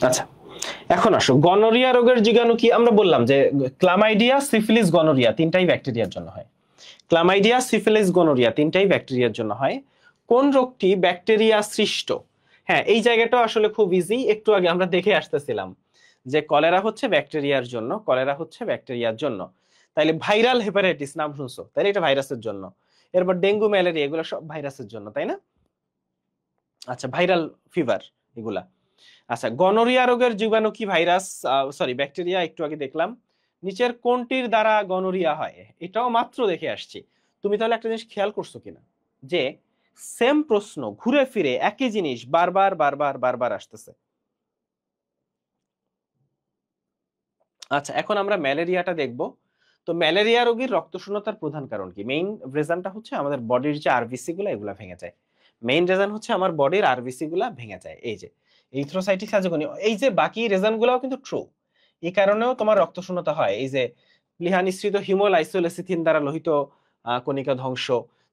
আচ্ছা, এখন আসো গনোরিয়া রোগের জীবাণু কি? আমরা বললাম যে ক্লামাইডিয়া, সিফিলিস, গনোরিয়া তিনটাই ব্যাকটেরিয়ার জন্য হয়। ক্লামাইডিয়া, সিফিলিস, গনোরিয়া তিনটাই ব্যাকটেরিয়ার জন্য হয়। কোন রোগটি ব্যাকটেরিয়া সৃষ্ট? হ্যাঁ, এই জায়গাটা আসলে খুব ইজি, একটু আগে আমরা দেখে আসতেছিলাম যে কলেরা হচ্ছে ব্যাকটেরিয়ার জন্য, কলেরা হচ্ছে ব্যাকটেরিয়ার জন্য। তাইলে ভাইরাল হেপাটাইটিস নাম শুনছো, তাইলে এটা ভাইরাসের জন্য। এরপর ডেঙ্গু, ম্যালেরিয়া এগুলো সব ভাইরাসের জন্য, তাই না? আচ্ছা, ভাইরাল ফিভার এগুলা। আচ্ছা, গনোরিয়া রোগের জীবাণু কি ভাইরাস, সরি ব্যাকটেরিয়া? একটু আগে দেখলাম। নিচের কোনটির দ্বারা গনোরিয়া হয়? এটাও মাত্র দেখে আসছি। তুমি তাহলে একটা জিনিস খেয়াল করছো কিনা যে সেম প্রশ্ন ঘুরে ফিরে একই জিনিস বারবার বারবার বারবার আসতেছে। আচ্ছা, এখন আমরা ম্যালেরিয়াটা দেখব। তো ম্যালেরিয়া রোগীর রক্ত শূন্যতার প্রধান কারণ কি? মেইন রিজনটা হচ্ছে আমাদের বডির যে আরবিসি গুলা এগুলা ভেঙে যায়। মেইন রিজন হচ্ছে আমার বডির আরবিসি গুলা ভেঙে যায়। এই যে এরিথ্রোসাইটিক সাজোগনি, এই যে বাকি রিজন গুলাও কিন্তু ট্রু। এই কারণেও তোমার রক্ত শূন্যতা হয়। এই যে প্লিহা নিঃসৃত হিমোলাইসোলেসিথিন দ্বারা লোহিত কণিকা ধ্বংস,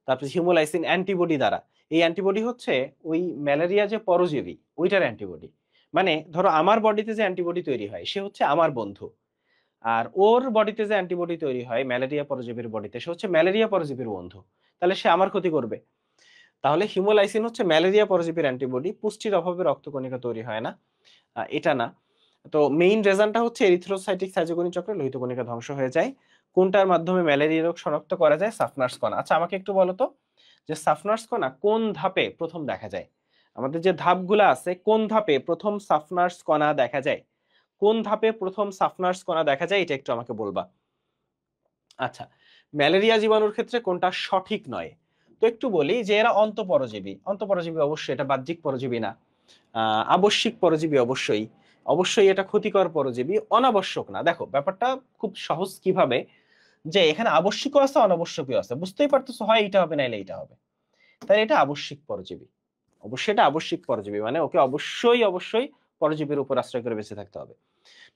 তারপর হিমোলাইসিন অ্যান্টিবডি দ্বারা। এই অ্যান্টিবডি হচ্ছে ওই ম্যালেরিয়া যে পরজীবী ওইটার অ্যান্টিবডি। মানে ধরো আমার বডিতে যে অ্যান্টিবডি তৈরি হয় সে হচ্ছে আমার বন্ধু, আর ওর বডিতে যে অ্যান্টিবডি তৈরি হয় ম্যালেরিয়া পরজীবীর বডিতে সে হচ্ছে ম্যালেরিয়া পরজীবীর বন্ধু। তাহলে সে আমার ক্ষতি করবে। তাহলে হিমোলাইসিন হচ্ছে ম্যালেরিয়া পরজীবীর অ্যান্টিবডি, পুষ্টির অভাবে রক্তকণিকা তৈরি হয় না, এটা না। তো মেইন রিজনটা হচ্ছে এরিথ্রোসাইটিক সাইটোকিনিন চক্রে লোহিত কণিকা ধ্বংস হয়ে যায়। কোনটার মাধ্যমে ম্যালেরিয়া রোগ শনাক্ত করা যায়? সাফনার্স কণা। আচ্ছা, আমাকে একটু বলো তো যে সাফনার্স কণা কোন ধাপে প্রথম দেখা যায়? আমাদের যে ধাপগুলো আছে কোন ধাপে প্রথম সাফনার্স কণা দেখা যায়? কোন ধাপে প্রথম সাফনার্স কণা দেখা যায় এটা একটু আমাকে বলবা। আচ্ছা, ম্যালেরিয়া জীবাণুর ক্ষেত্রে কোনটা সঠিক নয়? তো একটু বলি যে এরা অন্তঃপরজীবী। অন্তঃপরজীবী অবশ্যই, এটা বাহ্যিক পরজীবী না। আবশ্যিক পরজীবী অবশ্যই। অবশ্যই এটা ক্ষতিকর পরজীবী, অনাবশ্যক না। দেখো ব্যাপারটা খুব সহজ কিভাবে, যে এখানে আবশ্যিকও আছে অনাবশ্যকীয় আছে, বুঝতেই পারতেছো, হয় এইটা হবে নাইলে এইটা হবে। তাই এটা আবশ্যিক পরজীবী। অবশ্যই এটা আবশ্যিক পরজীবী, মানে ওকে অবশ্যই অবশ্যই পরজীবীর উপর আশ্রয় করে বেঁচে থাকতে হবে।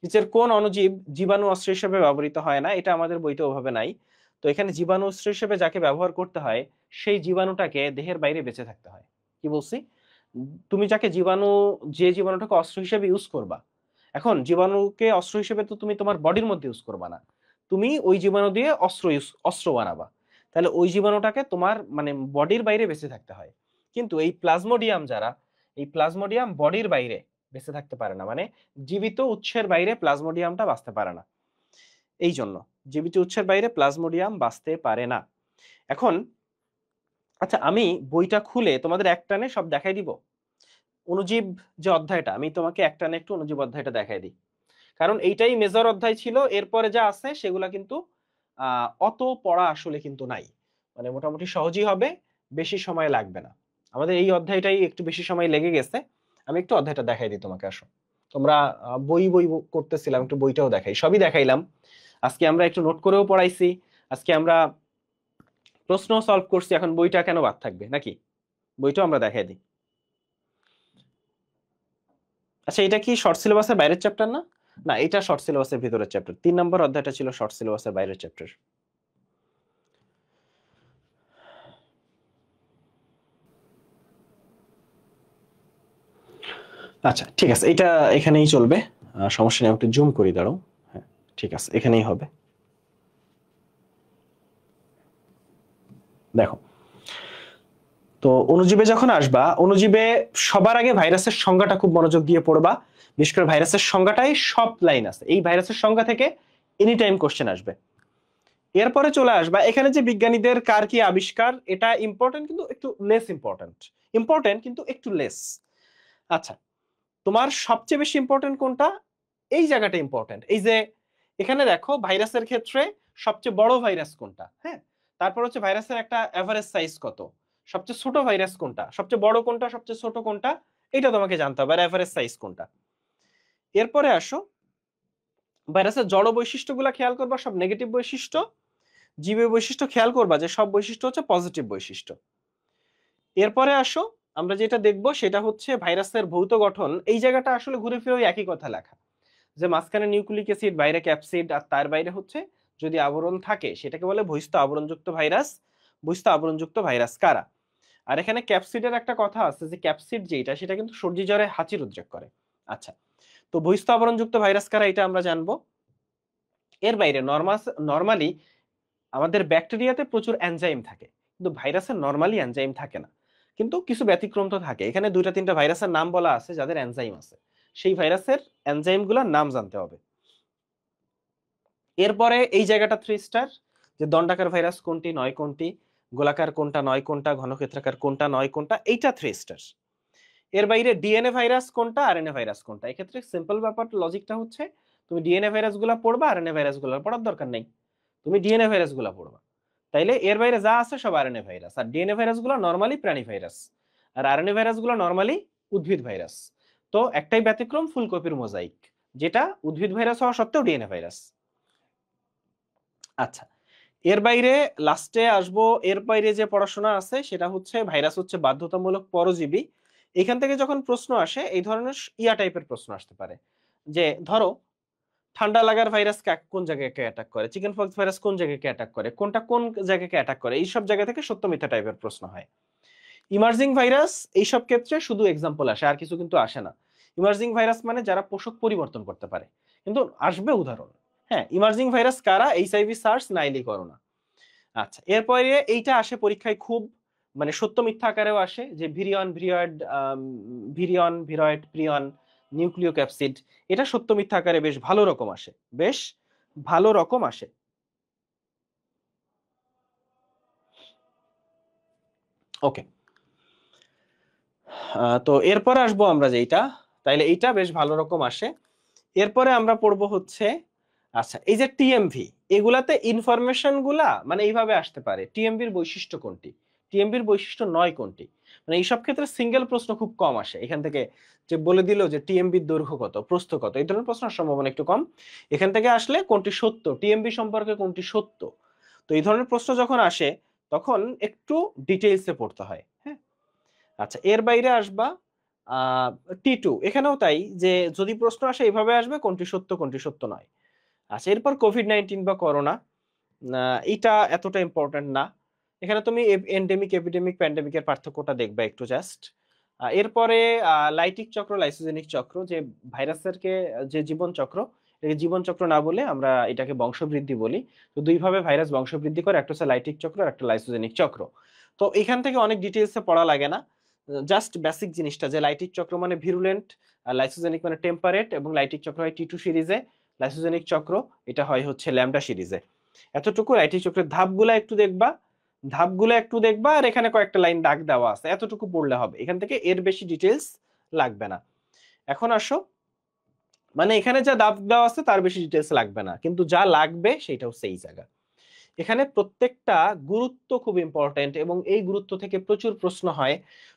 নিচের কোন অণুজীব জীবাণু অস্ত্র হিসেবে ব্যবহৃত হয় না? এটা আমাদের বইতে ওভাবে নাই। তো এখানে জীবাণু অস্ত্র হিসেবে যাকে ব্যবহার করতে হয় সেই জীবাণুটাকে দেহের বাইরে বেঁচে থাকতে হয়। কি বলছি? তুমি যাকে জীবাণু, যে জীবাণুটাকে অস্ত্র হিসেবে ইউজ করবা, এখন জীবাণুকে অস্ত্র হিসেবে তো তুমি তোমার বডির মধ্যে ইউজ করবা না, তুমি ওই জীবাণু দিয়ে অস্ত্র বানাবা। তাহলে ওই জীবাণুটাকে তোমার মানে বডির বাইরে বেঁচে থাকতে হয়। কিন্তু এই প্লাজমোডিয়াম যারা, এই প্লাজমোডিয়াম বডির বাইরে বেঁচে থাকতে পারে না, মানে জীবিত উৎসের বাইরে প্লাজমোডিয়ামটা বাঁচতে পারে না। এই জন্য জীবিত উৎসের বাইরে প্লাজমোডিয়াম বাঁচতে পারে না। এখন আচ্ছা, আমি বইটা খুলে তোমাদের একটানে সব দেখাই দিব। অণুজীব যে অধ্যায়টা, আমি তোমাকে একটানে একটু অণুজীব অধ্যায়টা দেখাই দিই, কারণ এইটাই মেজর অধ্যায় ছিল। এরপরে যা আছে সেগুলা কিন্তু অত পড়া আসলে কিন্তু নাই, মানে মোটামুটি সহজই হবে, বেশি সময় লাগবে না। আমাদের এই অধ্যায়টাই একটু বেশি সময় লেগে গেছে। আমি একটু অধ্যায়টা দেখাই দিই তোমাকে, আসো। তোমরা বই বই করতেছিলাম, একটু বইটাও দেখাই, সবই দেখাইলাম। আজকে আমরা একটু নোট করেও পড়াইছি, আজকে আমরা প্রশ্ন সলভ করছি। এখন বইটা কেন বাদ থাকবে নাকি? বইটাও আমরা দেখাই দিই। আচ্ছা, এটা কি শর্ট সিলেবাসের বাইরের চ্যাপ্টার না? না, এটা শর্ট সিলেবাসের ভিতরের চ্যাপ্টার। 3 নম্বর অধ্যায়টা ছিল শর্ট সিলেবাসের বাইরের চ্যাপ্টার। আচ্ছা ঠিক আছে, এটা এখানেই চলবে, সমস্যা নেই। একটু জুম করি, দাঁড়াও। হ্যাঁ ঠিক আছে, এখানেই হবে। দেখো, তো অণুজীবে যখন আসবা, অণুজীবে সবার আগে ভাইরাসের সংজ্ঞাটা খুব মনোযোগ দিয়ে পড়বা। বিশেষ করে ভাইরাসের সংজ্ঞাটাই সব লাইন আছে, এই ভাইরাসের সংজ্ঞা থেকে এনি টাইম কোশ্চেন আসবে। এরপরে চলে আসবা এখানে যে বিজ্ঞানীদের কার কি আবিষ্কার, এটা ইম্পর্টেন্ট কিন্তু একটু লেস ইম্পর্টেন্ট, ইম্পর্টেন্ট কিন্তু একটু লেস। আচ্ছা, তোমার সবচেয়ে বেশি ইম্পর্টেন্ট কোনটা? এই জায়গাটা ইম্পর্টেন্ট। এই যে এখানে দেখো, ভাইরাসের ক্ষেত্রে সবচেয়ে বড় ভাইরাস কোনটা, হ্যাঁ, তারপর হচ্ছে ভাইরাসের একটা এভারেজ সাইজ কত, সবচেয়ে ছোট ভাইরাস কোনটা, সবচেয়ে বড় কোনটা, সবচেয়ে ছোট কোনটা, এটা তোমাকে জানতে হবে, আর এভারেজ সাইজ কোনটা। এরপরে আসো, ভাইরাসের জড় বৈশিষ্ট্যগুলো খেয়াল করবা, সব নেগেটিভ বৈশিষ্ট্য। জীবীয় বৈশিষ্ট্য খেয়াল করবা যে সব বৈশিষ্ট্য হচ্ছে পজিটিভ বৈশিষ্ট্য। এরপরে আসো, আমরা যেটা দেখব সেটা হচ্ছে ভাইরাসের ভৌত গঠন। এই জায়গাটা আসলে ঘুরে ফিরে ওই একই কথা লেখা, যে মাঝখানে নিউক্লিক অ্যাসিড, বাইরে ক্যাপসিড, আর তার বাইরে হচ্ছে যদি আবরণ থাকে সেটাকে বলে বহিস্থ আবরণযুক্ত ভাইরাস। বহিস্থ আবরণযুক্ত ভাইরাস কারা? আর এখানে ক্যাপসিডের একটা কথা আছে, যে ক্যাপসিড যেটা সেটা কিন্তু সর্দি জ্বরে হাঁচির উদ্রেক করে। আচ্ছা, তো বহিস্থ আবরণযুক্ত ভাইরাস কারা এটা আমরা জানবো। এর বাইরে নরমালি আমাদের ব্যাকটেরিয়াতে প্রচুর এনজাইম থাকে, কিন্তু ভাইরাসের নরমালি এনজাইম থাকে না। কিন্তু কিছু ব্যতিক্রম তো থাকে। এখানে 2-3টা ভাইরাসের নাম বলা আছে যাদের এনজাইম আছে, সেই ভাইরাসের এনজাইম গুলার নাম জানতে হবে। এরপরে এই জায়গাটা 3 স্টার, যে দণ্ডাকার ভাইরাস কোনটি, নয় কোনটি, গোলাকার কোনটা, নয় কোনটা, ঘনক্ষেত্রাকার কোনটা, নয় কোনটা, এইটা 3 স্টার। এর বাইরে ডিএনএ ভাইরাস কোনটা, আরএনএ ভাইরাস কোনটা। এক্ষেত্রে সিম্পল ব্যাপার, লজিকটা হচ্ছে তুমি ডিএনএ ভাইরাস গুলা পড়বা, আরএনএ ভাইরাস গুলা পড়ার দরকার নেই, তুমি ডিএনএ ভাইরাস গুলা পড়বা। তাইলে এর বাইরে যা আছে সব আরএনএ ভাইরাস। আর ডিএনএ ভাইরাস গুলো নরমালি প্রাণী ভাইরাস, আর আরএনএ ভাইরাস গুলো নরমালি উদ্ভিদ ভাইরাস। তো একটাই ব্যতিক্রম, ফুলকপির মোজাইক, যেটা উদ্ভিদ ভাইরাস হওয়া সত্ত্বেও ডিএনএ ভাইরাস। আচ্ছা, এর বাইরে লাস্টে আসবো, এর বাইরে যে পড়াশোনা আছে সেটা হচ্ছে ভাইরাস হচ্ছে বাধ্যতামূলক পরজীবী। এখান থেকে যখন প্রশ্ন আসে, এই ধরনের ইয়া টাইপের প্রশ্ন আসতে পারে, যে ধরো ঠান্ডা লাগার ভাইরাস কোন জায়গাকে অ্যাটাক করে, চিকেন পক্স ভাইরাস কোন জায়গাকে অ্যাটাক করে, কোনটা কোন জায়গাকে অ্যাটাক করে, এইসব জায়গা থেকে সত্য মিথ্যা টাইপের প্রশ্ন হয়। ইমার্জিং ভাইরাস এইসব ক্ষেত্রে শুধু এক্সাম্পল আসে, আর কিছু কিন্তু আসে না। ইমার্জিং ভাইরাস মানে যারা পোষক পরিবর্তন করতে পারে, কিন্তু আসবে উদাহরণ। হ্যাঁ, ইমার্জিং ভাইরাস কারা? এইচআইভি, সার্স, নাইলি, করোনা। আচ্ছা, এরপরে এইটা আসে পরীক্ষায় খুব, মানে সত্য মিথ্যা আকারেও আসে, যে ভিরিয়ন, ভিরিয়ড, ভিরিয়ন, ভিরয়েড, প্রিয়ন, নিউক্লিও ক্যাপসিড। এটা সত্য মিথ্যা আকারে বেশ ভালো রকম আসে, বেশ ভালো রকম আসে। ওকে, তো এরপরে আসবো আমরা যেটা, তাইলে এইটা বেশ ভালো রকম আসে। এরপরে আমরা পড়বো হচ্ছে, আচ্ছা এই যে টিএমভি, এগুলাতে ইনফরমেশন গুলা মানে এইভাবে আসতে পারে, টিএমভির বৈশিষ্ট্য কোনটি, টিএমভির বৈশিষ্ট্য নয় কোনটি। মানে এইসব ক্ষেত্রে সিঙ্গেল প্রশ্ন খুব কম আসে। এখান থেকে যে বলে দিল যে টিএমভির দৈর্ঘ্য কত, প্রস্থ কত, এই ধরনের প্রশ্নের সম্ভাবনা একটু কম। এখান থেকে আসলে কোনটি সত্য, টিএমভি সম্পর্কে কোনটি সত্য। তো এই ধরনের প্রশ্ন যখন আসে তখন একটু ডিটেইলসে পড়তে হয়। হ্যাঁ, আচ্ছা, এর বাইরে আসবা টি2, এখানেও তাই, যে যদি প্রশ্ন আসে এইভাবে আসবে, কোনটি সত্য কোনটি সত্য নয়। আচ্ছা, এরপর কোভিড-19 বা করোনা, এটা এতটা ইম্পর্টেন্ট না। এখানে তুমি এন্ডেমিক, এপিডেমিক, প্যান্ডেমিকের পার্থক্যটা দেখবে একটু জাস্ট। এরপরে লাইটিক চক্র, লাইসোজেনিক চক্র, যে ভাইরাসের যে জীবন চক্র, এটাকে জীবন চক্র না বলে আমরা এটাকে বংশবৃদ্ধি বলি। তো দুইভাবে ভাইরাস বংশবৃদ্ধি করে, একটা হচ্ছে লাইটিক চক্র আর একটা লাইসোজেনিক চক্র। তো এখান থেকে অনেক ডিটেইলসে পড়া লাগে না, জাস্ট বেসিক জিনিসটা, যে লাইটিক চক্র মানে ভিরুলেন্ট, লাইসোজেনিক মানে টেম্পারেট, এবং লাইটিক চক্র হয় টি2 সিরিজে, লাইসোজেনিক চক্র, এটা হয় হচ্ছে ল্যামডা সিরিজে। এতটুকু রাইটি চক্রের ধাপগুলা একটু দেখবা, আর এখানে কয়েকটা লাইন দাগ দেওয়া আছে, এতটুকু পড়লে হবে, এখান থেকে এর বেশি ডিটেলস লাগবে না। এখন আসো, মানে এখানে যা দাগ দেওয়া আছে তার বেশি ডিটেলস লাগবে না, কিন্তু যা লাগবে সেটা হচ্ছে এই জায়গা। এখানে প্রত্যেকটা গুরুত্ব খুব ইম্পর্টেন্ট, এবং এই গুরুত্ব থেকে প্রচুর প্রশ্ন হয়।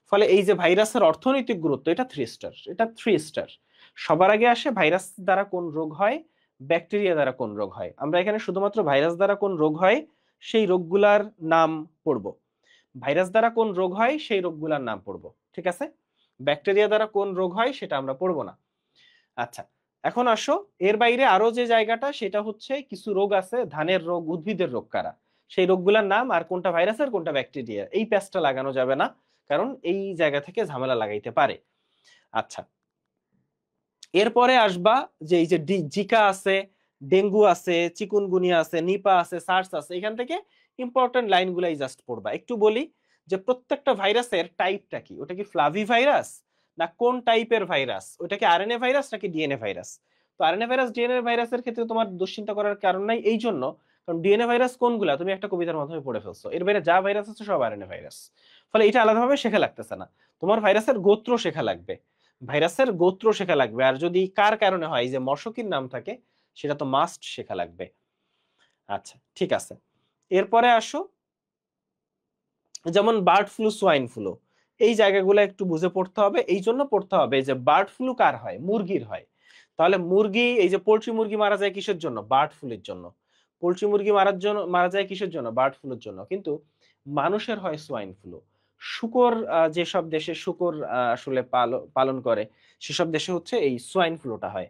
ফলে এই যে ভাইরাসের অর্থনৈতিক গুরুত্ব, এটা 3 স্টার, এটা 3 স্টার। সবার আগে আসে ভাইরাস দ্বারা কোন রোগ হয়, ব্যাকটেরিয়া দ্বারা কোন রোগ হয়। আমরা এখানে শুধুমাত্র ভাইরাস দ্বারা কোন রোগ হয় সেই রোগগুলার নাম পড়বো। ভাইরাস দ্বারা কোন রোগ হয় সেই রোগগুলার নাম পড়বো, ঠিক আছে? ব্যাকটেরিয়া দ্বারা কোন রোগ হয় সেটা আমরা পড়বো না। আচ্ছা, এখন আসো, এর বাইরে আরো যে জায়গাটা সেটা হচ্ছে কিছু রোগ আছে, ধানের রোগ, উদ্ভিদের রোগ কারা, সেই রোগগুলোর নাম, আর কোনটা ভাইরাসের কোনটা ব্যাকটেরিয়া, এই প্যাচটা লাগানো যাবে না, কারণ এই জায়গা থেকে ঝামেলা লাগাইতে পারে। আচ্ছা, এরপরে আসবা যে এই যে জিকা আছে, ডেঙ্গু আছে, চিকুনগুনিয়া আছে, নিপা আছে, সার্স আছে, এখান থেকে ইম্পর্টেন্ট লাইনগুলাই জাস্ট পড়বা। একটু বলি যে প্রত্যেকটা ভাইরাসের টাইপটা কি, ওটা কি ফ্লাভি ভাইরাস না কোন টাইপের ভাইরাস, ওটা কি আরএনএ ভাইরাস নাকি ডিএনএ ভাইরাস। তো আরএনএ ভাইরাস ডিএনএ ভাইরাসের ক্ষেত্রে তোমার দুশ্চিন্তা করার কারণ নাই, এই জন্য কারণ ডিএনএ ভাইরাস কোনগুলা তুমি একটা কবিতার মাধ্যমে পড়ে ফেলছো, এর বাইরে যা ভাইরাস আছে সব আরএনএ ভাইরাস। ফলে এটা আলাদাভাবে শেখা লাগতেছে না, তোমার ভাইরাসের গোত্র শেখা লাগবে, ভাইরাসের গোত্র শেখা লাগবে, আর যদি কার কারণে হয় যে মশকির নাম থাকে সেটা তো মাস্ট শেখা লাগবে। আচ্ছা, ঠিক আছে, এরপরে আসো, যেমন বার্ড ফ্লু, সোয়াইন ফ্লু, এই জায়গাগুলো একটু বুঝে পড়তে হবে। এই জন্য পড়তে হবে যে বার্ড ফ্লু কার হয়, মুরগির হয়। তাহলে মুরগি, এই যে পোল্ট্রি মুরগি মারা যায় কিসের জন্য, বার্ড ফ্লুর জন্য। পোল্ট্রি মুরগি মারা যায় কিসের জন্য, বার্ড ফ্লুর জন্য। কিন্তু মানুষের হয় সোয়াইন ফ্লু। শুকর, যেসব দেশে শুকর আসলে পালন করে সেসব দেশে হচ্ছে এই সোয়াইন ফ্লুটা হয়।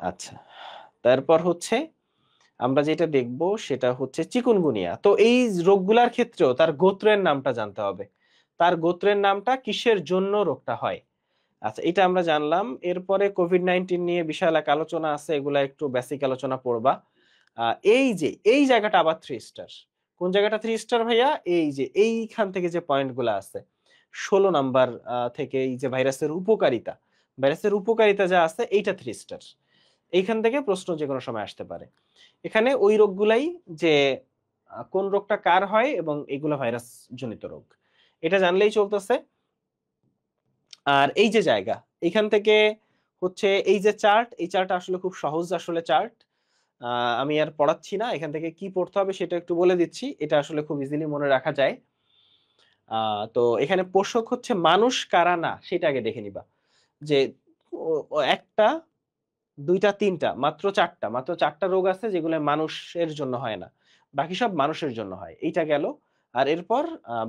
আচ্ছা, তারপর হচ্ছে আমরা যেটা দেখব সেটা হচ্ছে চিকুনগুনিয়া। তো এই রোগগুলার ক্ষেত্রেও তার গোত্রের নামটা জানতে হবে, তার গোত্রের নামটা কিসের জন্য রোগটা হয়। আচ্ছা, এটা আমরা জানলাম। এরপরে কোভিড-19 নিয়ে বিশাল এক আলোচনা আছে, এগুলা একটু বেসিক আলোচনা পড়বা। এই যে এই জায়গাটা আবার 3 স্টার। কোন জায়গাটা 3 স্টার ভাইয়া, এই যে এইখান থেকে যে পয়েন্টগুলো আছে 16 নাম্বার থেকে, এই যে ভাইরাসের উপকারিতা যা আছে এইটা 3 স্টার। এইখান থেকে প্রশ্ন যে কোনো সময় আসতে পারে। এখানে ওই রোগগুলাই, যে কোন রোগটা কার হয় এবং এগুলো ভাইরাস জনিত রোগ, এটা জানলেই চলতেছে। আর এই যে জায়গা, এখান থেকে হচ্ছে এই যে চার্ট, এই চার্ট আসলে খুব সহজ আসলে চার্ট, আমি আর পড়াচ্ছি না, এখান থেকে কি পড়তে হবে সেটা একটু বলে দিচ্ছি, এটা আসলে খুব ইজিলি মনে রাখা যায়। তো এখানে পোষক হচ্ছে মানুষ কারা না সেটা আগে দেখে নিবা, যে একটা, দুইটা, তিনটা, মাত্র চারটা রোগ আছে যেগুলো মানুষের জন্য হয় না, বাকি সব মানুষের জন্য হয়, এইটা গেল। আর এরপর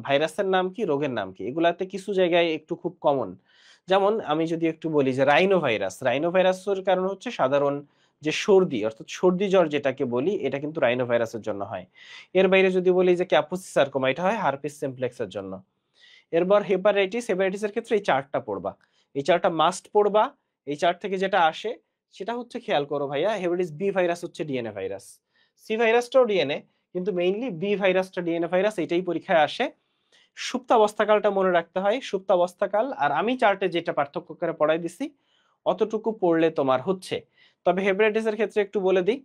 ভাইরাসের নাম কি, রোগের নাম কি, এগুলাতে কিছু জায়গায় একটু খুব কমন। যেমন আমি যদি একটু বলি যে রাইনো ভাইরাসের কারণ হচ্ছে সাধারণ যে সর্দি, অর্থাৎ সর্দি জ্বর যেটাকে বলি, এটা কিন্তু রাইনো ভাইরাসের জন্য হয়। এর বাইরে যদি বলি যে ক্যাপুসিস সার্কোমা, এটা হয় হারপিস সিমপ্লেক্সের জন্য। এরপর হেপাটাইটিসের ক্ষেত্রে এই চার্টটা পড়বা, এই চার্টটা মাস্ট পড়বা। এই চার্ট থেকে যেটা আসে সেটা হচ্ছে, খেয়াল করো ভাইয়া, হেপাটাইটিস বি ভাইরাস হচ্ছে ডিএনএ ভাইরাস, সি ভাইরাসটাও ডিএনএ, কিন্তু মেইনলি বি ভাইরাসটা ডিএনএ ভাইরাস, এটাই পরীক্ষায় আসে। সুপ্তাবস্থাকালটা মনে রাখতে হয়, সুপ্তাবস্থাকাল, আর আমি চার্টে যেটা পার্থক্য করে পড়াই দিছি অতটুকু পড়লে তোমার হচ্ছে। তবে হেপাটাইটিসের ক্ষেত্রে একটু বলে দিই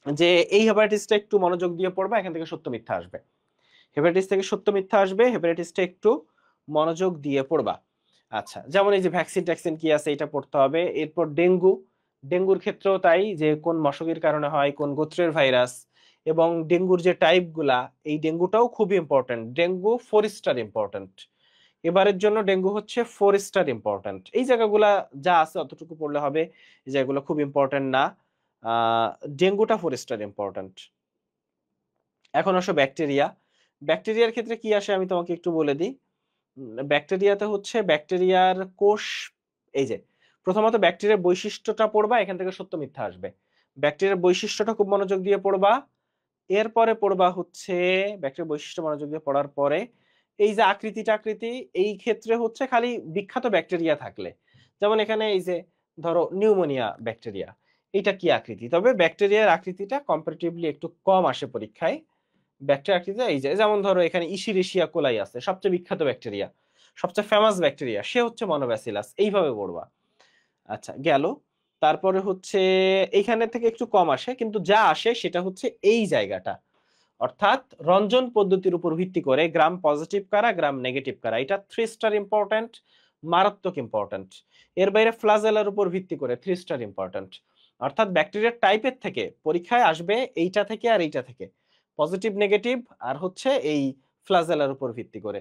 যে এই হেপাটাইটিসটা একটু মনোযোগ দিয়ে পড়বা, এখান থেকে সত্য মিথ্যা আসবে, হেপাটাইটিস থেকে সত্য মিথ্যা আসবে, হেপাটাইটিসটা একটু মনোযোগ দিয়ে পড়বা। আচ্ছা, যেমন এই যে ভ্যাকসিন ট্যাকসিন কি আছে এটা পড়তে হবে। এরপর ডেঙ্গুর ক্ষেত্রেও তাই, যে কোন মশকের কারণে হয়, কোন গোত্রের ভাইরাস, এবং ডেঙ্গুর যে টাইপ গুলা, এই ডেঙ্গুটাও খুব ইম্পর্টেন্ট, ডেঙ্গু 4 স্টার ইম্পর্টেন্ট, এবারের জন্য ডেঙ্গু হচ্ছে 4 স্টার ইম্পর্টেন্ট। এই জায়গাগুলা যা আছে অতটুকু পড়লে হবে, এই জায়গাগুলো খুব ইম্পর্টেন্ট না। আহ ডেঙ্গুটা 4 স্টার ইম্পর্টেন্ট। এখন আসো ব্যাকটেরিয়ার ক্ষেত্রে কি আসে আমি তোমাকে একটু বলে দিই। ব্যাকটেরিয়াতে হচ্ছে ব্যাকটেরিয়ার কোষ, এই যে প্রথমত ব্যাকটেরিয়ার বৈশিষ্ট্যটা পড়বা, এখান থেকে সত্য মিথ্যা আসবে। ব্যাকটেরিয়ার বৈশিষ্ট্যটা খুব মনোযোগ দিয়ে পড়বা। এরপরে পড়বা হচ্ছে ব্যাকটেরিয়ার বৈশিষ্ট্য, মনোযোগ দিয়ে পড়ার পরে এই যে আকৃতি, এই ক্ষেত্রে হচ্ছে খালি বিখ্যাত ব্যাকটেরিয়া থাকলে, যেমন এখানে এই যে ধরো নিউমোনিয়া ব্যাকটেরিয়া, এটা কি আকৃতি, তবে ব্যাকটেরিয়ার আকৃতিটা কম্পারেটিভলি একটু কম আসে পরীক্ষায়। ব্যাকটেরিয়া আকৃতি এই যে, যেমন ধরো এখানে ইশিরেশিয়া কোলাই আছে, সবচেয়ে বিখ্যাত ব্যাকটেরিয়া, সবচেয়ে ফেমাস ব্যাকটেরিয়া, সে হচ্ছে মনোব্যাসিলাস, এইভাবে পড়বা। আচ্ছা, গেল। তারপরে হচ্ছে এইখানে থেকে একটু কম আসে, কিন্তু যা আসে সেটা হচ্ছে এই জায়গাটা, অর্থাৎ রঞ্জন পদ্ধতির উপর ভিত্তি করে গ্রাম পজিটিভ কারা গ্রাম নেগেটিভ কারা, এটা 3 স্টার ইম্পর্টেন্ট, মারাত্মক ইম্পর্টেন্ট। এর বাইরে ফ্লাজেলার উপর ভিত্তি করে 3 স্টার ইম্পর্টেন্ট। অর্থাৎ ব্যাকটেরিয়ার টাইপের থেকে পরীক্ষায় আসবে এইটা থেকে আর এইটা থেকে, পজিটিভ নেগেটিভ আর হচ্ছে এই ফ্লাজেলার উপর ভিত্তি করে।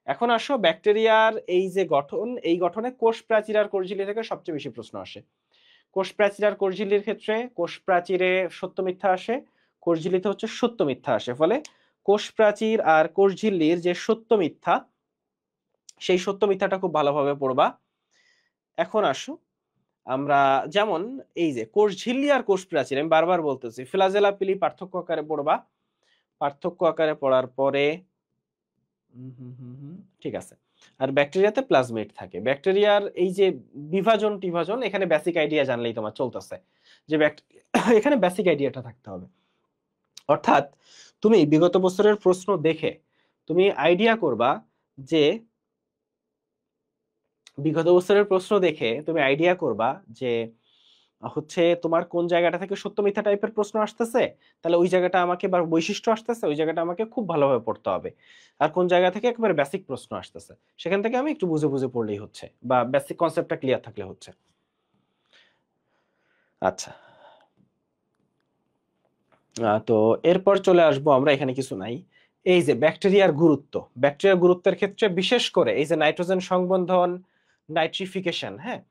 এখন আসো ব্যাকটেরিয়ার এই যে গঠন, এই গঠনে কোষ প্রাচীর আর কোষ ঝিল্লি থেকে সবচেয়ে বেশি প্রশ্ন আসে। কোষ প্রাচীর আর কোষ ঝিল্লির ক্ষেত্রে কোষ প্রাচীরে সত্য মিথ্যা আসে, কোষ ঝিল্লিতে হচ্ছে সত্য মিথ্যা আসে। ফলে কোষ প্রাচীর আর কোষ ঝিল্লির যে সত্য মিথ্যা, সেই সত্য মিথ্যাটা খুব ভালোভাবে পড়বা। এখন আসো আমরা যেমন এই যে কোষ ঝিল্লি আর কোষ প্রাচীর, আমি বারবার বলতেছি ফ্লাজেলা পিলি পার্থক্য আকারে পড়বা। পার্থক্য আকারে পড়ার পরে ঠিক আছে। আর ব্যাকটেরিয়াতে প্লাজমিড থাকে। ব্যাকটেরিয়ার এই যে বিভাজন টিভাজন, এখানে বেসিক আইডিয়া জানলেই তোমার চলতেছে যে এখানে বেসিক আইডিয়াটা থাকতে হবে। অর্থাৎ তুমি বিগত বছরের প্রশ্ন দেখে তুমি আইডিয়া করবা যে বিগত বছরের প্রশ্ন দেখে তুমি আইডিয়া করবা যে হচ্ছে তোমার কোন জায়গাটা থেকে সত্য মিথ্যা টাইপের প্রশ্ন আসতেছে, তাহলে ওই জায়গাটা আমাকে বা বৈশিষ্ট্য আসতেছে, ওই জায়গাটা আমাকে খুব ভালোভাবে পড়তে হবে। আর কোন জায়গা থেকে একেবারে বেসিক প্রশ্ন আসতেছে, সেখান থেকে আমি একটু বুঝে বুঝে পড়লেই হচ্ছে, বা বেসিক কনসেপ্টটা ক্লিয়ার থাকলে হচ্ছে। আচ্ছা, তো এরপর চলে আসবো আমরা, এখানে কিছু নাই। এই যে ব্যাকটেরিয়ার গুরুত্ব, ব্যাকটেরিয়ার গুরুত্বের ক্ষেত্রে বিশেষ করে এই যে নাইট্রোজেন সংবন্ধন, নাইট্রিফিকেশন, হ্যাঁ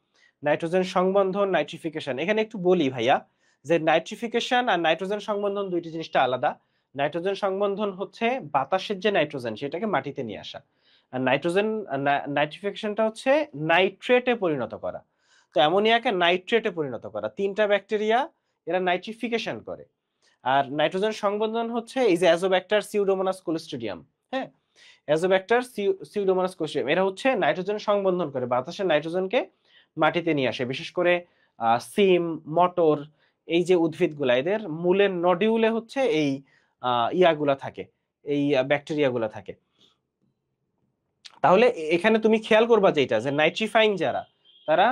নাইট্রোজেন সংবন্ধন নাইট্রিফিকেশন, এখানে একটু বলি ভাইয়া যে নাইট্রিফিকেশন আর নাইট্রোজেন সংবন্ধন দুইটি জিনিসটা আলাদা। নাইট্রোজেন সংবন্ধন হচ্ছে বাতাসের যে নাইট্রোজেন সেটাকে মাটিতে নিয়ে আসা, আর নাইট্রিফিকেশনটা হচ্ছে নাইট্রেটে পরিণত করা। তো অ্যামোনিয়াকে নাইট্রেটে পরিণত করা, তিনটা ব্যাকটেরিয়া এরা নাইট্রিফিকেশন করে। আর নাইট্রোজেন সংবন্ধন হচ্ছে এই যে অ্যাজোব্যাক্টার সিউডোমোনাস কোলিস্ট্রিডিয়াম, হ্যাঁ অ্যাজোব্যাক্টার সিউডোমোনাস কোলিস্ট্রিডিয়াম, এরা হচ্ছে নাইট্রোজেন সংবন্ধন করে, বাতাসের নাইট্রোজেনকে মাটিতে নিয়ে আসে। বিশেষ করে সিম, মটর, এই যে উদ্ভিদগুলা, এদের মূলের নডিউলে হচ্ছে এই ইয়াগুলা থাকে, এই ব্যাকটেরিয়াগুলা থাকে। তাহলে এখানে তুমি খেয়াল করবা যেটা যে নাইট্রিফাইং যারা, তারা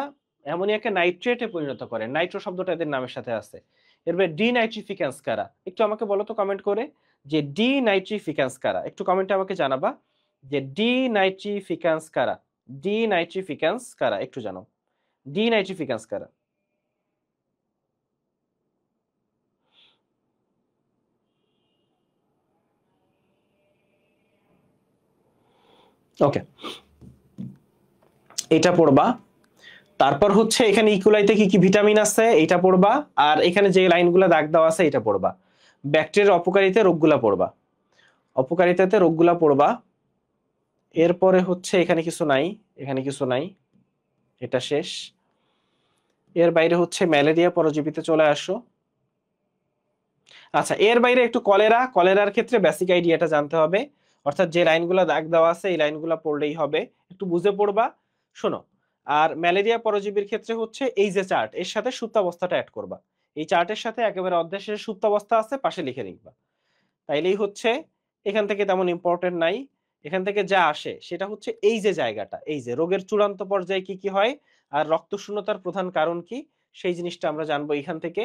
অ্যামোনিয়াকে নাইট্রেটে পরিণত করে, নাইট্রো শব্দটা এদের নামের সাথে আছে। এরপরে ডিনাইট্রিফিক্যান্স কারা, একটু আমাকে বলো তো কমেন্ট করে যে ডিনাইট্রিফিক্যান্স কারা, একটু কমেন্টে আমাকে জানাবা যে ডিনাইট্রিফিক্যান্স কারা, ডিনাইট্রিফিক্যান্স কারা একটু জানো, ডিনাইট্রিফিক্যান্স কারা। ওকে, এটা পড়বা। তারপর হচ্ছে এখানে ইকুলাইতে কি কি ভিটামিন আছে এটা পড়বা, আর এখানে যে লাইনগুলো দাগ দেওয়া আছে এটা পড়বা। ব্যাকটেরিয়ার অপকারিতা রোগগুলা পড়বা, অপকারিতাতে রোগগুলা পড়বা। এরপরে হচ্ছে এখানে কিছু নাই, এখানে কিছু নাই, এটা শেষ। এর বাইরে হচ্ছে ম্যালেরিয়া পরজীবীতে চলে আসো। আচ্ছা, এর বাইরে একটু কলেরা, কলেরার ক্ষেত্রে বেসিক আইডিয়াটা জানতে হবে, অর্থাৎ যে লাইনগুলো দাগ দেওয়া আছে এই লাইনগুলো পড়লেই হবে, একটু বুঝে পড়বা। শোনো, আর ম্যালেরিয়া পরজীবীর ক্ষেত্রে হচ্ছে এই যে চার্ট, এর সাথে সুপ্তাবস্থাটা অ্যাড করবা। এই চার্টের সাথে একেবারে অধ্যায় শেষে সুপ্তাবস্থা আছে, পাশে লিখে লিখবা, তাইলেই হচ্ছে। এখান থেকে তেমন ইম্পর্টেন্ট নাই, এখান থেকে যা আসে সেটা হচ্ছে এই যে জায়গাটা, এই যে রোগের চূড়ান্ত পর্যায়ে কি কি হয় আর রক্ত শূন্যতার প্রধান কারণ কি, সেই জিনিসটা আমরা জানবো এখান থেকে।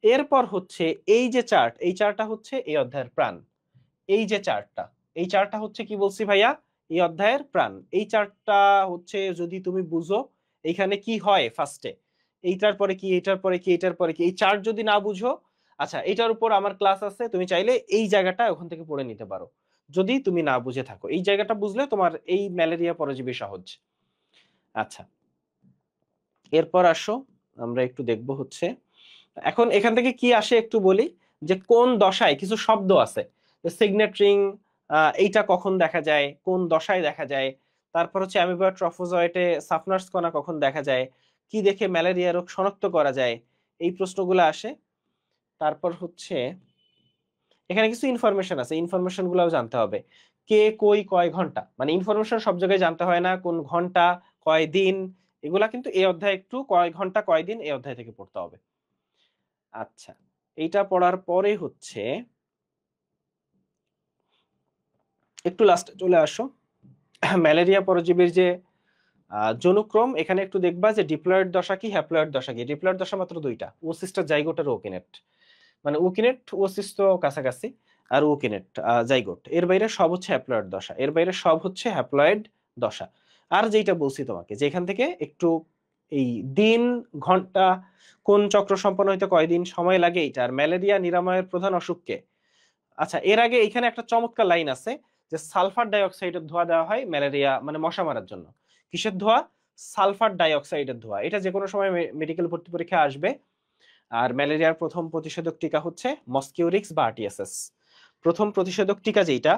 এরপর হচ্ছে এই যে চার্ট, এই চার্টটা হচ্ছে এই অধ্যায়ের প্রাণ। এই যে চার্টটা, এই চার্টটা হচ্ছে কি বলছি ভাইয়া, এই অধ্যায়ের প্রাণ। এই চার্টটা হচ্ছে যদি তুমি বুঝো এইখানে কি হয় ফার্স্টে, এইটার পরে কি, এইটার পরে কি, এইটার পরে কি, এই চার্ট যদি না বুঝো, আচ্ছা এটার উপর আমার ক্লাস আছে, তুমি চাইলে এই জায়গাটা ওখান থেকে পড়ে নিতে পারো। যদি তুমি না বুঝে থাকো, এই জায়গাটা বুঝলে তোমার এই ম্যালেরিয়া পরজীবী সহজ। আচ্ছা, এরপর আসো আমরা একটু দেখব হচ্ছে এখন এখান থেকে কি আসে একটু বলি, যে কোন দশায় কিছু শব্দ আছে, সিগনেট্রিং, এইটা কখন দেখা যায়, কোন দশায় দেখা যায়। তারপর হচ্ছে অ্যামিবা ট্রফোজয়েটে সাফনার্স কণা কখন দেখা যায়, কি দেখে ম্যালেরিয়া রোগ শনাক্ত করা যায়, এই প্রশ্নগুলো আসে। তারপর হচ্ছে এখানে কিছু ইনফরমেশন আছে, ইনফরমেশন গুলাও জানতে হবে। কে কই কয় ঘন্টা, মানে ইনফরমেশন সব জায়গায় জানতে হয় না, কোন ঘন্টা কয় দিন, এগুলা কিন্তু এই অধ্যায় একটু কয় ঘন্টা কয় দিন এই অধ্যায় থেকে পড়তে হবে। আচ্ছা, এইটা পড়ার পরে হচ্ছে একটু লাস্টে চলে আসো ম্যালেরিয়া পরজীবীর যে জনুক্রম এখানে একটু দেখবা যে ডিপ্লয়েড দশা কি হ্যাপ্লয়েড দশা কি। ডিপ্লয়েড দশা মাত্র দুইটা, ওসিস্টার জাইগোট আর ওকিনেট। মানে ওকিনেট ওসিস তো কাছাকাছি, আর ওকিনেট জাইগোট। এর বাইরে সব হচ্ছে হ্যাপ্লয়েড দশা, এর বাইরে সব হচ্ছে হ্যাপ্লয়েড দশা। আর যেটা বলছি তোমাকে যে এখান থেকে একটু এই দিন ঘন্টা কোন চক্র সম্পন্ন হইতে কয়দিন সময় লাগে এটা, আর ম্যালেরিয়া নিরাময়ের প্রধান অসুখকে। আচ্ছা, এর আগে এখানে একটা চমৎকার লাইন আছে যে সালফার ডাইঅক্সাইডের ধোঁয়া দেওয়া হয় ম্যালেরিয়া মানে মশা মারার জন্য। কিসের ধোঁয়া? সালফার ডাইঅক্সাইডের ধোঁয়া। এটা যে কোনো সময় মেডিকেল ভর্তি পরীক্ষা আসবে। আর ম্যালেরিয়ার প্রথম প্রতিষেধক টিকা হচ্ছে মস্কিউরিক্স বা আরটিএসএস। প্রথম প্রতিষেধক টিকা যেটা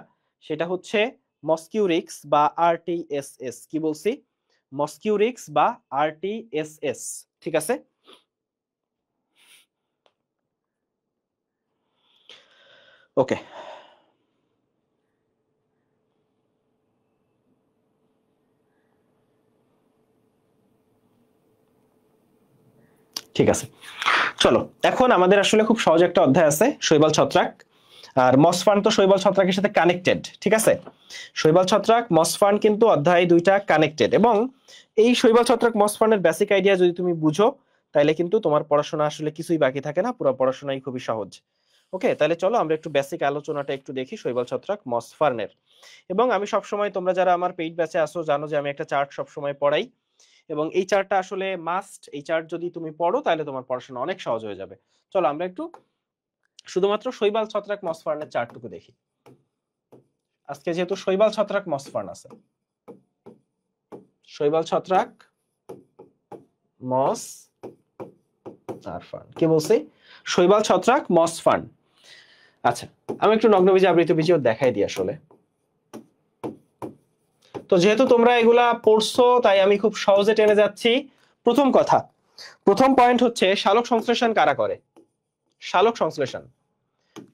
সেটা হচ্ছে মস্কিউরিক্স বা আরটিএসএস। কি বলছি? মস্কিউরিক্স বা আরটিএসএস। ঠিক আছে? ওকে, ঠিক আছে। চলো এখন আমাদের আসলে খুব সহজ একটা অধ্যায় আছে, শৈবাল ছত্রাক। আর মসফান তো শৈবাল ছত্রাকের সাথে কানেক্টেড। ঠিক আছে, শৈবাল ছত্রাক মসফান কিন্তু অধ্যায় দুইটা কানেক্টেড। এবং এই শৈবাল ছত্রাক মসফানের বেসিক আইডিয়া যদি তুমি বুঝো তাহলে কিন্তু তোমার পড়াশোনা আসলে কিছুই বাকি থাকে না, পুরো পড়াশোনাই খুবই সহজ। ওকে, তাহলে চলো আমরা একটু বেসিক আলোচনাটা একটু দেখি শৈবাল ছত্রাক মসফানের। এবং আমি সবসময়, তোমরা যারা আমার পেইড ব্যাচে আসো জানো যে আমি একটা চার্ট সবসময় পড়াই, এবং এই চার্টটা আসলে মাস্ট। এই চার্ট যদি তুমি পড়ো তাহলে তোমার পড়াশোনা অনেক সহজ হয়ে যাবে। চলো আমরা একটু শুধুমাত্র শৈবাল ছত্রাক মসফার্নের চার্টটুকু দেখি। আজকে যেহেতু শৈবাল ছত্রাক মসফার্ন আছে, শৈবাল ছত্রাক মস আর ফার্ন, কি বলছি? শৈবাল ছত্রাক মসফার্ন। আচ্ছা, আমি একটু নগ্নবীজি আবৃতবীজিও দেখাই দিই আসলে। তো যেহেতু তোমরা এগুলা পড়ছো তাই আমি খুব সহজে টেনে যাচ্ছি। প্রথম কথা, প্রথম পয়েন্ট হচ্ছে শালক সংশ্লেষণ কারা করে? শালক সংশ্লেষণ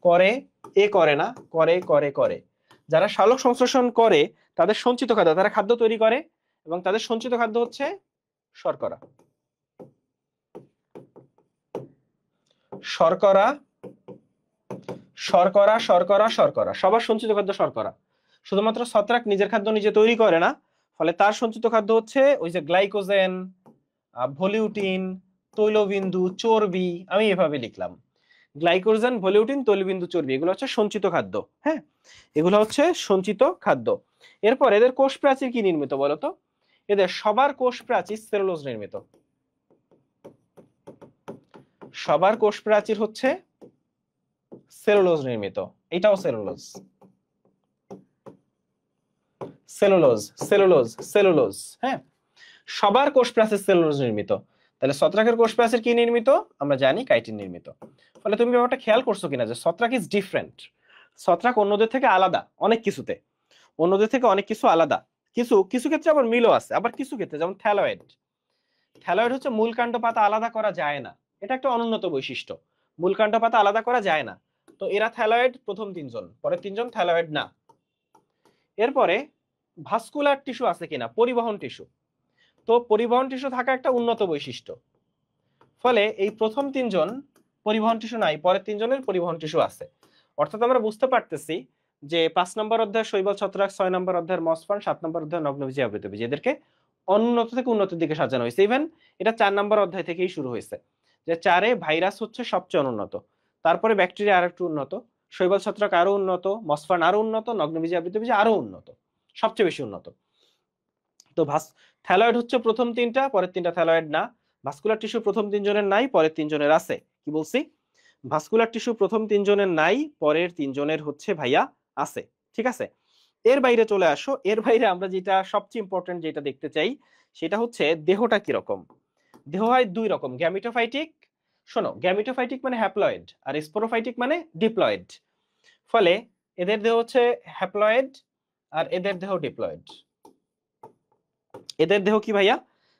করে, এ করে না, করে করে করে। যারা শালক সংশ্লেষণ করে তাদের সঞ্চিত খাদ্য, তারা খাদ্য তৈরি করে এবং তাদের সঞ্চিত খাদ্য হচ্ছে শর্করা। শর্করা শর্করা শর্করা শর্করা, সবার সঞ্চিত খাদ্য শর্করা। শুধুমাত্র ছত্রাক নিজের খাদ্য নিজে তৈরি করে না, ফলে তার সঞ্চিত খাদ্য হচ্ছে ওই যে গ্লাইকোজেন, ভলিউটিন, তৈলবিন্দু, চর্বি। আমি এভাবে লিখলাম, গ্লাইকোজেন, ভলিউটিন, তৈলবিন্দু, চর্বি, এগুলো হচ্ছে সঞ্চিত খাদ্য। হ্যাঁ, এগুলো হচ্ছে সঞ্চিত খাদ্য। এরপর এদের কোষ প্রাচীর কি নির্মিত বলতো? এদের সবার কোষ প্রাচীর সেলুলোজ নির্মিত। সবার কোষ প্রাচীর হচ্ছে সেলুলোজ নির্মিত। এটাও সেলুলোজ, সেলুলোজ সেলুলোজ সেলুলোজ। হ্যাঁ, সবার কোষ প্রাচীর সেলুলোজ নির্মিত। তাহলে ছত্রাকের কোষ প্রাচীর কি নির্মিত? আমরা জানি কাইটিন নির্মিত। ফলে তুমি ব্যাপারটা খেয়াল করছো কিনা যে ছত্রাক ইজ ডিফারেন্ট। ছত্রাক অন্যদের থেকে আলাদা অনেক কিছুতে, অন্যদের থেকে অনেক কিছু আলাদা। কিছু কিছু ক্ষেত্রে আবার মিলও আছে, আবার কিছু ক্ষেত্রে যেমন থ্যালয়েড। থ্যালয়েড হচ্ছে মূল কাণ্ড পাতা আলাদা করা যায় না, এটা একটা অনুন্নত বৈশিষ্ট্য। মূল কাণ্ড পাতা আলাদা করা যায় না। তো এরা থ্যালয়েড, প্রথম তিনজন, পরের তিনজন থ্যালয়েড না। এরপরে ভাস্কুলার টিস্যু আছে কিনা, পরিবহন টিস্যু। তো পরিবহন টিস্যু থাকা একটা উন্নত বৈশিষ্ট্য। ফলে এই প্রথম তিনজন পরিবহন টিস্যু নাই, পরের তিনজনের পরিবহন টিস্যু আছে। অর্থাৎ আমরা বুঝতে পারতেছি যে 5 নম্বর অধ্যায় শৈবাল ছত্রাক, 6 নম্বর অধ্যায়ের মসফার্ন, 7 নম্বর অধ্যায় নগ্নবীজি আবৃতবীজি, এদেরকে অনুন্নত থেকে উন্নতির দিকে সাজানো হয়েছে। ইভেন এটা 4 নম্বর অধ্যায় থেকেই শুরু হয়েছে, যে 4-এ ভাইরাস হচ্ছে সবচেয়ে অনুন্নত, তারপরে ব্যাকটেরিয়া আর একটু উন্নত, শৈবাল ছত্রাক আরো উন্নত, মসফার্ন আরো উন্নত, নগ্নবীজি আবৃতবীজি আরো উন্নত, সবচেয়ে বেশি উন্নত। তো থ্যালয়েড হচ্ছে প্রথম তিনটা, পরের তিনটা থ্যালয়েড না। ভাস্কুলার টিস্যু প্রথম তিনজনের নাই, পরের তিনজনের আছে। কি বলছি? ভাস্কুলার টিস্যু প্রথম তিনজনের নাই, পরের তিনজনের হচ্ছে ভাইয়া আছে। ঠিক আছে, এর বাইরে চলে আসো। এর বাইরে আমরা যেটা সবচেয়ে ইম্পর্টেন্ট যেটা দেখতে চাই সেটা হচ্ছে দেহটা কিরকম। দেহ হয় দুই রকম, গ্যামিটোফাইটিক। শোনো, গ্যামিটোফাইটিক মানে হ্যাপ্লয়েড, আর স্পোরোফাইটিক মানে ডিপ্লয়েড। ফলে এদের দেহ হচ্ছে হ্যাপ্লয়েড আর এদের দেহ ডিপ্লয়েড। এদের দেহ কি ভাইয়া?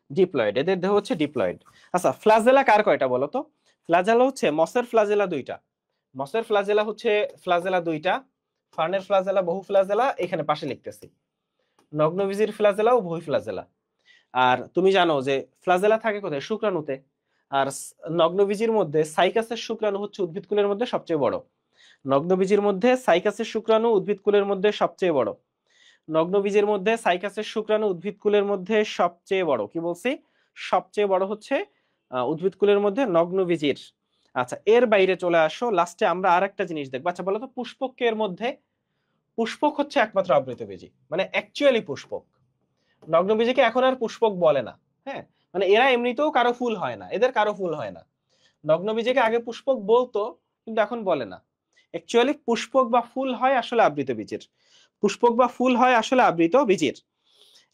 ডিপ্লয়েড। এদের দেহ হচ্ছে ডিপ্লয়েড। আচ্ছা, ফ্লাজেলা কার কয়টা বলো তো? ফ্লাজেলা হচ্ছে মসের ফ্লাজেলা দুইটা। মসের ফ্লাজেলা হচ্ছে ফ্লাজেলা দুইটা। ফার্নের ফ্লাজেলা বহু ফ্লাজেলা, এখানে পাশে লিখতেছি। নগ্নবীজির ফ্লাজেলা ও বহু ফ্লাজেলা। আর তুমি জানো যে ফ্লাজেলা থাকে কোথায়? শুক্রাণুতে। আর নগ্নবীজির মধ্যে সাইকাসের শুক্রাণু হচ্ছে উদ্ভিদকুলের মধ্যে সবচেয়ে বড়। নগ্নবীজির মধ্যে সাইকাসের শুক্রাণু উদ্ভিদকুলের মধ্যে সবচেয়ে বড়। নগ্নবীজের মধ্যে সাইকাসের শুক্রাণু উদ্ভিদকুলের মধ্যে সবচেয়ে বড়। কি বলছি? সবচেয়ে বড় হচ্ছে উদ্ভিদকুলের মধ্যে নগ্নবীজের। আচ্ছা, এর বাইরে চলে আসো, লাস্টে আমরা আরেকটা জিনিস দেখবো। আচ্ছা বলো তো, পুষ্পকের মধ্যে, পুষ্পক হচ্ছে একমাত্র আবৃতবীজী, মানে অ্যাকচুয়ালি পুষ্পক। নগ্নবীজীকে এখন আর পুষ্পক বলে না। হ্যাঁ, মানে এরা এমনিতেও কারো ফুল হয় না, এদের কারো ফুল হয় না। নগ্নবীজীকে আগে পুষ্পক বলতো, কিন্তু এখন বলে না। অ্যাকচুয়ালি পুষ্পক বা ফুল হয় আসলে আবৃত বীজের। পুষ্পক বা ফুল হয় আসলে আবৃত বীজের।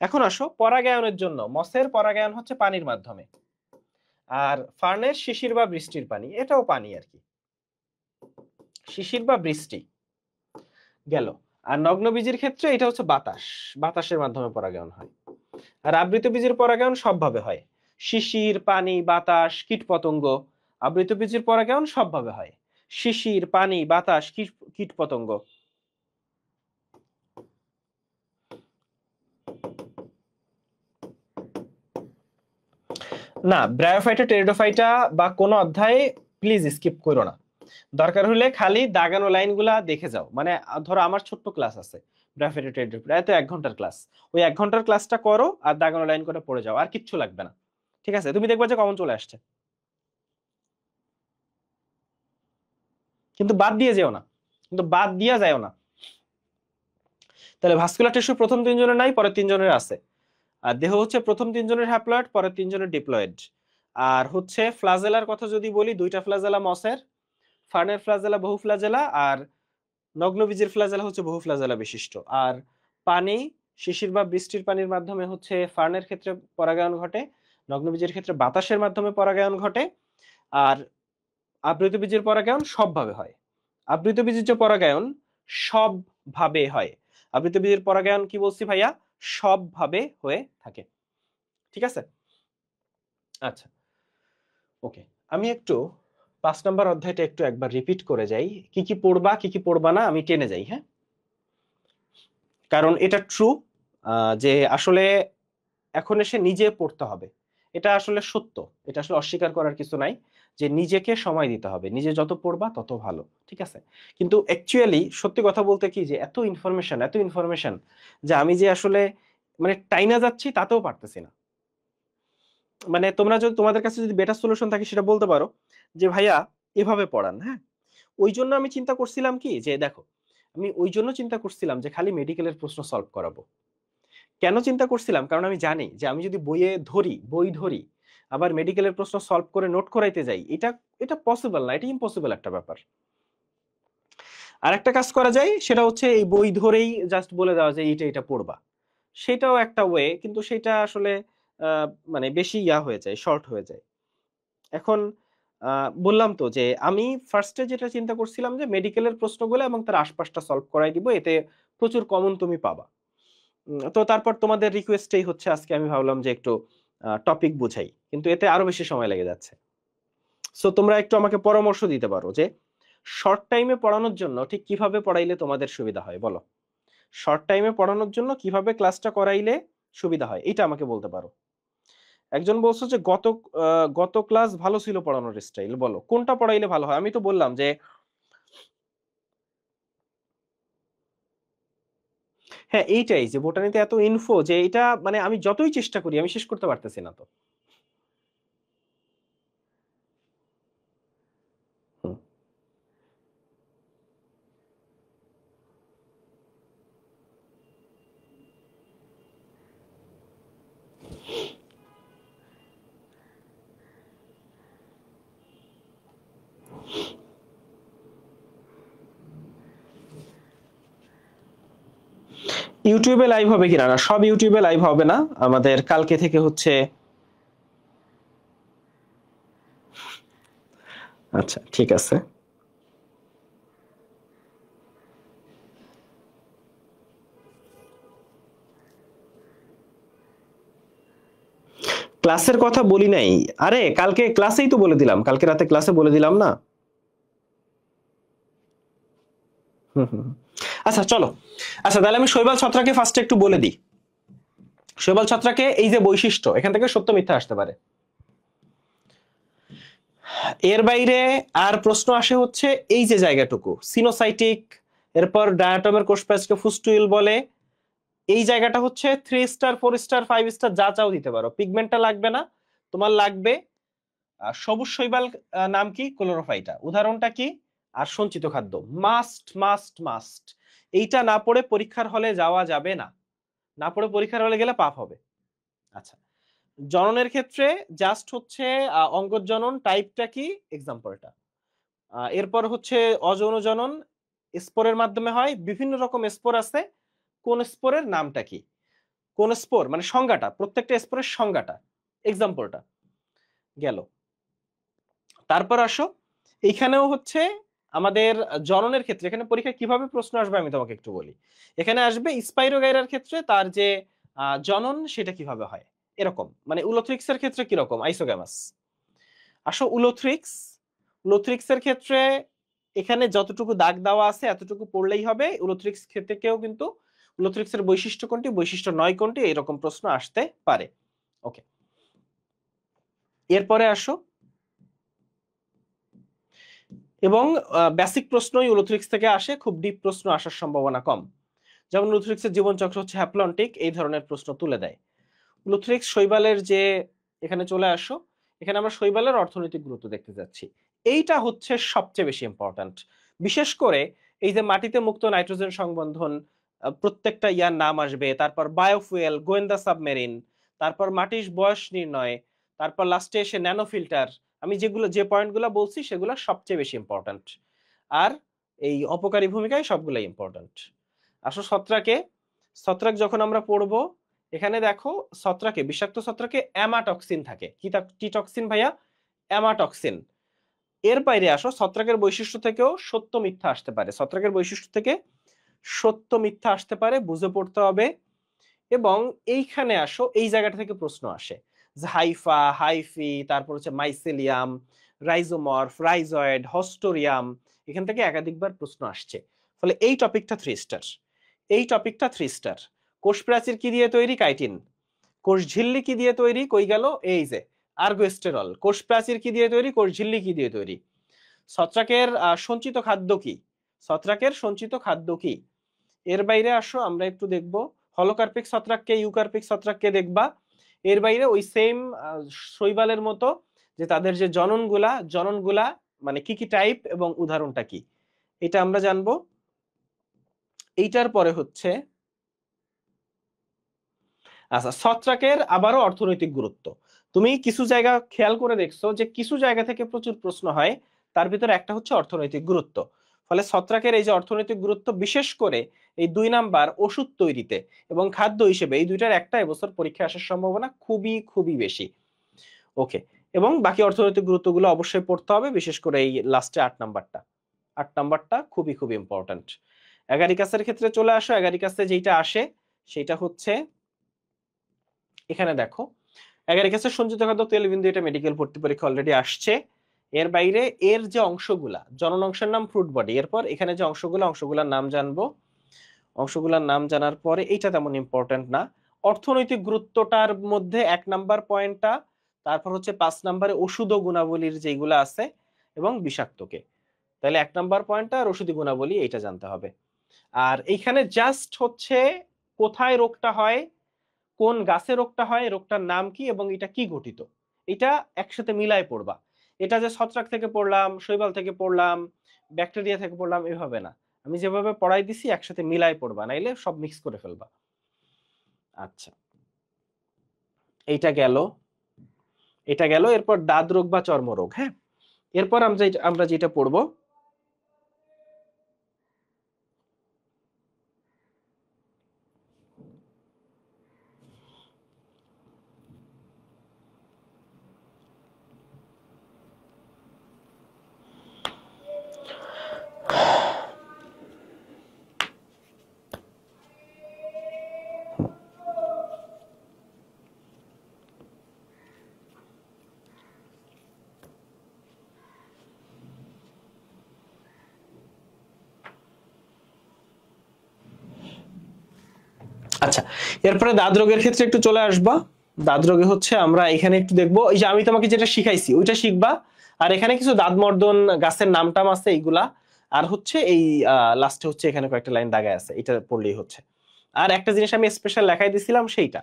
এখন আসো পরাগায়নের জন্য, মসের পরাগায়ন হচ্ছে পানির মাধ্যমে, আর ফার্নের শিশির বা বৃষ্টির পানি, এটাও পানি আর কি, শিশির বা বৃষ্টি গেল। আর নগ্নবীজের ক্ষেত্রে এটা হচ্ছে বাতাস, বাতাসের মাধ্যমে পরাগায়ন হয়। আর আবৃত বীজের পরাগায়ন সবভাবে হয়, শিশির, পানি, বাতাস, কীটপতঙ্গ। আবৃত বীজের পরাগায়ন সবভাবে হয়, শিশির, পানি, বাতাস, কীটপতঙ্গ। না, ব্রায়োফাইটা, টেরিডোফাইটা বা কোনো অধ্যায়ে প্লিজ স্কিপ করো না। দরকার হলে খালি দাগানো লাইনগুলা দেখে যাও। মানে ধরো আমার ছোট্ট ক্লাস আছে ব্রায়োফাইটা, টেরিডোফাইটা, এত 1 ঘন্টার ক্লাস, ওই 1 ঘন্টার ক্লাসটা করো আর দাগানো লাইন করে পড়ে যাও, আর কিচ্ছু লাগবে না। ঠিক আছে? তুমি দেখবা যে কমন চলে আসছে, কিন্তু বাদ দিয়ে যেও না, কিন্তু বাদ দিয়া যাও না। তাহলে ভাস্কুলার টিস্যু প্রথম 3 জনের নাই, পরের 3 জনের আছে। আর দেহ হচ্ছে প্রথম 3 জনের হ্যাপ্লয়েড, পরের 3 জনের ডিপ্লয়েড। আর হচ্ছে ফ্লাজেলার কথা যদি বলি, 2টা ফ্লাজেলা মসের, ফার্নের ফ্লাজেলা বহু ফ্লাজেলা, আর নগ্নবীজের ফ্লাজেলা হচ্ছে বহু ফ্লাজেলা বিশিষ্ট। আর পানি, শিশির বা বৃষ্টির পানির মাধ্যমে হচ্ছে ফার্নের ক্ষেত্রে পরাগায়ন ঘটে, নগ্নবীজের ক্ষেত্রে বাতাসের মাধ্যমে পরাগায়ন ঘটে। আর আবৃত বীজের পরাগায়ন সবভাবে হয়। আবৃত বীজের যে পরাগায়ন সবভাবে হয়। আবৃত বীজের পরাগায়ন কি বলছি ভাইয়া? সবভাবে হয়ে থাকে। ঠিক আছে? আচ্ছা, ওকে। আমি একটু 5 নম্বর অধ্যায়টা একটু একবার রিপিট করে যাই, কি কি পড়বা কি কি পড়বা না আমি টেনে যাই। হ্যাঁ, কারণ এটা ট্রু যে আসলে এখন এসে নিজে পড়তে হবে, এটা আসলে সত্য, এটা আসলে অস্বীকার করার কিছু নাই, যে নিজেকে সময় দিতে হবে, নিজে যত পড়বা তত ভালো। ঠিক আছে? কিন্তু অ্যাকচুয়ালি সত্যি কথা বলতে কি, যে এত ইনফরমেশন, এত ইনফরমেশন, যে আমি যে আসলে মানে টাইনা যাচ্ছি তাতেও পারতেছি না। মানে তোমরা যদি, তোমাদের কাছে যদি বেটার সলিউশন থাকে সেটা বলতে পারো, যে ভাইয়া এভাবে পড়ান। হ্যাঁ, ওই জন্য আমি চিন্তা করছিলাম কি, যে দেখো, আমি ওই জন্য চিন্তা করছিলাম যে খালি মেডিকেলের প্রশ্ন সলভ করাবো। কেন চিন্তা করছিলাম? কারণ আমি জানি যে আমি যদি বই ধরি আবার মেডিকেলের প্রশ্ন সলভ করে নোট করাইতে যাই, এটা এটা পসিবল না, এটা ইম্পসিবল একটা ব্যাপার। আর একটা কাজ করা যায়, সেটা হচ্ছে এই বই ধরেই জাস্ট বলে দেওয়া যে এটা এটা পড়বা, সেটাও একটা ওয়ে, কিন্তু সেটা আসলে মানে বেশি হয়ে যায়, শর্ট হয়ে যায়। এখন বললাম তো যে আমি ফার্স্টে যেটা চিন্তা করছিলাম, যে মেডিকেলের প্রশ্নগুলো এবং তার আশপাশটা সলভ করাই দিব, এতে প্রচুর কমন তুমি পাবা। তো তারপর তোমাদের রিকোয়েস্টেই হচ্ছে আজকে আমি ভাবলাম যে একটু টপিক বুঝাই, কিন্তু এতে আরো বেশি সময় লেগে যাচ্ছে। সো তোমরা একটু আমাকে পরামর্শ দিতে পারো যে শর্ট টাইমে পড়ানোর জন্য ঠিক কিভাবে পড়াইলে তোমাদের সুবিধা হয়, বলো। শর্ট টাইমে পড়ানোর জন্য কিভাবে ক্লাসটা করাইলে সুবিধা হয়, এটা আমাকে বলতে পারো। একজন বলছো যে গত ক্লাস ভালো ছিল পড়ানোর স্টাইল, বলো কোনটা পড়াইলে ভালো হয়। আমি তো বললাম যে হ্যাঁ, এইটাই, যে বোটানিতে এত ইনফো, যে এটা মানে আমি যতই চেষ্টা করি আমি শেষ করতে পারতেছি না তো। হুম। ইউটিউবে লাইভ হবে কিনা? না, সব ইউটিউবে লাইভ হবে না, আমাদের কালকে থেকে হচ্ছে। আচ্ছা, ঠিক আছে। ক্লাসের কথা বলি নাই, আরে কালকে ক্লাসেই তো বলে দিলাম, কালকে রাতে ক্লাসে বলে দিলাম না। হুম হুম হুম। আচ্ছা চলো, আচ্ছা তাহলে আমি শৈবাল ছত্রাকে ফার্স্টে একটু বলে দিই। শৈবাল ছত্রাকে এই যে বৈশিষ্ট্য, এখান থেকে সত্য মিথ্যা আসতে পারে। এর বাইরে আর প্রশ্ন আসে হচ্ছে এই যে জায়গাটুকু সিনোসাইটিক, এরপর ডায়াটমের কোষপ্রাচীরকে ফুস্টুইল বলে, এই জায়গাটা হচ্ছে 3 স্টার 4 স্টার 5 স্টার যা চাও দিতে পারো, পিগমেন্টটা লাগবে না, তোমার লাগবে সবুজ শৈবাল, নাম কি, ক্লোরোফাইটা, উদাহরণটা কি, আর সঞ্চিত খাদ্য। মাস্ট মাস্ট মাস্ট, এইটা না পড়ে পরীক্ষার হলে যাওয়া যাবে না, না পড়ে পরীক্ষার হলে গেলে পাপ হবে। আচ্ছা, জননের ক্ষেত্রে জাস্ট হচ্ছে অঙ্গজ জনন টাইপটা কি, এক্সাম্পলটা। এরপর হচ্ছে অযৌন জনন, স্পোরের মাধ্যমে হয়, বিভিন্ন রকম স্পোর আছে, কোন স্পোরের নামটা কি, কোন স্পোর মানে সংজ্ঞাটা, প্রত্যেকটা স্পোরের সংজ্ঞাটা, এক্সাম্পলটা গেল। তারপর আসো, এইখানেও হচ্ছে আমাদের জননের ক্ষেত্রে এখানে পরীক্ষায় কিভাবে প্রশ্ন আসবে আমি তোমাকে একটু বলি। এখানে আসবে স্পাইরোগাইরার ক্ষেত্রে তার যে জনন সেটা কিভাবে হয়, এরকম মানে উলোথ্রিক্সের ক্ষেত্রে কিরকম, আইসোগ্যামাস। আসো উলোথ্রিক্স, উলোথ্রিক্সের ক্ষেত্রে এখানে যতটুকু দাগ দেওয়া আছে এতটুকু পড়লেই হবে। উলোথ্রিক্স ক্ষেত্রেও কিন্তু উলোথ্রিক্সের বৈশিষ্ট্য কোনটি, বৈশিষ্ট্য নয় কোনটি, এরকম প্রশ্ন আসতে পারে। ওকে, এরপরে আসো, এবং বেসিক প্রশ্নই উলোথ্রিক্স থেকে আসে, খুব ডিপ প্রশ্ন আসার সম্ভাবনা কম। যেমন উলোথ্রিক্সের জীবনচক্র হচ্ছে হ্যাপ্লন্টিক, এই ধরনের প্রশ্ন তুলে দেয়। উলোথ্রিক্স শৈবালের যে, এখানে চলে আসো, এখানে আমরা শৈবালের অর্থনৈতিক গুরুত্ব দেখতে যাচ্ছি। এইটা হচ্ছে সবচেয়ে বেশি ইম্পর্ট্যান্ট, বিশেষ করে এই যে মাটিতে মুক্ত নাইট্রোজেন সংবন্ধন, প্রত্যেকটা ইয়ার নাম আসবে, তারপর বায়োফুয়েল, গোয়েন্দা সাবমেরিন, তারপর মাটির বয়স নির্ণয়, তারপর লাস্টে এসে ন্যানো ফিল্টার। আমি যেগুলো যে পয়েন্টগুলো বলছি সেগুলো সবচেয়ে বেশি ইম্পর্ট্যান্ট, আর এই অপকারী ভূমিকায় সবগুলো ইম্পর্ট্যান্ট। আসো ছত্রাকে, ছত্রাক যখন আমরা পড়বো, এখানে দেখো ছত্রাকে, বিষাক্ত ছত্রাকে অ্যামাটক্সিন থাকে, কি টক্সিন ভাইয়া, অ্যামাটক্সিন। এর বাইরে আসো, ছত্রাকের বৈশিষ্ট্য থেকেও সত্য মিথ্যা আসতে পারে, ছত্রাকের বৈশিষ্ট্য থেকে সত্য মিথ্যা আসতে পারে, বুঝে পড়তে হবে। এবং এইখানে আসো, এই জায়গাটা থেকে প্রশ্ন আসে যে হাইফা, হাইফি, তারপর হচ্ছে মাইসেলিয়াম, রাইজোমর্ফ, রাইজয়েড, হস্টোরিয়াম, এখান থেকে একাধিকবার প্রশ্ন আসছে। ফলে এই টপিকটা 3 স্টার, এই টপিকটা 3 স্টার। কোষ প্রাচীর কি দিয়ে তৈরি, কাইটিন। কোষ ঝিল্লি কি দিয়ে তৈরি, কই গেল, এই যে আর্গোস্টেরল। কোষ প্রাচীর কি দিয়ে তৈরি, কোষ ঝিল্লি কি দিয়ে তৈরি। ছত্রাকের সঞ্চিত খাদ্য কি, ছত্রাকের সঞ্চিত খাদ্য কি। এর বাইরে আসো, আমরা একটু দেখব হলোকার্পিক ছত্রাককে, ইউকার্পিক ছত্রাককে দেখবা। এর বাইরে ওই সেম শৈবালের মতো যে তাদের যে জননগুলা, জননগুলা মানে কি কি টাইপ এবং উদাহরণটা কি, এটা আমরা জানবো। এইটার পরে হচ্ছে আচ্ছা, ছত্রাকের আবারও অর্থনৈতিক গুরুত্ব। তুমি কিছু জায়গা খেয়াল করে দেখছো যে কিছু জায়গা থেকে প্রচুর প্রশ্ন হয়, তার ভিতরে একটা হচ্ছে অর্থনৈতিক গুরুত্ব। ফলে ছত্রাকের এই যে অর্থনৈতিক গুরুত্ব, বিশেষ করে এই 2 নাম্বার ওষুধ তৈরিতে এবং খাদ্য হিসেবে, এই দুইটার একটা এবছর পরীক্ষা আসার সম্ভাবনা খুবই খুবই বেশি। ওকে, এবং বাকি অর্থনৈতিক গুরুত্বগুলো অবশ্যই পড়তে হবে, বিশেষ করে এই লাস্টে 8 নাম্বারটা, 8 নাম্বারটা খুবই খুবই ইম্পর্ট্যান্ট। অ্যাগারিকাসের ক্ষেত্রে চলে আসো, অ্যাগারিকাসে যেটা আসে সেটা হচ্ছে, এখানে দেখো অ্যাগারিকাসের সঞ্চিত খাদ্য তেলবিন্দু, এটা মেডিকেল ভর্তি পরীক্ষা অলরেডি আসছে। এর বাইরে এর যে অংশগুলা, জনন অংশের নাম ফ্রুট বডি, এরপর এখানে যে অংশগুলার নাম জানবো, অংশগুলার নাম জানার পরে এইটা তেমন ইম্পর্টেন্ট না। অর্থনৈতিক গুরুত্বটার মধ্যে 1 নাম্বার পয়েন্টটা, তারপর হচ্ছে 5 নাম্বারে ওষুধ ও গুণাবলীর যেগুলো আছে এবং বিষাক্তকে, তাহলে 1 নাম্বার পয়েন্টটা আর ওষুধি গুণাবলী এইটা জানতে হবে। আর এইখানে জাস্ট হচ্ছে কোথায় রোগটা হয়, কোন গাছে রোগটা হয়, রোগটার নাম কি এবং এটা কি গঠিত, এটা একসাথে মিলায় পড়বা। এটা যে ছত্রাক থেকে পড়লাম, শৈবাল থেকে পড়লাম, ব্যাকটেরিয়া থেকে পড়লাম, এভাবে না। আমি যেভাবে পড়াই দিছি একসাথে মিলায় পড়বা, নাইলে সব মিক্স করে ফেলবা। আচ্ছা, এইটা গেল, এটা গেল। এরপর দাঁত রোগ বা চর্মরোগ। হ্যাঁ, এরপর আমরা যেটা পড়বো, আচ্ছা, এরপরে দাঁত রোগের ক্ষেত্রে একটু চলে আসবা। দাঁত রোগে হচ্ছে আমরা এখানে একটু দেখবো, এই যে আমি তোমাকে যেটা শিখাইছি ওইটা শিখবা, আর এখানে কিছু দাঁত মর্দন গাছের নাম টাম আছে এইগুলা, আর হচ্ছে এই লাস্টে হচ্ছে এখানে কয়েকটা লাইন দাগায় আছে, এটা পড়লেই হচ্ছে। আর একটা জিনিস আমি স্পেশাল লেখাই দিছিলাম সেইটা।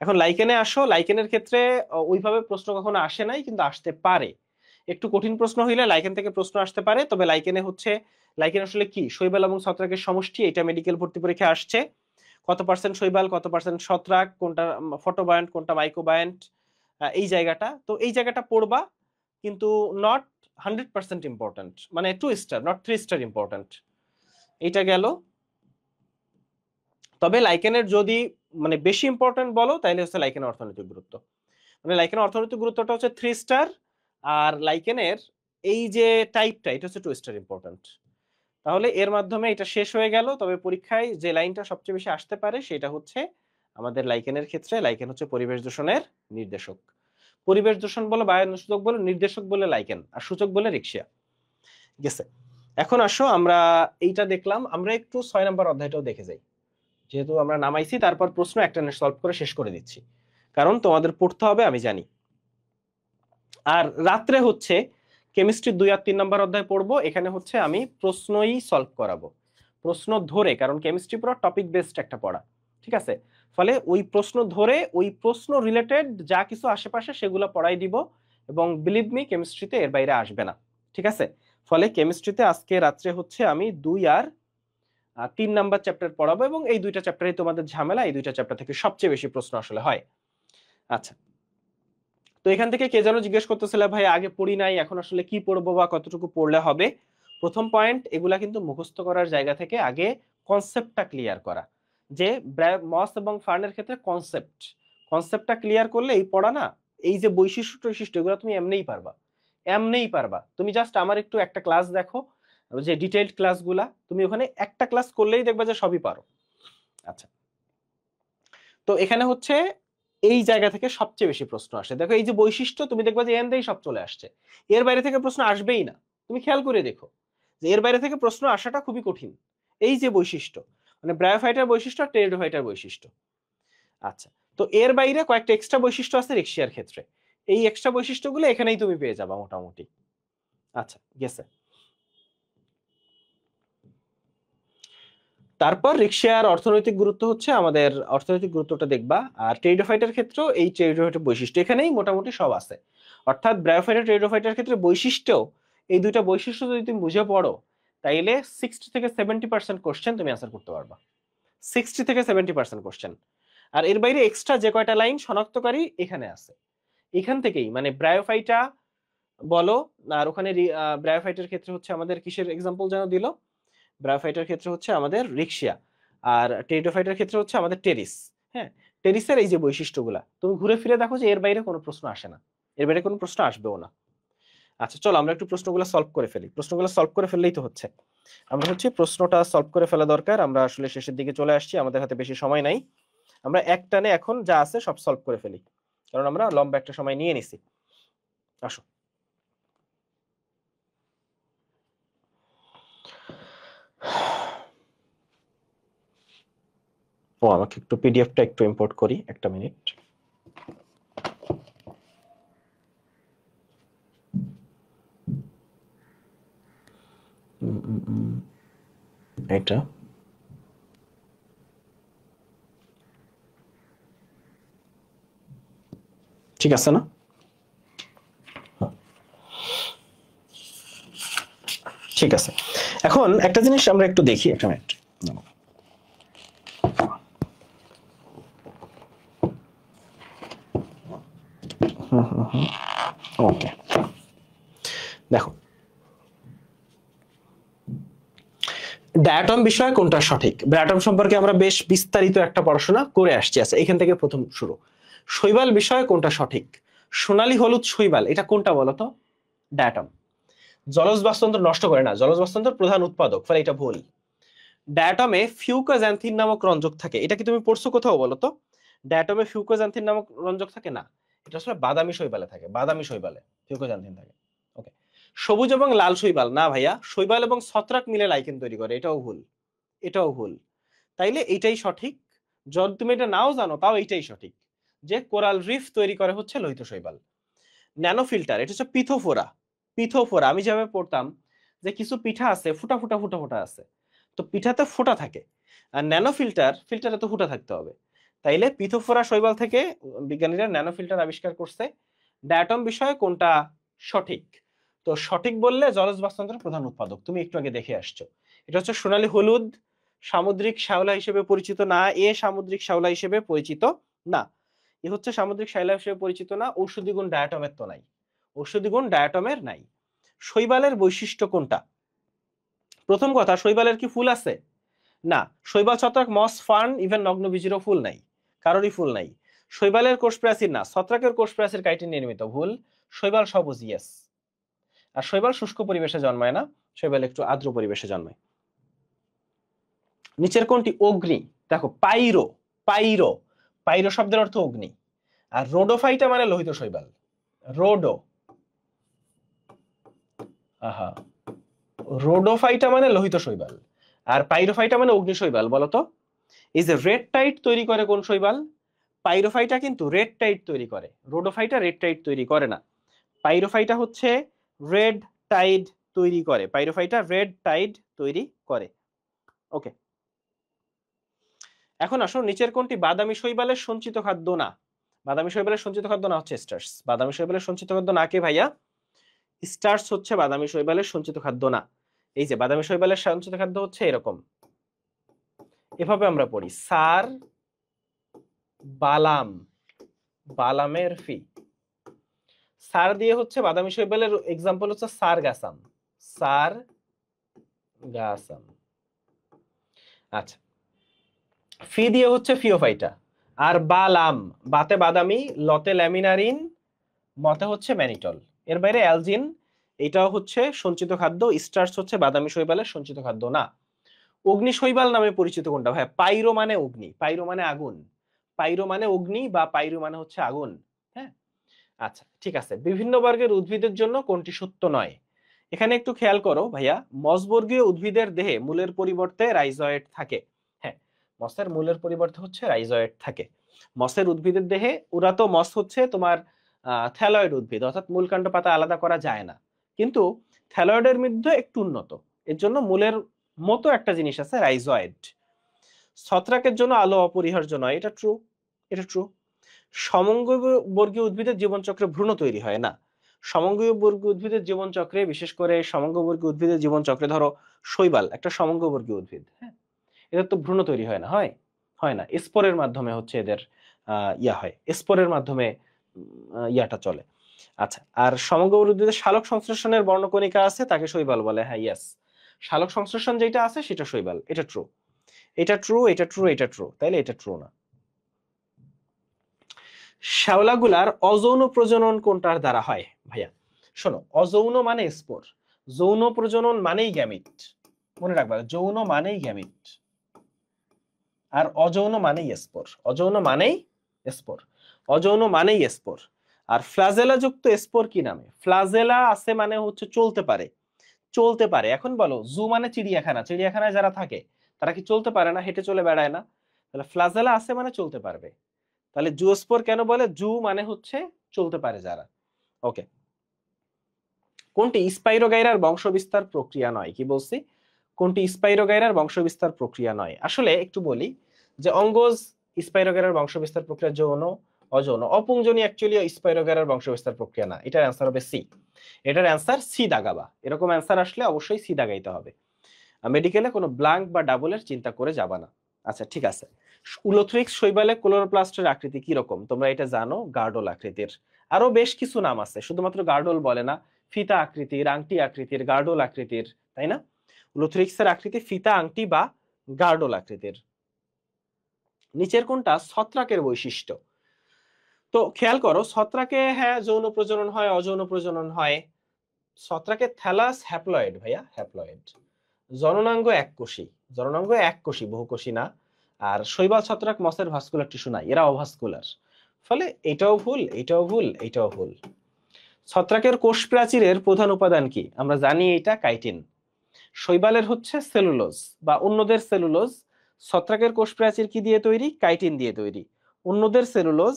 এখন লাইকেনে আসো, লাইকেনের ক্ষেত্রে ওইভাবে প্রশ্ন কখনো আসে নাই, কিন্তু আসতে পারে। একটু কঠিন প্রশ্ন হইলে লাইকেন থেকে প্রশ্ন আসতে পারে, তবে লাইকেনে হচ্ছে, লাইকেন আসলে কি, শৈবাল এবং ছত্রাকের সমষ্টি, এটা মেডিকেল ভর্তি পরীক্ষা আসছে। কত পার্সেন্ট শৈবাল, কত পার্সেন্ট ছত্রাক, কোনটা ফটোবায়ন্ট, কোনটা মাইক্রোবায়ন্ট, এই জায়গাটা, তো এই জায়গাটা পড়বা, কিন্তু নট 100% ইম্পর্টেন্ট, মানে 2 স্টার নট 3 স্টার ইম্পর্টেন্ট। এইটা গেল। তবে লাইকেনের যদি মানে বেশি ইম্পর্টেন্ট বলো, তাহলে হচ্ছে লাইকেনের অর্থনৈতিক গুরুত্ব, মানে লাইকেনের অর্থনৈতিক গুরুত্বটা হচ্ছে 3 স্টার, আর লাইকেনের এই যে টাইপটা, এটা হচ্ছে 2 স্টার ইম্পর্টেন্ট। তাহলে এর মাধ্যমে এটা শেষ হয়ে গেল। তবে পরীক্ষায় যে লাইনটা সবচেয়ে বেশি আসতে পারে সেটা হচ্ছে আমাদের লাইকেনের ক্ষেত্রে, লাইকেন হচ্ছে পরিবেশ দূষণের নির্দেশক। পরিবেশ দূষণ বলো, বায়ু সূচক বলো, নির্দেশক বলে লাইকেন, আর সূচক বলে রিক্সা। গেছে। এখন আসো আমরা এইটা দেখলাম, আমরা একটু 6 নম্বর অধ্যায়টাও দেখে যাই, যেহেতু আমরা নামাইছি, তারপর প্রশ্ন একটা সলভ করে শেষ করে দিচ্ছি, কারণ তোমাদের পড়তে হবে আমি জানি। আর রাত্রে হচ্ছে কেমিস্ট্রি 2 আর 3 নম্বর অধ্যায় পড়বো। এখানে হচ্ছে আমি প্রশ্নই সলভ করাবো, প্রশ্ন ধরে, কারণ কেমিস্ট্রি পুরো টপিক বেসড একটা পড়া, ঠিক আছে? ফলে ওই প্রশ্ন ধরে, ওই প্রশ্ন রিলেটেড যা কিছু আশেপাশে সেগুলো পড়াই দিব, এবং বিলিভ মি কেমিস্ট্রিতে এর বাইরে আসবে না, ঠিক আছে? ফলে কেমিস্ট্রিতে আজকে রাত্রে হচ্ছে আমি 2 আর 3 নাম্বার চ্যাপ্টার পড়াবো, এবং এই দুইটা চ্যাপ্টারই তোমাদের ঝামেলা, এই দুইটা চ্যাপ্টার থেকে সবচেয়ে বেশি প্রশ্ন আসলে হয়। আচ্ছা, তো এখান থেকে কে যেন জিজ্ঞেস করতেছিল, ভাই আগে পড়ি নাই, এখন আসলে কি পড়বো বা কতটুকু পড়লে হবে? প্রথম পয়েন্ট, এগুলা কিন্তু মুখস্থ করার জায়গা থেকে আগে কনসেপ্টটা ক্লিয়ার করা, যে মস এবং ফার্নের ক্ষেত্রে কনসেপ্টটা ক্লিয়ার করলে এই পড়া না, এই যে বৈশিষ্ট্য এগুলো তুমি এমনিই পারবা, এমনিই পারবা। তুমি জাস্ট আমার একটু একটা ক্লাস দেখো, যে ডিটেইলড ক্লাসগুলা, তুমি ওখানে একটা ক্লাস করলেই দেখবা যে সবই পারো। আচ্ছা, তো এখানে হচ্ছে এই জায়গা থেকে সবচেয়ে বেশি প্রশ্ন আসে। দেখো এই যে বৈশিষ্ট্য, তুমি দেখবা যে এন্ডেই সব চলে আসছে, এর বাইরে থেকে প্রশ্ন আসবেই না। তুমি খেয়াল করে দেখো যে এর বাইরে থেকে প্রশ্ন আসাটা খুবই কঠিন। এই যে বৈশিষ্ট্য, মানে ব্রায়োফাইটার বৈশিষ্ট্য আর টেরিডোফাইটার বৈশিষ্ট্য। আচ্ছা, তো এর বাইরে কয়েকটা এক্সট্রা বৈশিষ্ট্য আছে রিক্সিয়ার ক্ষেত্রে, এই এক্সট্রা বৈশিষ্ট্যগুলো এখানেই তুমি পেয়ে যাবা মোটামুটি। আচ্ছা, গেছে। তারপর রিক্সার অর্থনৈতিক গুরুত্ব হচ্ছে, আমাদের অর্থনৈতিক গুরুত্বটা দেখবা। আর টেরিডোফাইটার ক্ষেত্রেও এই টেরিডোফাইটার বৈশিষ্ট্য এখানেই মোটামুটি সব আছে। অর্থাৎ ব্রায়োফাইটার টেরিডোফাইটার ক্ষেত্রে বৈশিষ্ট্য, এই দুইটা বৈশিষ্ট্য যদি তুমি বুঝে পড়ো, তাইলে 60 থেকে 70% কোশ্চেন তুমি আনসার করতে পারবা, 60 থেকে 70% কোশ্চেন। আর এর বাইরে এক্সট্রা যে কয়টা লাইন শনাক্তকারী এখানে আছে, এখান থেকেই মানে ব্রায়োফাইটা বলো। আর ওখানে ব্রায়োফাইটার ক্ষেত্রে হচ্ছে আমাদের কিসের এক্সাম্পল যেন দিল, ব্রায়োফাইটার ক্ষেত্রে হচ্ছে আমাদের রিক্সিয়া, আর টেরিডোফাইটার ক্ষেত্রে হচ্ছে আমাদের টেরিস। হ্যাঁ, টেরিসের এই যে বৈশিষ্ট্যগুলা তুমি ঘুরে ফিরে দেখো যে এর বাইরে কোনো প্রশ্ন আসে না, এর বাইরে কোনো প্রশ্ন আসবেও না। আচ্ছা চলো আমরা একটু প্রশ্নগুলো সলভ করে ফেলি, প্রশ্নগুলো সলভ করে ফেললেই তো হচ্ছে, আমরা হচ্ছে প্রশ্নটা সলভ করে ফেলা দরকার। আমরা আসলে শেষের দিকে চলে আসছি, আমাদের হাতে বেশি সময় নাই, আমরা এক টানে এখন যা আছে সব সলভ করে ফেলি, কারণ আমরা লম্বা একটা সময় নিয়ে নিছি। আসো, ও আমাকে একটু পিডিএফটা একটু ইম্পোর্ট করি, একটা মিনিট। এটা ঠিক আছে না? ঠিক আছে, এখন একটা জিনিস আমরা একটু দেখি, একটা মিনিট। ওকে, দেখো ডায়াটম বিষয় কোনটা সঠিক, ডায়াটম সম্পর্কে আমরা বেশ বিস্তারিত একটা পড়াশোনা করে আসছি। আছে এখান থেকে প্রথম শুরু। শৈবাল বিষয় কোনটা সঠিক, সোনালী হলুদ শৈবাল, এটা কোনটা বলতো? ডায়াটম। জলজ বাস্তুতন্ত্র নষ্ট করে না, জলজ বাস্তুতন্ত্রের প্রধান উৎপাদক, ফলে এটা ভুল। ডায়াটমে ফিউকোজ্যান্থিন নামক রঞ্জক থাকে, এটা কি তুমি পড়ছো কোথাও বলতো? ডায়াটমে ফিউকোজ্যান্থিন নামক রঞ্জক থাকে না, এটা আসলে বাদামি শৈবালে থাকে, বাদামি শৈবালে ফিউকোজ্যান্থিন থাকে। ওকে, সবুজ এবং লাল শৈবাল না ভাইয়া, শৈবাল এবং ছত্রাক মিলে লাইকেন তৈরি করে, এটাও ভুল, এটাও ভুল। তাইলে এইটাই সঠিক, যদি তুমি এটা নাও জানো তাও এইটাই সঠিক, যে কোরাল রিফ তৈরি করে হচ্ছে লোহিত শৈবাল। ন্যানো ফিল্টার, এটা হচ্ছে পিথোফোরা, পিথোফোরা। আমি যেভাবে পড়তাম যে কিছু পিঠা আছে ফুটা ফুটা ফুটা ফুটা আছে, তো পিঠাতে ফোঁটা থাকে, আর ন্যানো ফিল্টারে তো ফুটা থাকতে হবে। তাইলে পিথোফোরা শৈবাল থেকে বিজ্ঞানীরা ন্যানো ফিল্টার আবিষ্কার করছে। ডায়াটম বিষয়ে কোনটা সঠিক? তো সঠিক বললে জলজ বাস্তুতন্ত্রের প্রধান উৎপাদক, তুমি একটু আগে দেখে আসছো। এটা হচ্ছে সোনালী হলুদ, সামুদ্রিক শ্যাওলা হিসেবে পরিচিত না, সামুদ্রিক শ্যাওলা হিসেবে পরিচিত না, এ হচ্ছে সামুদ্রিক শ্যাওলা হিসেবে পরিচিত না। ঔষধি গুণ ডায়াটমের তো নাই, ঔষধি গুণ ডায়াটমের নাই। শৈবালের বৈশিষ্ট্য কোনটা? প্রথম কথা, শৈবালের কি ফুল আছে? না। শৈবাল ছত্রাক, মস, ফার্ন, ইভেন নগ্নবীজেরও ফুল নাই, কারোরই ফুল নাই। শৈবালের কোষ প্রাচীর না, ছত্রাকের কোষ প্রাচীর কাইটিন নির্মিত, ভুল। শৈবাল সবুজ, ইয়েস। আর শৈবাল শুষ্ক পরিবেশে জন্মায় না, শৈবাল একটু আর্দ্র পরিবেশে জন্মায়। নিচের কোনটি অগ্নি? দেখো, পাইরো, পাইরো, পাইরো শব্দের অর্থ অগ্নি। আর রোডোফাইটা মানে লোহিত শৈবাল, রোডো, আহা, রোডোফাইটা মানে লোহিত শৈবাল, আর পাইরোফাইটা মানে অগ্নি শৈবাল। বলতো, এই যে রেড টাইট তৈরি করে কোন শৈবাল? পাইরোফাইটা কিন্তু রেড টাইট তৈরি করে, রোডোফাইটা রেড টাইট তৈরি করে না। পাইরোফাইটা হচ্ছে রেড টাইড তৈরি করে, পাইরোফাইটা রেড টাইড তৈরি করে। ওকে, এখন আসো, নিচের কোনটি বাদামি শৈবালের সঞ্চিত খাদ্য না? বাদামি শৈবালের সঞ্চিত খাদ্য না হচ্ছে স্টার্স। বাদামি শৈবালের সঞ্চিত খাদ্য না কে ভাইয়া? স্টার্স হচ্ছে বাদামি শৈবালের সঞ্চিত খাদ্য না। এই যে বাদামি শৈবালের সঞ্চিত খাদ্য হচ্ছে এরকম, এভাবে আমরা পড়ি, সার, বালাম, বালামের ফি। সার দিয়ে হচ্ছে বাদামি শৈবালের এক্সাম্পল হচ্ছে সার গাসাম, সার গাসাম। আচ্ছা, ফি দিয়ে হচ্ছে ফিওফাইটা। আর বালাম, বাতে বাদামি, লতে ল্যামিনারিন, মতে হচ্ছে ম্যানিটল। এর বাইরে অ্যালজিন, এটাও হচ্ছে সঞ্চিত খাদ্য। স্টার্চ হচ্ছে বাদামি শৈবালের সঞ্চিত খাদ্য না। অগ্নি শৈবাল নামে পরিচিত কোনটা? ভাই, পাইরো মানে অগ্নি, পাইরো মানে আগুন, পাইরো মানে অগ্নি বা পাইরো মানে হচ্ছে আগুন। হ্যাঁ, আচ্ছা ঠিক আছে। বিভিন্ন বর্গের উদ্ভিদের জন্য কোনটি সত্য নয়? এখানে একটু খেয়াল করো ভাইয়া, মসবর্গীয় উদ্ভিদের দেহে মূলের পরিবর্তে রাইজয়েড থাকে। হ্যাঁ, মসের মূলের পরিবর্তে হচ্ছে রাইজয়েড থাকে। মসের উদ্ভিদের দেহে, ওরা তো মস হচ্ছে তোমার থ্যালয়েড উদ্ভিদ, অর্থাৎ মূলকাণ্ড পাতা আলাদা করা যায় না, কিন্তু থ্যালয়েডের মধ্যে একটু উন্নত, এর জন্য মূলের মতো একটা জিনিস আছে রাইজয়েড। ছত্রাকের জন্য আলো অপরিহার্য নয়, এটা ট্রু, এটা ট্রু। সমঙ্গবর্গীয় উদ্ভিদের জীবনচক্রে ভ্রূণ তৈরি হয় না। সমঙ্গবর্গীয় উদ্ভিদের জীবনচক্রে, বিশেষ করে সমঙ্গবর্গীয় উদ্ভিদের জীবনচক্রে, ধরো শৈবাল একটা সমঙ্গবর্গীয় উদ্ভিদ, হ্যাঁ, এদের তো ভ্রূণ তৈরি হয় না, হয়? হয় না, স্পোরের মাধ্যমে হচ্ছে এদের ইয়া হয়, স্পোরের মাধ্যমে ইয়াটা চলে। আচ্ছা, আর সমগ্র উদ্ভিদের শালক সংশ্লেষণের বর্ণকণিকা আছে, তাকে শৈবাল বলে। হ্যাঁ, ইয়েস, শালক সংশ্লেষণ যেটা আছে সেটা শৈবাল, এটা ট্রু, এটা ট্রু, এটা ট্রু, এটা ট্রু, তাইলে এটা ট্রু না। শ্যাওলাগুলার অযৌন প্রজনন কোনটার দ্বারা হয়? ভাইয়া শোনো, অযৌন মানে স্পোর, যৌন প্রজনন মানেই গ্যামিট, মনে রাখবা, যৌন মানেই গ্যামিট, আর অযৌন মানেই স্পোর, অযৌন মানেই স্পোর, অযৌন মানেই স্পোর। আর ফ্লাজেলা যুক্ত স্পোর কি নামে? ফ্লাজেলা আছে মানে হচ্ছে চলতে পারে, চলতে পারে। এখন বলো, জু মানে চিড়িয়াখানা, চিড়িয়াখানায় যারা থাকে তারা কি চলতে পারে না, হেঁটে চলে বেড়ায় না? তাহলে ফ্লাজেলা আছে মানে চলতে পারবে। তাহলে জুওস্পোর কেন বলে? জু মানে হচ্ছে চলতে পারে যারা। ওকে, কোনটি স্পাইরোগাইরার বংশবিস্তার প্রক্রিয়া নয়? কি বলছি? কোনটি স্পাইরোগাইরার বংশবিস্তার প্রক্রিয়া নয়? আসলে একটু বলি যে অঙ্গজ স্পাইরোগাইরার বংশবিস্তার প্রক্রিয়া যৌন, অযৌন। অপুংজনী অ্যাকচুয়ালি স্পাইরোগাইরার বংশবিস্তার প্রক্রিয়া না। এটার অ্যান্সার হবে সি, এটার অ্যান্সার সি দাগাবা। এরকম অ্যান্সার আসলে অবশ্যই সি দাগাইতে হবে, মেডিকেলে কোনো ব্ল্যাঙ্ক বা ডাবলের চিন্তা করে যাবা না। আচ্ছা ঠিক আছে, উলোথ্রিক্স শৈবালে ক্লোরোপ্লাস্টের আকৃতি কি রকম? তোমরা এটা জানো, গার্ডল আকৃতির। আরো বেশ কিছু নাম আছে, শুধুমাত্র গার্ডল বলে না, ফিতা আকৃতির, আংটি আকৃতির, গার্ডল আকৃতির, তাই না? উলোথ্রিক্সের আকৃতি ফিতা, আংটি বা গার্ডল আকৃতির। নিচের কোনটা ছত্রাকের বৈশিষ্ট্য? তো খেয়াল করো, ছত্রাকে হ্যাঁ যৌন প্রজনন হয়, অযৌন প্রজনন হয়। ছত্রাকে থ্যালাস হ্যাপ্লয়েড, ভাইয়া হ্যাপ্লয়েড। জননাঙ্গ এককোষী, জননাঙ্গ এককোষী, বহুকোষী না। আর শৈবাল ছত্রাক মসের ভাস্কুলার টিস্যু নাই, এরা অভাস্কুলার। ফলে এটাও ভুল, এটাও ভুল, এটাও ভুল। ছত্রাকের কোষ প্রাচীরের প্রধান উপাদান কি? আমরা জানি এটা কাইটিন। শৈবালের হচ্ছে সেলুলোজ বা অন্যদের সেলুলোজ। ছত্রাকের কোষ প্রাচীর কি দিয়ে তৈরি? কাইটিন দিয়ে তৈরি। অন্যদের সেলুলোজ,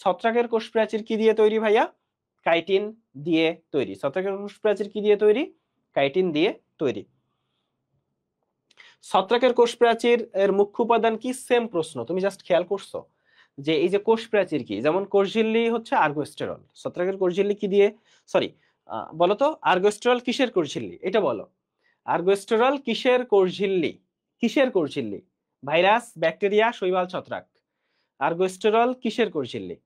ছত্রাকের কোষ প্রাচীর কি দিয়ে তৈরি ভাইয়া? কাইটিন দিয়ে তৈরি। ছত্রাকের কোষ প্রাচীর কি দিয়ে তৈরি? কাইটিন দিয়ে তৈরি। ছত্রাকের কোষ প্রাচীর এর মুখ্য উপাদান কি? সেম প্রশ্ন, তুমি জাস্ট খেয়াল করছো যে এই যে কোষ প্রাচীর কি, যেমন কোষঝিল্লি হচ্ছে আর্গোস্টেরল, ছত্রাকের কোষঝিল্লি কি দিয়ে, সরি বলো তো, আর্গোস্টেরল কিসের কোষঝিল্লি এটা বলো। আর্গোস্টেরল কিসের কোষঝিল্লি? কিসের কোষঝিল্লি? ভাইরাস, ব্যাকটেরিয়া, শৈবাল, ছত্রাক। আর্গোস্টেরল কিসের কোষঝিল্লি?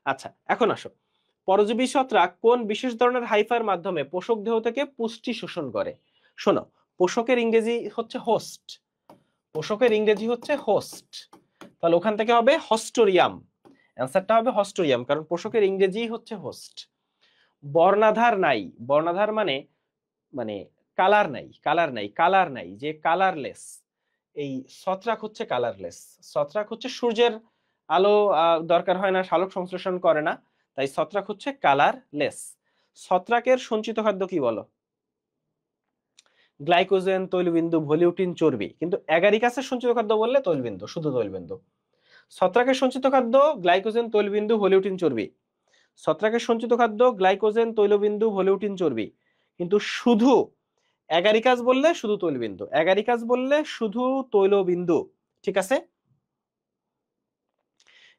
আচ্ছা এখন আসো, পরজীবী ছত্রাক কোন বিশেষ ধরনের হাইফার মাধ্যমে পোষক দেহ থেকে পুষ্টি শোষণ করে? শোনো, পোষকের ইংরেজি হচ্ছে হোস্ট, পোষকের ইংরেজি হচ্ছে হোস্ট, তাহলে ওখান থেকে হবে হস্টোরিয়াম, অ্যান্সারটা হবে হস্টোরিয়াম, কারণ পোষকের ইংরেজি হচ্ছে হোস্ট। বর্ণাধার নাই, বর্ণাধার মানে মানে কালার নাই, কালার নাই, কালার নাই, যে কালারলেস, এই ছত্রাক হচ্ছে কালারলেস। ছত্রাক হচ্ছে সূর্যের আলো দরকার হয় না, সালোক সংশ্লেষণ করে না, তাই ছত্রাক হচ্ছে কালারলেস। ছত্রাকের সঞ্চিত খাদ্য কি বলো? গ্লাইকোজেন, তৈলবিন্দু, ভলিউটিন, চর্বি, কিন্তু অ্যাগারিকাসের সঞ্চিত খাদ্য বললে তৈলবিন্দু, শুধু তৈলবিন্দু। ছত্রাকের সঞ্চিত খাদ্য গ্লাইকোজেন, তৈলবিন্দু, ভলিউটিন, চর্বি। ছত্রাকের সঞ্চিত খাদ্য গ্লাইকোজেন, তৈলবিন্দু, ভলিউটিন, চর্বি, কিন্তু শুধু অ্যাগারিকাস বললে শুধু তৈলবিন্দু, অ্যাগারিকাস বললে শুধু তৈলবিন্দু, ঠিক আছে।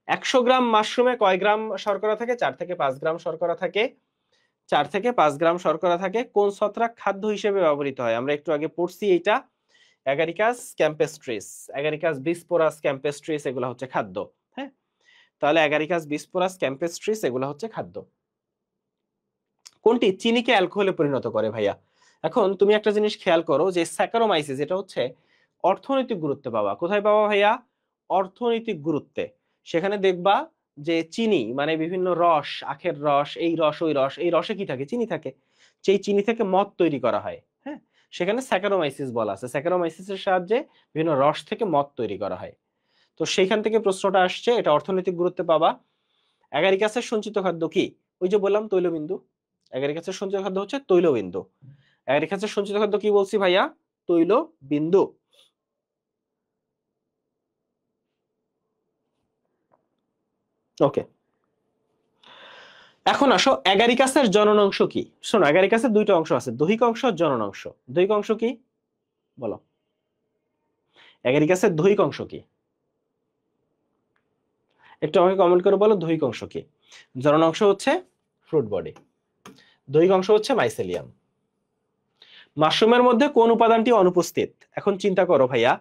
100 গ্রাম মাশরুমে কয় গ্রাম শর্করা থাকে? 4 থেকে 5 গ্রাম শর্করা থাকে, 4 থেকে 5 গ্রাম শর্করা থাকে। কোন ছত্রাক খাদ্য হিসেবে ব্যবহৃত হয়? আমরা একটু আগে পড়ছি এইটা, অ্যাগারিকাস ক্যাম্পেস্ট্রিস, অ্যাগারিকাস বিসপোরাস ক্যাম্পেস্ট্রিস, এগুলো হচ্ছে খাদ্য। হ্যাঁ, তাহলে অ্যাগারিকাস বিসপোরাস ক্যাম্পেস্ট্রিস এগুলো হচ্ছে খাদ্য। কোনটি চিনিকে অ্যালকোহলে পরিণত করে ভাইয়া? এখন তুমি একটা জিনিস খেয়াল করো যে স্যাকারোমাইসিস, এটা হচ্ছে অর্থনৈতিক গুরুত্বে পাওয়া। কোথায় পাওয়া ভাইয়া? অর্থনৈতিক গুরুত্বে। সেখানে দেখবা যে চিনি মানে বিভিন্ন রস, আখের রস, এই রস ওই রস, এই রসে কি থাকে? চিনি থাকে, সেই চিনি থেকে মদ তৈরি করা হয়। হ্যাঁ, সেখানে স্যাকারোমাইসিস বলা আছে, স্যাকারোমাইসিসের সাহায্যে বিভিন্ন রস থেকে মদ তৈরি করা হয়। তো সেইখান থেকে প্রশ্নটা আসছে, এটা অর্থনৈতিক গুরুত্বে পাবা। অ্যাগারিকাসের সঞ্চিত খাদ্য কি? ওই যে বললাম তৈলবিন্দু, অ্যাগারিকাসের সঞ্চিত খাদ্য হচ্ছে তৈলবিন্দু। অ্যাগারিকাসের সঞ্চিত খাদ্য কি বলছি ভাইয়া? তৈলবিন্দু। ওকে, এখন আসো অ্যাগারিকাসের জনন অংশ কি? শোনো, অ্যাগারিকাসের দুইটা অংশ আছে, দৈহিক অংশ আর জনন অংশ। দৈহিক অংশ কি বলো? অ্যাগারিকাসের দৈহিক অংশ কি? একটু আমাকে কমেন্ট করে বলো দৈহিক অংশ কি। জনন অংশ হচ্ছে ফ্রুট বডি, দৈহিক অংশ হচ্ছে মাইসেলিয়াম। মাশরুমের মধ্যে কোন উপাদানটি অনুপস্থিত? এখন চিন্তা করো ভাইয়া,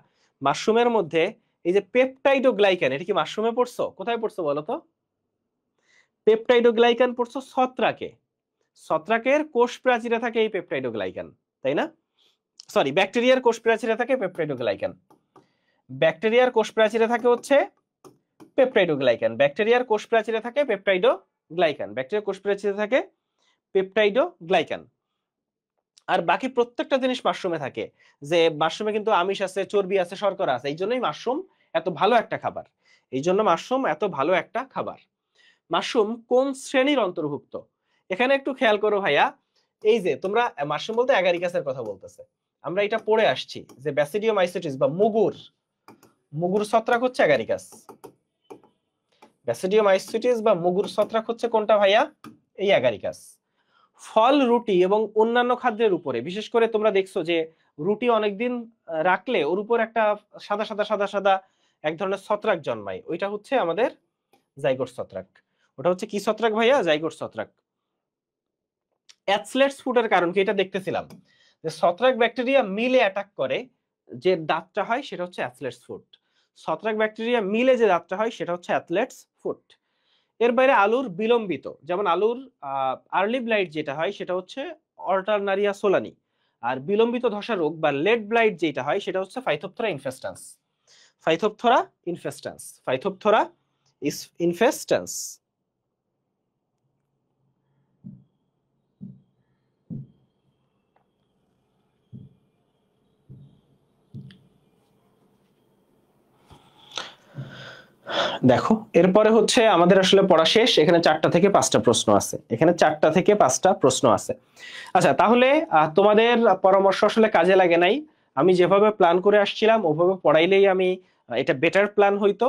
মাশরুমের মধ্যে এই যে পেপটাইডোগ্লাইকান, এটা কি মাশরুমে পড়ছো? কোথায় পড়ছো বলো তো? পেপটাইডোগ্লাইকান পড়ছো ছত্রাকে, ছত্রাকের কোষ প্রাচীরে থাকে এই পেপটাইডোগ্লাইকান, তাই না? সরি, ব্যাকটেরিয়ার কোষ প্রাচীরে থাকে পেপটাইডোগ্লাইকান, ব্যাকটেরিয়ার কোষ প্রাচীরে থাকে হচ্ছে পেপটাইডোগ্লাইকান, ব্যাকটেরিয়ার কোষ প্রাচীরে থাকে পেপটাইডোগ্লাইকান, ব্যাকটেরিয়ার কোষ প্রাচীরে থাকে পেপটাইডোগ্লাইকান। আর বাকি প্রত্যেকটা জিনিস মাশরুমে থাকে, যে মাশরুমে কিন্তু আমিষ আছে, চর্বি আছে, শর্করা আছে, এই জন্যই মাশরুম এত ভালো একটা খাবার, এই জন্য মাশরুম এত ভালো একটা খাবার। মাশরুম কোন শ্রেণীর অন্তর্ভুক্ত? এখানে একটু খেয়াল করো ভাইয়া, এই যে তোমরা মাশরুম বলতে অ্যাগারিকাসের কথা বলতেছে, আমরা এটা পড়ে আসছি যে ব্যাসিডিওমাইসিটিস বা মুগুর, মুগুর ছত্রাক হচ্ছে অ্যাগারিকাস। ব্যাসিডিওমাইসিটিস বা মুগুর ছত্রাক হচ্ছে কোনটা ভাইয়া? এই অ্যাগারিকাস। ফল, রুটি এবং অন্যান্য খাদ্যের উপরে, বিশেষ করে তোমরা দেখছো যে রুটি অনেকদিন রাখলে ওর উপর একটা সাদা সাদা সাদা সাদা এক ধরনের ছত্রাক জন্মায়, ওইটা হচ্ছে আমাদের জাইগোট ছত্রাক। ওটা হচ্ছে কি ছত্রাক ভাইয়া? জাইগোট ছত্রাক। অ্যাথলেটস ফুডের কারণ কি? এটা দেখতেছিলাম যে ছত্রাক ব্যাকটেরিয়া মিলে অ্যাটাক করে, যে দাঁতটা হয় সেটা হচ্ছে অ্যাথলেটস ফুড। ছত্রাক ব্যাকটেরিয়া মিলে যে দাঁতটা হয় সেটা হচ্ছে অ্যাথলেটস ফুড। এর বাইরে আলুর বিলম্বিত, যেমন আলুর আর্লি ব্লাইট যেটা হয় সেটা হচ্ছে অল্টারনারিয়া সোলানি, আর বিলম্বিত ধসা রোগ বা লেড ব্লাইট যেটা হয় সেটা হচ্ছে ফাইথোপথরা ইনফেস্টান্স। ফাইথোপথরা ইনফেস্টান্স, ফাইথোপথরা ইনফেস্টান্স। দেখো, এরপরে হচ্ছে আমাদের আসলে পড়া শেষ, এখানে 4টা থেকে 5টা প্রশ্ন আছে, এখানে 4টা থেকে 5টা প্রশ্ন আছে। আচ্ছা, তাহলে তোমাদের পরামর্শ আসলে কাজে লাগে নাই, আমি যেভাবে প্ল্যান করে আসছিলাম ওভাবে পড়াইলেই আমি এটা বেটার প্ল্যান হইতো।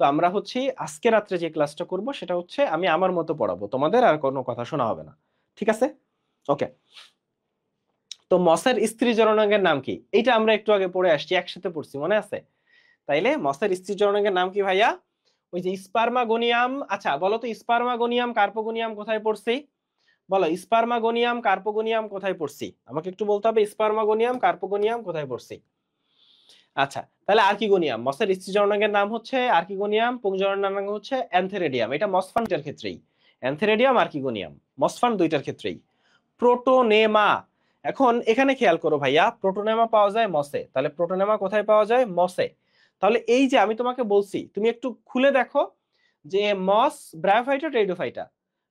তো আমরা হচ্ছে আজকে রাত্রে যে ক্লাসটা করব সেটা হচ্ছে আমি আমার মতো পড়াবো, তোমাদের আর কোনো কথা শোনা হবে না, ঠিক আছে? ওকে, তো মসের স্ত্রী জননাঙ্গের নাম কি? এটা আমরা একটু আগে পড়ে আসছি, একসাথে পড়ছি, মনে আছে? তাইলে মসের স্ত্রী জননাঙ্গের নাম কি ভাইয়া? ওই যে স্পার্মাগোনিয়াম। আচ্ছা বলো তো, স্পার্মাগোনিয়াম কার্পোগোনিয়াম কোথায় পড়ছি? বলো, স্পার্মাগোনিয়াম কার্পোগোনিয়াম কোথায় পড়ছি? আমাকে একটু বলতে হবে, স্পার্মাগোনিয়াম কার্পোগোনিয়াম কোথায় পড়ছি? আচ্ছা, তাহলে আর্কিগোনিয়াম, মসের স্ত্রী জননাঙ্গের নাম হচ্ছে আর্কিগোনিয়াম, পুংজননাঙ্গ হচ্ছে অ্যানথেরেডিয়াম। এটা মসফান্ডের ক্ষেত্রেই, অ্যানথেরেডিয়াম আর্কিগোনিয়াম, মসফান্ড দুইটার ক্ষেত্রেই। প্রোটোনেমা, এখন এখানে খেয়াল করো ভাইয়া, প্রোটোনেমা পাওয়া যায় মসে, তাহলে প্রোটোনেমা কোথায় পাওয়া যায়? মসে। তাহলে এই যে আমি তোমাকে বলছি, তুমি একটু খুলে দেখো যে মস, ব্রায়োফাইটা, টেরিডোফাইটা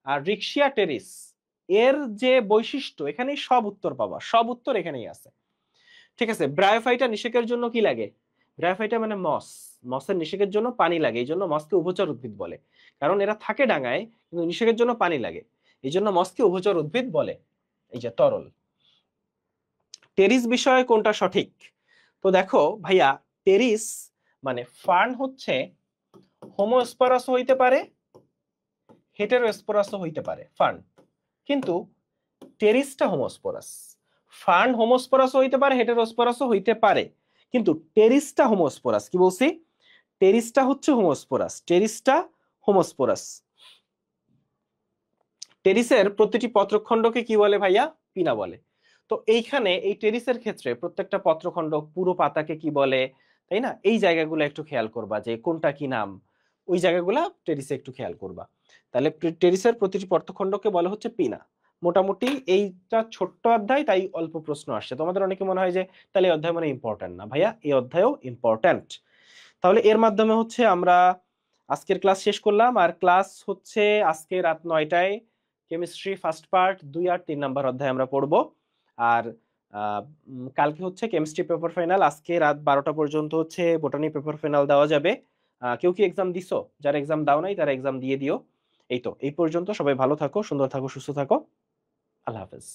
আর রিক্সিয়া টেরিস এর যে বৈশিষ্ট্য, এখানে সব উত্তর পাবা, সব উত্তর এখানেই আছে। ঠিক আছে, ব্রায়োফাইটা নিষেকের জন্য কি লাগে? ব্রায়োফাইটা মানে মস, মসের নিষেকের জন্য পানি লাগে, এই জন্য মসকে উভচর উদ্ভিদ বলে। কারণ এরা থাকে ডাঙায়, কিন্তু নিষেকের জন্য পানি লাগে, এই জন্য মসকে উভচর উদ্ভিদ বলে, এই যে তরল। টেরিস বিষয়ে কোনটা সঠিক? তো দেখো ভাইয়া, টেরিস মানে ফার্ন হচ্ছে হোমোস্পরাসও হইতে পারে, হেটেরোস্পরাসও হইতে পারে ফার্ন, কিন্তু টেরিসটা হোমোস্পোরাস। ফার্ন হোমোস্পোরাসও হইতে পারে, হেটেরোস্পোরাসও হইতে পারে, কিন্তু টেরিসটা হোমোস্পোরাস। কি বলছি? টেরিসটা হচ্ছে হোমোস্পোরাস, টেরিসটা হোমোস্পোরাস। টেরিসের প্রতিটি পত্রখণ্ডকে কি বলে ভাইয়া? পিনা বলে। তো এইখানে এই টেরিসের ক্ষেত্রে প্রত্যেকটা পত্রখণ্ড, পুরো পাতাকে কি বলে, তাই না? এই জায়গাগুলো একটু খেয়াল করবা যে কোনটা কি নাম, ওই জায়গাগুলা টেরিসে একটু খেয়াল করবা। তাহলে টেরিসের প্রতিটি পত্রখণ্ডকে বলা হচ্ছে পিনা। মোটামুটি এইটা ছোট্ট অধ্যায়, তাই অল্প প্রশ্ন আসছে। তোমাদের অনেকে মনে হয় যে তাহলে এই অধ্যায় মানে ইম্পর্টেন্ট না, ভাইয়া এই অধ্যায়ও ইম্পর্টেন্ট। তাহলে এর মাধ্যমে হচ্ছে আমরা আজকের ক্লাস শেষ করলাম। আর ক্লাস হচ্ছে আজকে রাত 9টায় কেমিস্ট্রি ফার্স্ট পার্ট 2 আর 3 নাম্বার অধ্যায় আমরা পড়বো। আর কালকে হচ্ছে কেমিস্ট্রি পেপার ফাইনাল, আজকে রাত 12টা পর্যন্ত হচ্ছে বোটানি পেপার ফাইনাল দেওয়া যাবে। কেউ কি এক্সাম দিছো? যারা এক্সাম দাও নাই তারা এক্সাম দিয়ে দিও। এই তো, এই পর্যন্ত। সবাই ভালো থাকো, সুন্দর থাকো, সুস্থ থাকো। আল্লাহ হাফেজ।